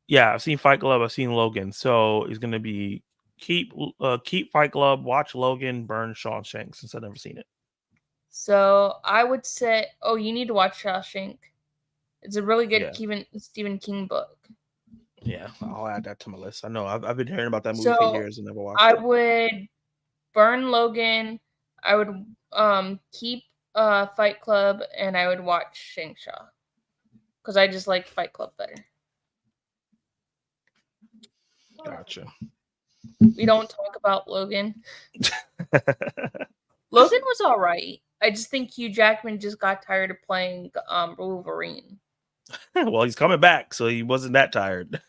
[SPEAKER 2] Yeah, I've seen Fight Club. I've seen Logan. So it's gonna be keep Fight Club, watch Logan, burn Shawshank since I've never seen it.
[SPEAKER 1] So I would say, you need to watch Shawshank. It's a really good Stephen King book.
[SPEAKER 2] Yeah, I'll add that to my list. I know I've been hearing about that movie for years and never watched it.
[SPEAKER 1] I would burn Logan. I would keep Fight Club, and I would watch Shang-Chi because I just like Fight Club better.
[SPEAKER 2] Gotcha.
[SPEAKER 1] We don't talk about Logan. Logan was all right. I just think Hugh Jackman just got tired of playing Wolverine.
[SPEAKER 2] Well, he's coming back, so he wasn't that tired.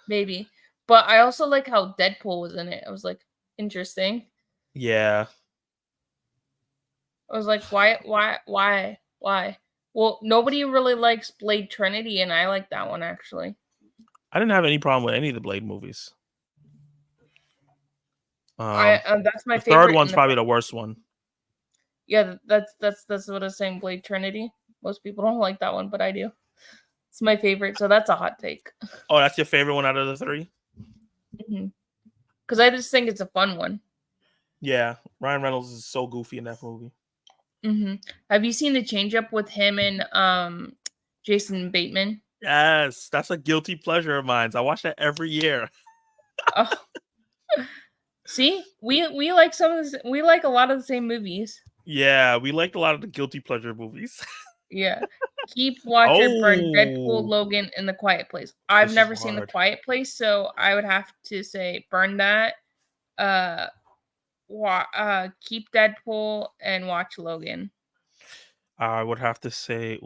[SPEAKER 1] Maybe. But I also like how Deadpool was in it. I was like, interesting.
[SPEAKER 2] Yeah.
[SPEAKER 1] I was like, why? Well, nobody really likes Blade Trinity, and I like that one, actually.
[SPEAKER 2] I didn't have any problem with any of the Blade movies.
[SPEAKER 1] That's my favorite.
[SPEAKER 2] The third one's probably the worst one.
[SPEAKER 1] Yeah, that's what I was saying, Blade Trinity. Most people don't like that one, but I do. It's my favorite, so that's a hot take.
[SPEAKER 2] Oh, that's your favorite one out of the 3?
[SPEAKER 1] Because I just think it's a fun one.
[SPEAKER 2] Yeah, Ryan Reynolds is so goofy in that movie.
[SPEAKER 1] Have you seen the change up with him and Jason Bateman?
[SPEAKER 2] Yes, that's a guilty pleasure of mine. I watch that every year.
[SPEAKER 1] Oh. See, we like we like a lot of the same movies.
[SPEAKER 2] Yeah, we liked a lot of the guilty pleasure movies.
[SPEAKER 1] Yeah. Keep watching Burn, Deadpool, Logan, and The Quiet Place. I've never seen The Quiet Place, so I would have to say burn that. Keep Deadpool and watch Logan.
[SPEAKER 2] I would have to say,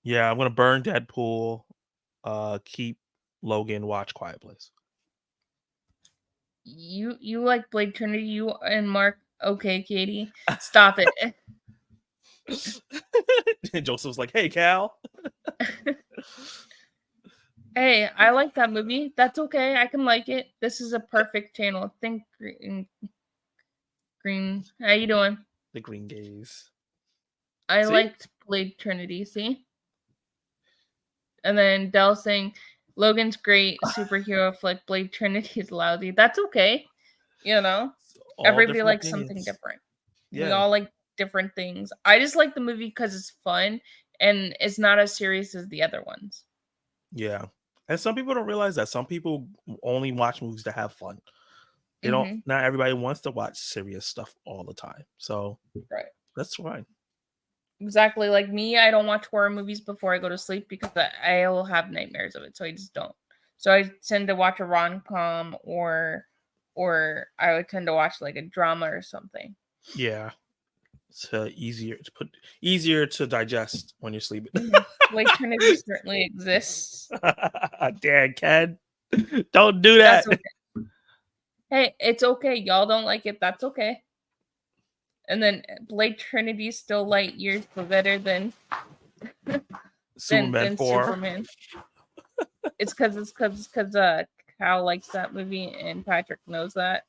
[SPEAKER 2] yeah, I'm gonna burn Deadpool. Keep Logan. Watch Quiet Place.
[SPEAKER 1] You like Blade Trinity? You and Mark? Okay, Katie, stop it.
[SPEAKER 2] Joseph's like, hey, Cal.
[SPEAKER 1] Hey, I like that movie. That's okay. I can like it. This is a perfect channel. Think Green. How you doing?
[SPEAKER 2] The Green Gaze.
[SPEAKER 1] I liked Blade Trinity. See? And then Dell saying, Logan's great. Superhero flick. Blade Trinity is lousy. That's okay. You know? Everybody likes something different. Yeah. We all like different things. I just like the movie because it's fun and it's not as serious as the other ones.
[SPEAKER 2] Yeah. And some people don't realize that some people only watch movies to have fun. They don't.
[SPEAKER 1] Hmm.
[SPEAKER 2] Not everybody wants to watch serious stuff all the time. So
[SPEAKER 1] Right.
[SPEAKER 2] that's fine.
[SPEAKER 1] Exactly. Like me, I don't watch horror movies before I go to sleep because I will have nightmares of it. So I just don't. So I tend to watch a rom-com or I would tend to watch like a drama or something.
[SPEAKER 2] Yeah. It's easier to digest when you're sleeping.
[SPEAKER 1] Blade Trinity certainly exists.
[SPEAKER 2] Dad, Ken, don't do that.
[SPEAKER 1] That's okay. Hey, it's okay. Y'all don't like it. That's okay. And then Blade Trinity is still light years better than
[SPEAKER 2] Superman 4.
[SPEAKER 1] Superman. It's because Cal likes that movie and Patrick knows that.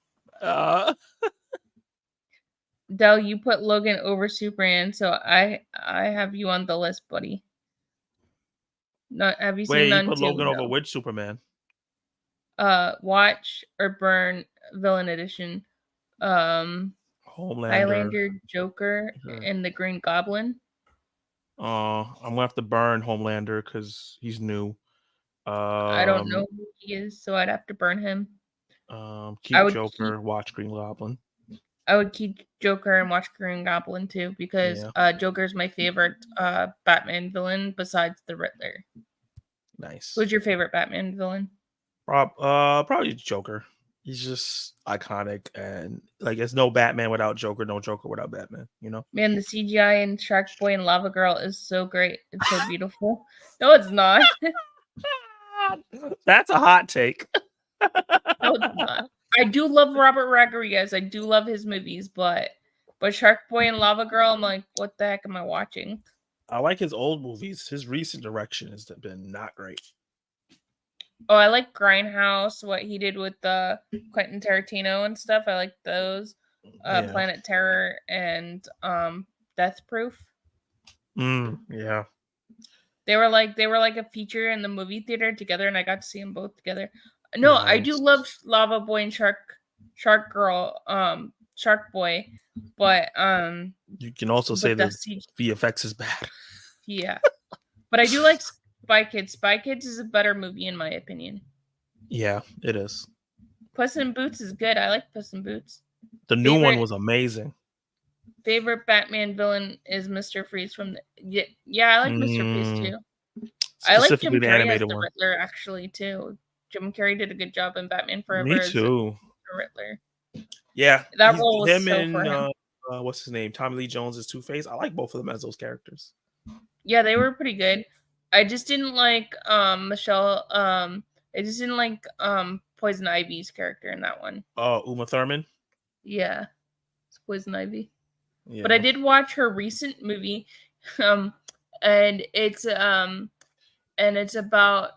[SPEAKER 1] Dell, you put Logan over Superman, so I have you on the list, buddy. Have you seen
[SPEAKER 2] Wait, you
[SPEAKER 1] none
[SPEAKER 2] put
[SPEAKER 1] too?
[SPEAKER 2] Logan over
[SPEAKER 1] No.
[SPEAKER 2] which Superman?
[SPEAKER 1] Watch or Burn Villain Edition.
[SPEAKER 2] Homelander.
[SPEAKER 1] Highlander, Joker, and the Green Goblin.
[SPEAKER 2] I'm gonna have to burn Homelander because he's new.
[SPEAKER 1] I don't know who he is, so I'd have to burn him.
[SPEAKER 2] Keep Joker, watch Green Goblin.
[SPEAKER 1] I would keep Joker and watch Green Goblin too, because Joker's my favorite Batman villain besides the Riddler.
[SPEAKER 2] Nice.
[SPEAKER 1] Who's your favorite Batman villain?
[SPEAKER 2] Probably Joker. He's just iconic, and like there's no Batman without Joker, no Joker without Batman. You know.
[SPEAKER 1] Man, the CGI in Shark Boy and Lava Girl is so great. It's so beautiful. No, it's not.
[SPEAKER 2] That's a hot take.
[SPEAKER 1] No, it's not. I do love Robert Rodriguez. I do love his movies, but Shark Boy and Lava Girl, I'm like, what the heck am I watching?
[SPEAKER 2] I like his old movies. His recent direction has been not great.
[SPEAKER 1] Oh, I like Grindhouse, what he did with Quentin Tarantino and stuff. I like those. Planet Terror and Death Proof.
[SPEAKER 2] Yeah.
[SPEAKER 1] They were like a feature in the movie theater together, and I got to see them both together. No, nice. I do love Lava Boy and Shark Girl, Shark Boy, but
[SPEAKER 2] you can also say that VFX is bad.
[SPEAKER 1] Yeah, but I do like Spy Kids. Spy Kids is a better movie in my opinion.
[SPEAKER 2] Yeah, it is.
[SPEAKER 1] Puss in Boots is good. I like Puss in Boots.
[SPEAKER 2] The new one was amazing.
[SPEAKER 1] Favorite Batman villain is Mr. Freeze from the I like Mr. Freeze too. I like Jim Carrey as the Riddler actually too. Jim Carrey did a good job in Batman Forever.
[SPEAKER 2] Me too.
[SPEAKER 1] As the Riddler.
[SPEAKER 2] Yeah,
[SPEAKER 1] that role was
[SPEAKER 2] him
[SPEAKER 1] so
[SPEAKER 2] and
[SPEAKER 1] for him.
[SPEAKER 2] What's his name? Tommy Lee Jones as Two-Face. I like both of them as those characters.
[SPEAKER 1] Yeah, they were pretty good. I just didn't like Michelle. I just didn't like Poison Ivy's character in that one.
[SPEAKER 2] Oh, Uma Thurman.
[SPEAKER 1] Yeah, it's Poison Ivy. Yeah. But I did watch her recent movie, and it's about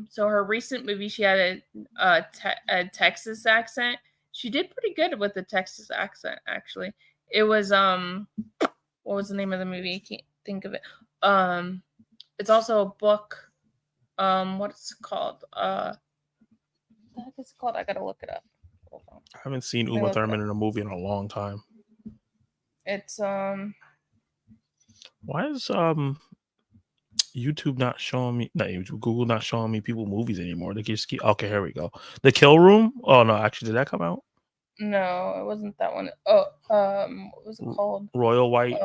[SPEAKER 1] so her recent movie, she had a Texas accent. She did pretty good with the Texas accent, actually. It was what was the name of the movie? I can't think of it. It's also a book. What's it called? What the heck is it called? I gotta look it up. Hold on.
[SPEAKER 2] I haven't seen Uma Thurman in a movie in a long time.
[SPEAKER 1] It's
[SPEAKER 2] Why is YouTube not showing me? Not YouTube, Google not showing me people movies anymore. They just keep. Okay, here we go. The Kill Room. Oh no, actually, did that come out?
[SPEAKER 1] No, it wasn't that one. Oh, what was it called?
[SPEAKER 2] Royal White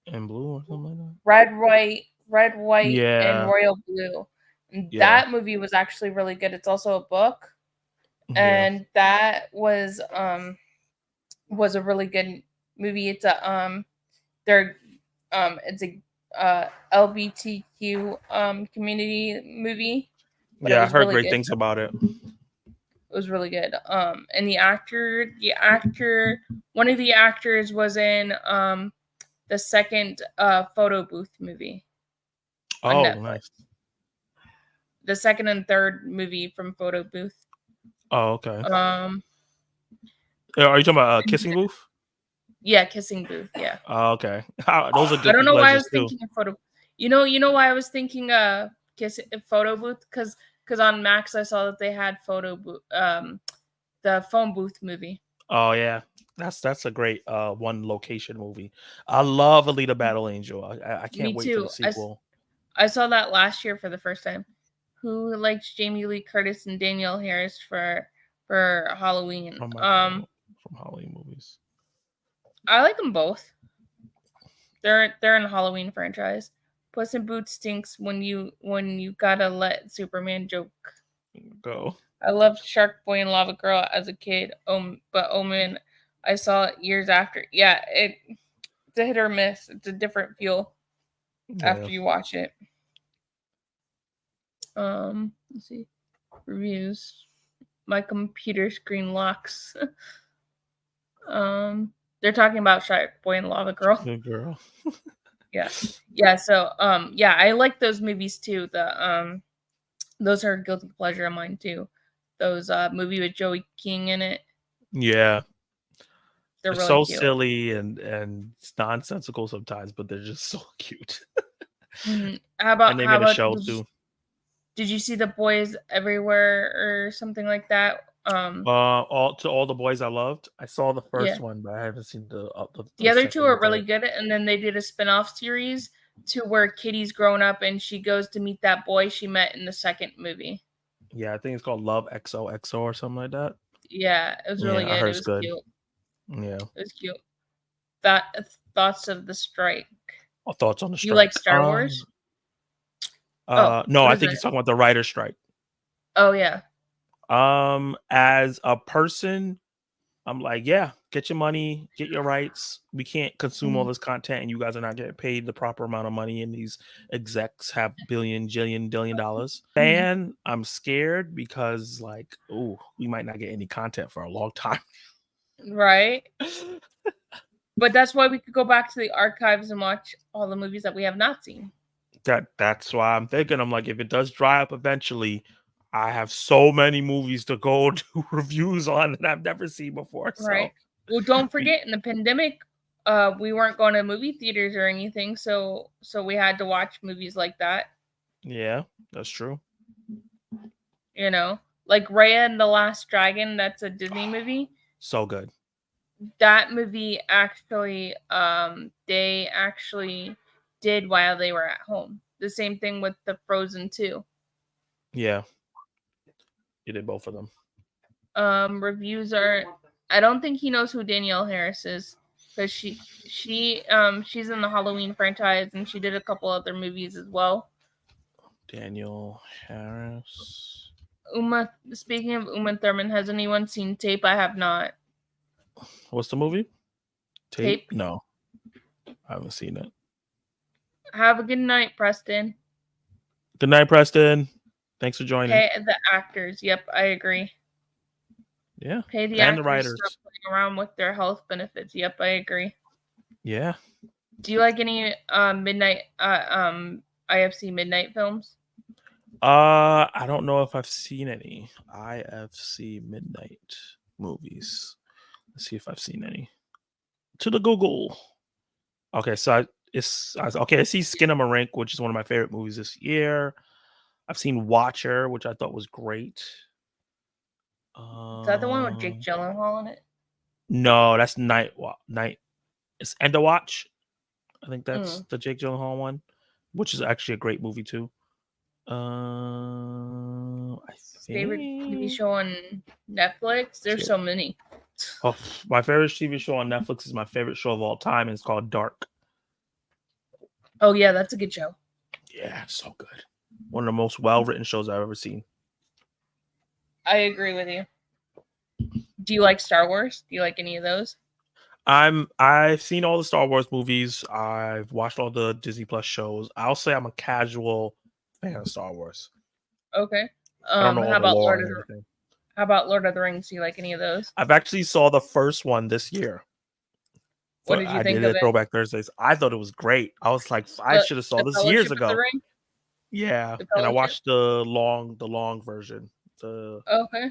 [SPEAKER 2] and Blue or something like that.
[SPEAKER 1] Red, White, and Royal Blue. And that movie was actually really good. It's also a book, and that was a really good movie. It's a it's a LGBTQ community movie.
[SPEAKER 2] Yeah, I heard really great things about it.
[SPEAKER 1] It was really good. And the actor, one of the actors was in the second Photo Booth movie.
[SPEAKER 2] Oh, nice.
[SPEAKER 1] The second and third movie from Photo Booth.
[SPEAKER 2] Oh, okay. Are you talking about Kissing Booth?
[SPEAKER 1] Yeah, Kissing Booth. Yeah.
[SPEAKER 2] Oh, okay. Those are good.
[SPEAKER 1] I don't know why I was thinking of Photo. You know why I was thinking Photo Booth because on Max I saw that they had Photo Booth, the Phone Booth movie.
[SPEAKER 2] Oh yeah, That's a great one location movie. I love Alita Battle Angel. I can't
[SPEAKER 1] Me
[SPEAKER 2] wait for the
[SPEAKER 1] too.
[SPEAKER 2] sequel.
[SPEAKER 1] I saw that last year for the first time. Who likes Jamie Lee Curtis and Danielle Harris for Halloween?
[SPEAKER 2] From Halloween movies.
[SPEAKER 1] I like them both. They're in the Halloween franchise. Puss in Boots stinks when you gotta let Superman joke.
[SPEAKER 2] Go.
[SPEAKER 1] I loved Shark Boy and Lava Girl as a kid. But Omen, I saw it years after. Yeah, it's a hit or miss. It's a different feel after you watch it. Let's see. Reviews. My computer screen locks. They're talking about Shark Boy and Lava Girl.
[SPEAKER 2] Good girl.
[SPEAKER 1] Yeah. So, yeah, I like those movies too. Those are a guilty pleasure of mine too. Those movie with Joey King in it.
[SPEAKER 2] Yeah.
[SPEAKER 1] They're really
[SPEAKER 2] so
[SPEAKER 1] cute.
[SPEAKER 2] silly and it's nonsensical sometimes, but they're just so cute.
[SPEAKER 1] Mm-hmm. How about
[SPEAKER 2] and they made a show too.
[SPEAKER 1] Did you see The Boys Everywhere or something like that?
[SPEAKER 2] All the boys I loved. I saw the first
[SPEAKER 1] Yeah.
[SPEAKER 2] one, but I haven't seen the
[SPEAKER 1] other two
[SPEAKER 2] second
[SPEAKER 1] are
[SPEAKER 2] and
[SPEAKER 1] really
[SPEAKER 2] third.
[SPEAKER 1] good, and then they did a spin-off series to where Kitty's grown up and she goes to meet that boy she met in the second movie.
[SPEAKER 2] Yeah, I think it's called Love XOXO or something like that.
[SPEAKER 1] Yeah, it was really
[SPEAKER 2] Yeah, I
[SPEAKER 1] good.
[SPEAKER 2] heard
[SPEAKER 1] It
[SPEAKER 2] it's
[SPEAKER 1] was
[SPEAKER 2] good.
[SPEAKER 1] cute.
[SPEAKER 2] Yeah.
[SPEAKER 1] It was cute. Thoughts of the strike.
[SPEAKER 2] Thoughts on the strike.
[SPEAKER 1] You like Star Wars?
[SPEAKER 2] No, I think he's talking about the writer's strike.
[SPEAKER 1] Oh yeah.
[SPEAKER 2] As a person, I'm like, yeah, get your money, get your rights. We can't consume all this content, and you guys are not getting paid the proper amount of money. And these execs have billion dollars. And I'm scared because, like, we might not get any content for a long time.
[SPEAKER 1] Right. But that's why we could go back to the archives and watch all the movies that we have not seen.
[SPEAKER 2] That's why I'm thinking. I'm like, if it does dry up eventually, I have so many movies to go do reviews on that I've never seen before.
[SPEAKER 1] Right.
[SPEAKER 2] So.
[SPEAKER 1] Well, don't forget, in the pandemic, we weren't going to movie theaters or anything, so we had to watch movies like that.
[SPEAKER 2] Yeah, that's true.
[SPEAKER 1] You know, like Raya and the Last Dragon. That's a Disney movie.
[SPEAKER 2] So good.
[SPEAKER 1] That movie actually, they actually did while they were at home. The same thing with the Frozen 2.
[SPEAKER 2] Yeah. You did both of them.
[SPEAKER 1] Reviews are, I don't think he knows who Danielle Harris is, because she's in the Halloween franchise and she did a couple other movies as well.
[SPEAKER 2] Danielle Harris.
[SPEAKER 1] Speaking of Uma Thurman, has anyone seen Tape? I have not.
[SPEAKER 2] What's the movie?
[SPEAKER 1] Tape?
[SPEAKER 2] No. I haven't seen it.
[SPEAKER 1] Have a good night, Preston.
[SPEAKER 2] Good night, Preston. Thanks for joining.
[SPEAKER 1] Pay the actors. Yep, I agree.
[SPEAKER 2] Yeah.
[SPEAKER 1] Pay the
[SPEAKER 2] and
[SPEAKER 1] actors
[SPEAKER 2] the writers.
[SPEAKER 1] stop playing around with their health benefits. Yep, I agree.
[SPEAKER 2] Yeah.
[SPEAKER 1] Do you like any midnight IFC midnight films?
[SPEAKER 2] I don't know if I've seen any IFC midnight movies. Let's see if I've seen any. To the Google. Okay, so I see Skinamarink, which is one of my favorite movies this year. I've seen Watcher, which I thought was great.
[SPEAKER 1] Is that the one with Jake Gyllenhaal in it?
[SPEAKER 2] No, that's Night. It's End of Watch. I think that's the Jake Gyllenhaal one, which is actually a great movie too. I think...
[SPEAKER 1] Favorite TV show on Netflix? There's so many.
[SPEAKER 2] Oh, my favorite TV show on Netflix is my favorite show of all time, and it's called Dark.
[SPEAKER 1] Oh yeah, that's a good show.
[SPEAKER 2] Yeah, so good. One of the most well-written shows I've ever seen.
[SPEAKER 1] I agree with you. Do you like Star Wars? Do you like any of those?
[SPEAKER 2] I've seen all the Star Wars movies. I've watched all the Disney Plus shows. I'll say I'm a casual fan of Star Wars.
[SPEAKER 1] Okay.
[SPEAKER 2] How about Lord
[SPEAKER 1] of the Rings? Do you like any of those?
[SPEAKER 2] I've actually saw the first one this year.
[SPEAKER 1] What did you think of it?
[SPEAKER 2] Throwback Thursdays. I thought it was great. I was like, I should have saw this years ago. Yeah, and I watched the long version.
[SPEAKER 1] Okay.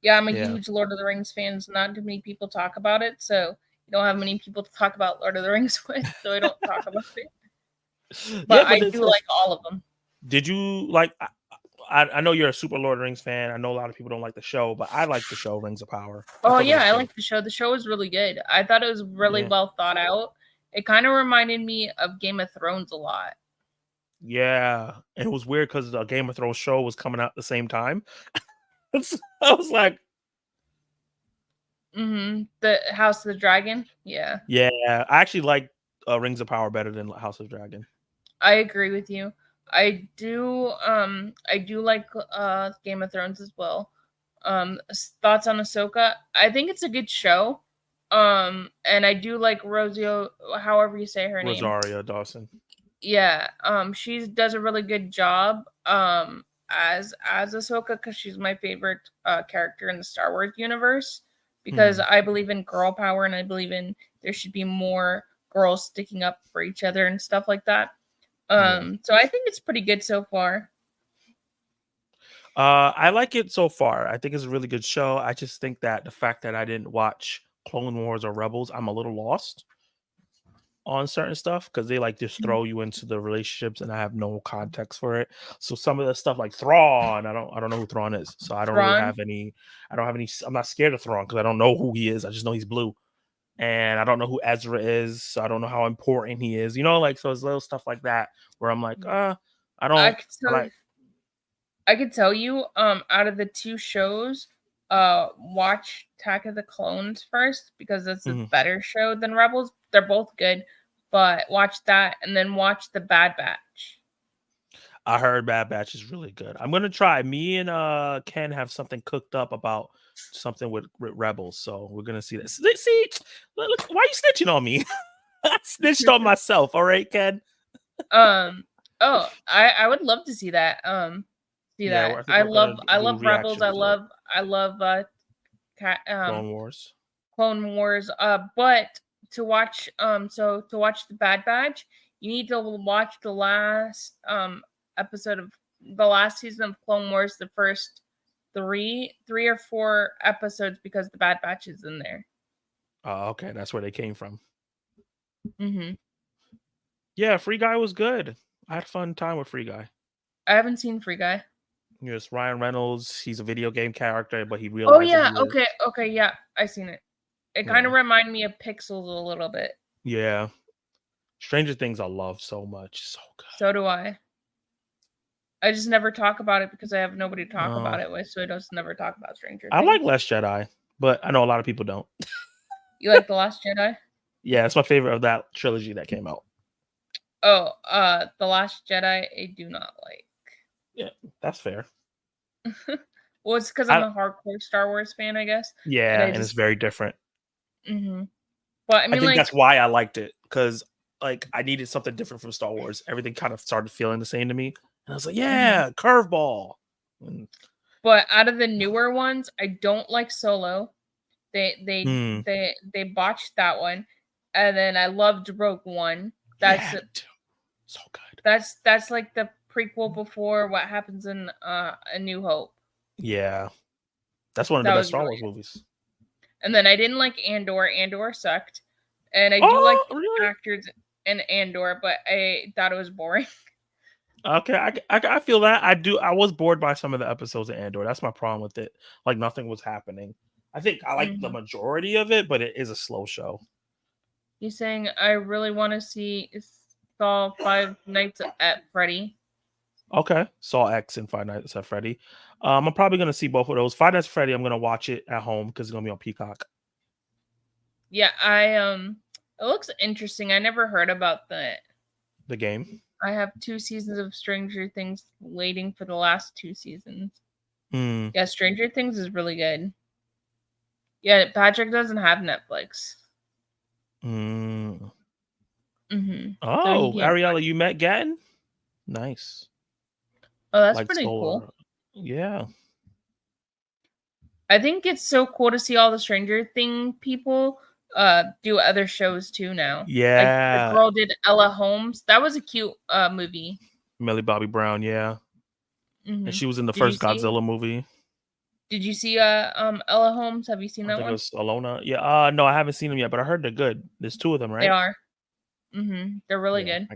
[SPEAKER 1] Yeah, I'm a huge Lord of the Rings fan. Not too many people talk about it, so you don't have many people to talk about Lord of the Rings with, so I don't talk about it. But I do like all of them.
[SPEAKER 2] Did you like? I know you're a super Lord of the Rings fan. I know a lot of people don't like the show, but I like the show Rings of Power. I
[SPEAKER 1] Oh
[SPEAKER 2] thought it
[SPEAKER 1] yeah,
[SPEAKER 2] was
[SPEAKER 1] I
[SPEAKER 2] good.
[SPEAKER 1] like the show. The show was really good. I thought it was really
[SPEAKER 2] Yeah.
[SPEAKER 1] well thought out. It kind of reminded me of Game of Thrones a lot.
[SPEAKER 2] Yeah. And it was weird because the Game of Thrones show was coming out at the same time. I was like,
[SPEAKER 1] The House of the Dragon. Yeah,
[SPEAKER 2] yeah, I actually like Rings of Power better than House of Dragon.
[SPEAKER 1] I agree with you. I do like Game of Thrones as well. Thoughts on Ahsoka? I think it's a good show. And I do like Rosio, however you say her name.
[SPEAKER 2] Rosaria Dawson.
[SPEAKER 1] Yeah, she does a really good job as Ahsoka because she's my favorite character in the Star Wars universe because I believe in girl power and I believe in there should be more girls sticking up for each other and stuff like that. So I think it's pretty good so far.
[SPEAKER 2] I like it so far. I think it's a really good show. I just think that the fact that I didn't watch Clone Wars or Rebels, I'm a little lost on certain stuff because they like just throw you into the relationships and I have no context for it. So some of the stuff like Thrawn, I don't know who Thrawn is. So I don't really
[SPEAKER 1] Thrawn,
[SPEAKER 2] have any I'm not scared of Thrawn because I don't know who he is. I just know he's blue. And I don't know who Ezra is. So I don't know how important he is. You know, like so it's little stuff like that where I'm like, I
[SPEAKER 1] I
[SPEAKER 2] don't
[SPEAKER 1] could
[SPEAKER 2] I
[SPEAKER 1] tell,
[SPEAKER 2] like
[SPEAKER 1] I could tell you, out of the two shows, watch Attack of the Clones first because it's a
[SPEAKER 2] mhm.
[SPEAKER 1] better show than Rebels. They're both good, but watch that and then watch The Bad Batch.
[SPEAKER 2] I heard Bad Batch is really good. I'm gonna try. Me and Ken have something cooked up about something with Rebels, so we're gonna see this. See, look, why are you snitching on me? I snitched on myself. All right, Ken.
[SPEAKER 1] Oh, I would love to see that. See
[SPEAKER 2] Yeah,
[SPEAKER 1] that.
[SPEAKER 2] I think we're gonna
[SPEAKER 1] I
[SPEAKER 2] do
[SPEAKER 1] love Rebels.
[SPEAKER 2] reactions to it.
[SPEAKER 1] I love Cat,
[SPEAKER 2] Clone Wars.
[SPEAKER 1] Clone Wars. But to watch to watch the Bad Batch, you need to watch the last episode of the last season of Clone Wars, the first three or four episodes because the Bad Batch is in there.
[SPEAKER 2] Okay, that's where they came from.
[SPEAKER 1] Mm-hmm.
[SPEAKER 2] Yeah, Free Guy was good. I had a fun time with Free Guy.
[SPEAKER 1] I haven't seen Free Guy.
[SPEAKER 2] Yes, Ryan Reynolds. He's a video game character, but he
[SPEAKER 1] Oh
[SPEAKER 2] realizes
[SPEAKER 1] yeah,
[SPEAKER 2] he is.
[SPEAKER 1] okay, yeah, I seen it. It kind
[SPEAKER 2] Yeah,
[SPEAKER 1] of reminded me of Pixels a little bit.
[SPEAKER 2] yeah. Stranger Things I love so much. So good.
[SPEAKER 1] So do I. I just never talk about it because I have nobody to talk
[SPEAKER 2] Oh.
[SPEAKER 1] about it with, so I just never talk about Stranger
[SPEAKER 2] I
[SPEAKER 1] Things.
[SPEAKER 2] like Last Jedi, but I know a lot of people don't.
[SPEAKER 1] You like The Last Jedi?
[SPEAKER 2] Yeah, it's my favorite of that trilogy that came out.
[SPEAKER 1] Oh, The Last Jedi, I do not like.
[SPEAKER 2] Yeah, that's fair.
[SPEAKER 1] Well, it's because I'm a hardcore Star Wars fan, I guess.
[SPEAKER 2] Yeah, and it's very different.
[SPEAKER 1] But I
[SPEAKER 2] I
[SPEAKER 1] mean,
[SPEAKER 2] think
[SPEAKER 1] like,
[SPEAKER 2] that's why I liked it because like I needed something different from Star Wars. Everything kind of started feeling the same to me, and I was like, yeah, curveball.
[SPEAKER 1] but out of the newer ones, I don't like Solo. They botched that one, and then I loved Rogue One. That's
[SPEAKER 2] so good.
[SPEAKER 1] That's like the prequel before what happens in A New Hope.
[SPEAKER 2] Yeah, that's one of the best Star Wars movies.
[SPEAKER 1] And then I didn't like Andor. Andor sucked, and I do like the actors in Andor, but I thought it was boring.
[SPEAKER 2] Okay, I feel that I was bored by some of the episodes of Andor. That's my problem with it. Like nothing was happening. I think I like the majority of it, but it is a slow show.
[SPEAKER 1] You're saying I really want to see Saw Five Nights at Freddy.
[SPEAKER 2] Okay, Saw X and Five Nights at Freddy. I'm probably gonna see both of those. Five Nights at Freddy, I'm gonna watch it at home because it's gonna be on Peacock.
[SPEAKER 1] Yeah, it looks interesting. I never heard about
[SPEAKER 2] the game.
[SPEAKER 1] I have 2 seasons of Stranger Things waiting for the last 2 seasons. Yeah, Stranger Things is really good. Yeah, Patrick doesn't have Netflix.
[SPEAKER 2] Oh,
[SPEAKER 1] So
[SPEAKER 2] Ariella, you met Gatton? Nice.
[SPEAKER 1] Oh, that's like pretty cool.
[SPEAKER 2] Yeah.
[SPEAKER 1] I think it's so cool to see all the Stranger Thing people do other shows too now.
[SPEAKER 2] Yeah.
[SPEAKER 1] Like the girl did Ella Holmes. That was a cute movie.
[SPEAKER 2] Millie Bobby Brown, yeah. And she was in the first Godzilla movie.
[SPEAKER 1] Did you see Ella Holmes? Have you seen that one?
[SPEAKER 2] It was Alona. Yeah. No, I haven't seen them yet, but I heard they're good. There's 2 of them, right?
[SPEAKER 1] They are. They're really good.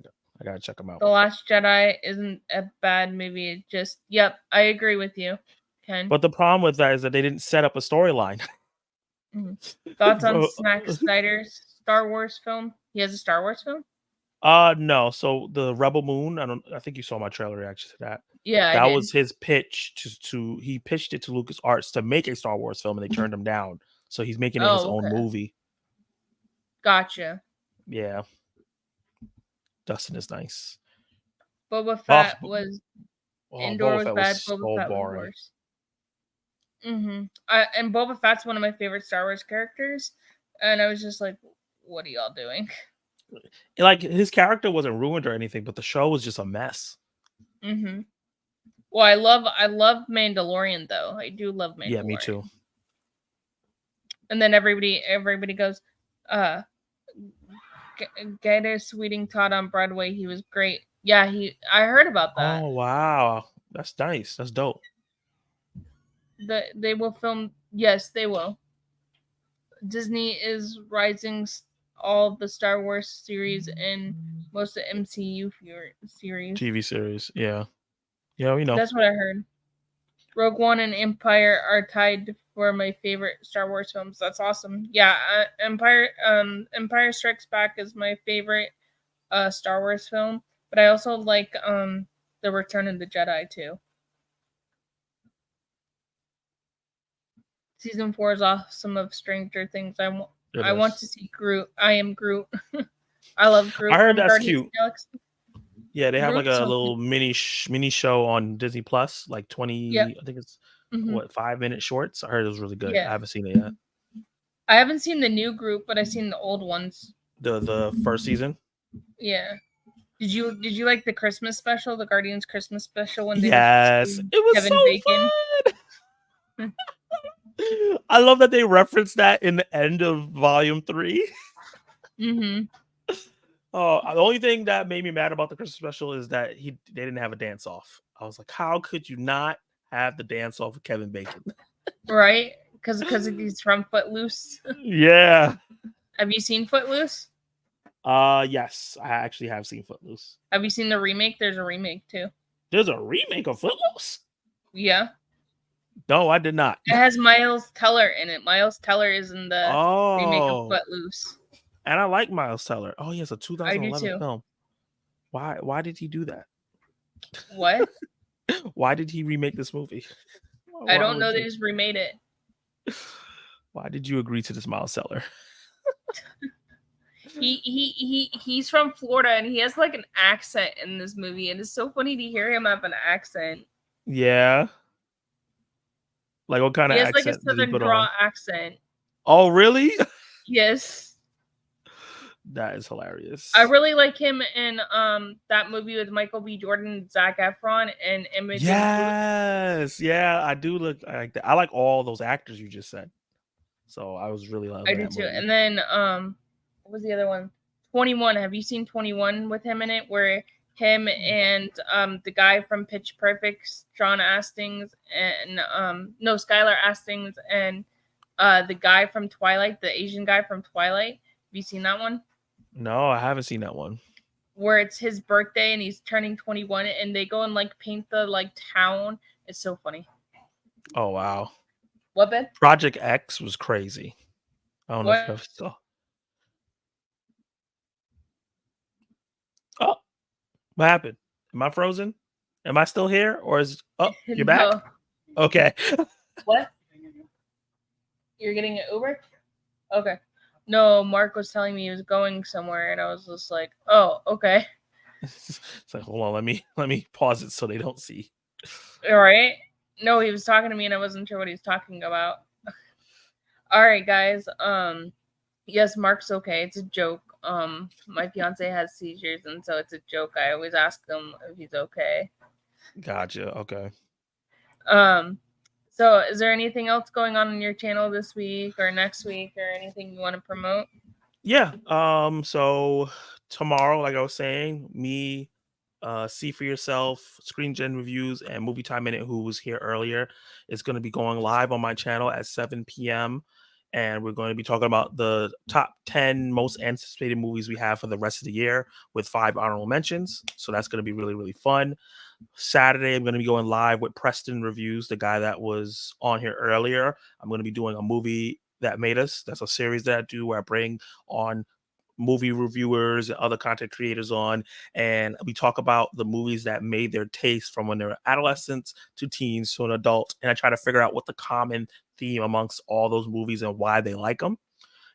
[SPEAKER 2] I gotta check them out.
[SPEAKER 1] The Last Jedi isn't a bad movie. It just, yep, I agree with you, Ken.
[SPEAKER 2] But the problem with that is that they didn't set up a storyline.
[SPEAKER 1] Thoughts on
[SPEAKER 2] Bro,
[SPEAKER 1] Zack Snyder's Star Wars film? He has a Star Wars film?
[SPEAKER 2] no. So the Rebel Moon, I think you saw my trailer reaction to that.
[SPEAKER 1] Yeah, I
[SPEAKER 2] That
[SPEAKER 1] did.
[SPEAKER 2] was his pitch to he pitched it to LucasArts to make a Star Wars film, and they turned him down. So he's making it his own
[SPEAKER 1] okay.
[SPEAKER 2] movie.
[SPEAKER 1] Gotcha.
[SPEAKER 2] Yeah. Dustin is nice.
[SPEAKER 1] Boba Fett was Endor
[SPEAKER 2] Boba
[SPEAKER 1] was
[SPEAKER 2] Fett
[SPEAKER 1] bad.
[SPEAKER 2] was
[SPEAKER 1] Boba
[SPEAKER 2] so
[SPEAKER 1] Fett was
[SPEAKER 2] boring.
[SPEAKER 1] worse. And Boba Fett's one of my favorite Star Wars characters, and I was just like, "What are y'all doing?"
[SPEAKER 2] Like his character wasn't ruined or anything, but the show was just a mess.
[SPEAKER 1] Well, I love Mandalorian though. I do love Mandalorian.
[SPEAKER 2] Yeah, me too.
[SPEAKER 1] And then everybody goes, Gator Sweeting Todd on Broadway. He was great. Yeah, I heard about that.
[SPEAKER 2] Oh wow, that's nice. That's dope.
[SPEAKER 1] They will film. Yes, they will. Disney is rising all the Star Wars series and most of the MCU series.
[SPEAKER 2] TV series, yeah, we know.
[SPEAKER 1] That's what I heard. Rogue One and Empire are tied for my favorite Star Wars films. That's awesome. Yeah, Empire Strikes Back is my favorite Star Wars film, but I also like The Return of the Jedi too. Season 4 is awesome of Stranger Things. I want to see Groot. I am Groot. I love Groot.
[SPEAKER 2] I heard that's cute. Yeah, they have
[SPEAKER 1] Groot's
[SPEAKER 2] like a little mini show on Disney Plus, like 20. I think it's 5-minute shorts. I heard it was really good. I haven't seen it yet.
[SPEAKER 1] I haven't seen the new Groot, but I've seen the old ones.
[SPEAKER 2] The first season.
[SPEAKER 1] Yeah. Did you like the Christmas special, the Guardians Christmas special? When
[SPEAKER 2] yes, it was Kevin so Bacon? Fun. I love that they referenced that in the end of Volume 3. Oh, the only thing that made me mad about the Christmas special is that they didn't have a dance off. I was like, how could you not have the dance off with Kevin Bacon?
[SPEAKER 1] Right, because he's from Footloose.
[SPEAKER 2] Yeah.
[SPEAKER 1] Have you seen Footloose?
[SPEAKER 2] Yes, I actually have seen Footloose.
[SPEAKER 1] Have you seen the remake? There's a remake too.
[SPEAKER 2] There's a remake of Footloose?
[SPEAKER 1] Yeah.
[SPEAKER 2] No, I did not.
[SPEAKER 1] It has Miles Teller in it. Miles Teller is in the remake of Footloose.
[SPEAKER 2] And I like Miles Teller. Oh, yes, a 2011 film. Why did he do that?
[SPEAKER 1] What?
[SPEAKER 2] Why did he remake this movie?
[SPEAKER 1] I don't know. They just remade it.
[SPEAKER 2] Why did you agree to this, Miles Teller?
[SPEAKER 1] He's from Florida and he has like an accent in this movie, and it's so funny to hear him have an accent.
[SPEAKER 2] Yeah. Like what kind of accent?
[SPEAKER 1] He has like a southern draw accent.
[SPEAKER 2] Oh, really?
[SPEAKER 1] Yes.
[SPEAKER 2] That is hilarious.
[SPEAKER 1] I really like him in that movie with Michael B. Jordan and Zac Efron and Imogen.
[SPEAKER 2] Yes, yeah, I do look like that. I like all those actors you just said. So I was really loving
[SPEAKER 1] I do too. Movie. And then what was the other one? 21. Have you seen 21 with him in it? Where him and the guy from Pitch Perfect, Sean Astings, and Skylar Astings, and the guy from Twilight, the Asian guy from Twilight. Have you seen that one?
[SPEAKER 2] No, I haven't seen that one.
[SPEAKER 1] Where it's his birthday and he's turning 21 and they go and like paint the like town. It's so funny.
[SPEAKER 2] Oh wow.
[SPEAKER 1] What, Ben?
[SPEAKER 2] Project X was crazy. I don't know if you saw. Oh, what happened? Am I frozen? Am I still here? Or you're back? Okay.
[SPEAKER 1] What? You're getting an Uber? Okay. No, Mark was telling me he was going somewhere, and I was just like, "Oh, okay."
[SPEAKER 2] It's like, hold on, let me pause it so they don't see.
[SPEAKER 1] All right. No, he was talking to me, and I wasn't sure what he was talking about. All right, guys. Yes, Mark's okay. It's a joke. My fiance has seizures, and so it's a joke. I always ask him if he's okay.
[SPEAKER 2] Gotcha. Okay.
[SPEAKER 1] So is there anything else going on your channel this week or next week or anything you want to promote?
[SPEAKER 2] Yeah. So tomorrow, like I was saying, me, See For Yourself, Screen Gen Reviews, and Movie Time Minute, who was here earlier, is going to be going live on my channel at 7 p.m. and we're going to be talking about the top 10 most anticipated movies we have for the rest of the year with 5 honorable mentions. So that's going to be really, really fun. Saturday, I'm going to be going live with Preston Reviews, the guy that was on here earlier. I'm going to be doing a movie that made us. That's a series that I do where I bring on movie reviewers and other content creators on, and we talk about the movies that made their taste from when they were adolescents to teens to an adult, and I try to figure out what the common theme amongst all those movies and why they like them.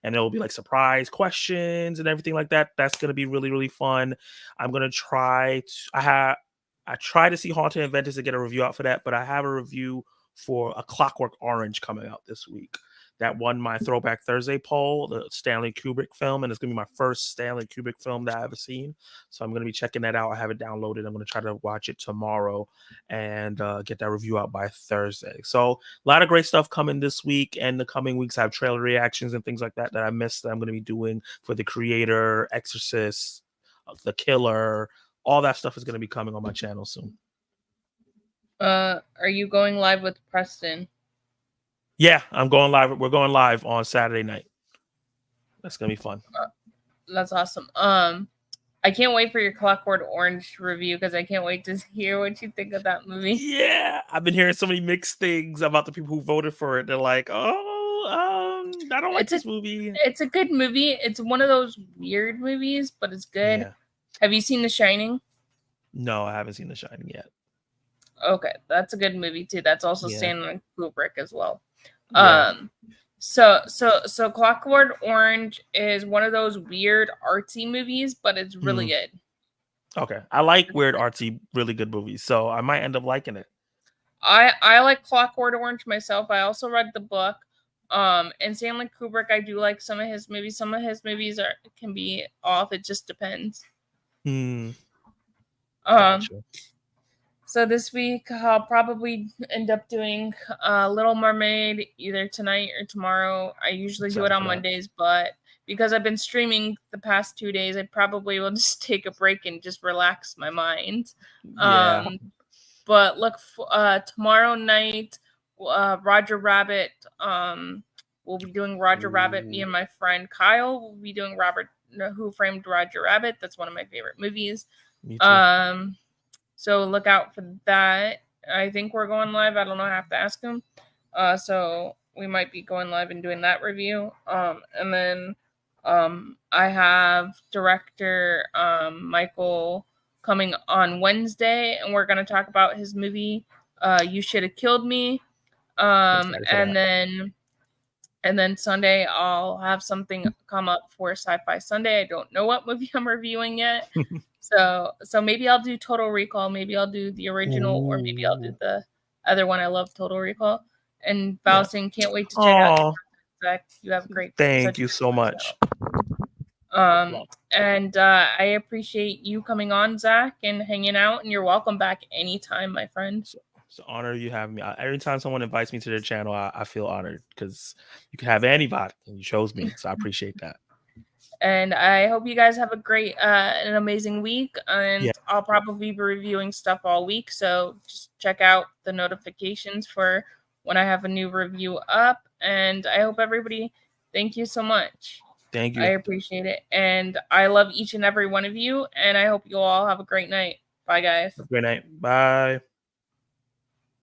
[SPEAKER 2] And there will be like surprise questions and everything like that. That's going to be really, really fun. I'm going to try to, I try to see Haunted Inventors to get a review out for that, but I have a review for A Clockwork Orange coming out this week. That won my Throwback Thursday poll, the Stanley Kubrick film, and it's going to be my first Stanley Kubrick film that I've ever seen. So I'm going to be checking that out. I have it downloaded. I'm going to try to watch it tomorrow and get that review out by Thursday. So a lot of great stuff coming this week and the coming weeks. I have trailer reactions and things like that I missed that I'm going to be doing for The Creator, Exorcist, The Killer. All that stuff is going to be coming on my channel soon.
[SPEAKER 1] Are you going live with Preston?
[SPEAKER 2] Yeah, I'm going live. We're going live on Saturday night. That's gonna be fun.
[SPEAKER 1] That's awesome. I can't wait for your Clockwork Orange review because I can't wait to hear what you think of that movie.
[SPEAKER 2] Yeah, I've been hearing so many mixed things about the people who voted for it. They're like, "Oh, I don't like this movie."
[SPEAKER 1] It's a good movie. It's one of those weird movies, but it's good. Yeah. Have you seen The Shining?
[SPEAKER 2] No, I haven't seen The Shining yet.
[SPEAKER 1] Okay, that's a good movie too. That's also Stanley Kubrick as well. Yeah. So Clockwork Orange is one of those weird artsy movies, but it's really good.
[SPEAKER 2] Okay, I like weird artsy, really good movies, so I might end up liking it.
[SPEAKER 1] I like Clockwork Orange myself. I also read the book. And Stanley Kubrick, I do like some of his movies. Some of his movies can be off. It just depends. Gotcha. So this week, I'll probably end up doing Little Mermaid either tonight or tomorrow. I usually do it on Mondays, but because I've been streaming the past 2 days, I probably will just take a break and just relax my mind. Yeah. But look, tomorrow night, Roger Rabbit. We'll be doing Roger Rabbit. Me and my friend Kyle will be doing Who Framed Roger Rabbit. That's one of my favorite movies. Me too. So look out for that. I think we're going live. I don't know. I have to ask him. So we might be going live and doing that review. And then I have director Michael coming on Wednesday, and we're going to talk about his movie, You Should Have Killed Me. And then Sunday, I'll have something come up for Sci-Fi Sunday. I don't know what movie I'm reviewing yet. So maybe I'll do Total Recall. Maybe I'll do the original, or maybe I'll do the other one. I love Total Recall. And Valsing, can't wait to check out. Zach, you have a great.
[SPEAKER 2] Thank you so much.
[SPEAKER 1] And I appreciate you coming on, Zach, and hanging out. And you're welcome back anytime, my friend.
[SPEAKER 2] It's an honor you have me. Every time someone invites me to their channel, I feel honored because you can have anybody, and you chose me. So I appreciate that.
[SPEAKER 1] And I hope you guys have a great, an amazing week. And I'll probably be reviewing stuff all week. So just check out the notifications for when I have a new review up. And I hope everybody, thank you so much.
[SPEAKER 2] Thank you.
[SPEAKER 1] I appreciate it. And I love each and every one of you. And I hope you all have a great night. Bye, guys.
[SPEAKER 2] Have a great night. Bye.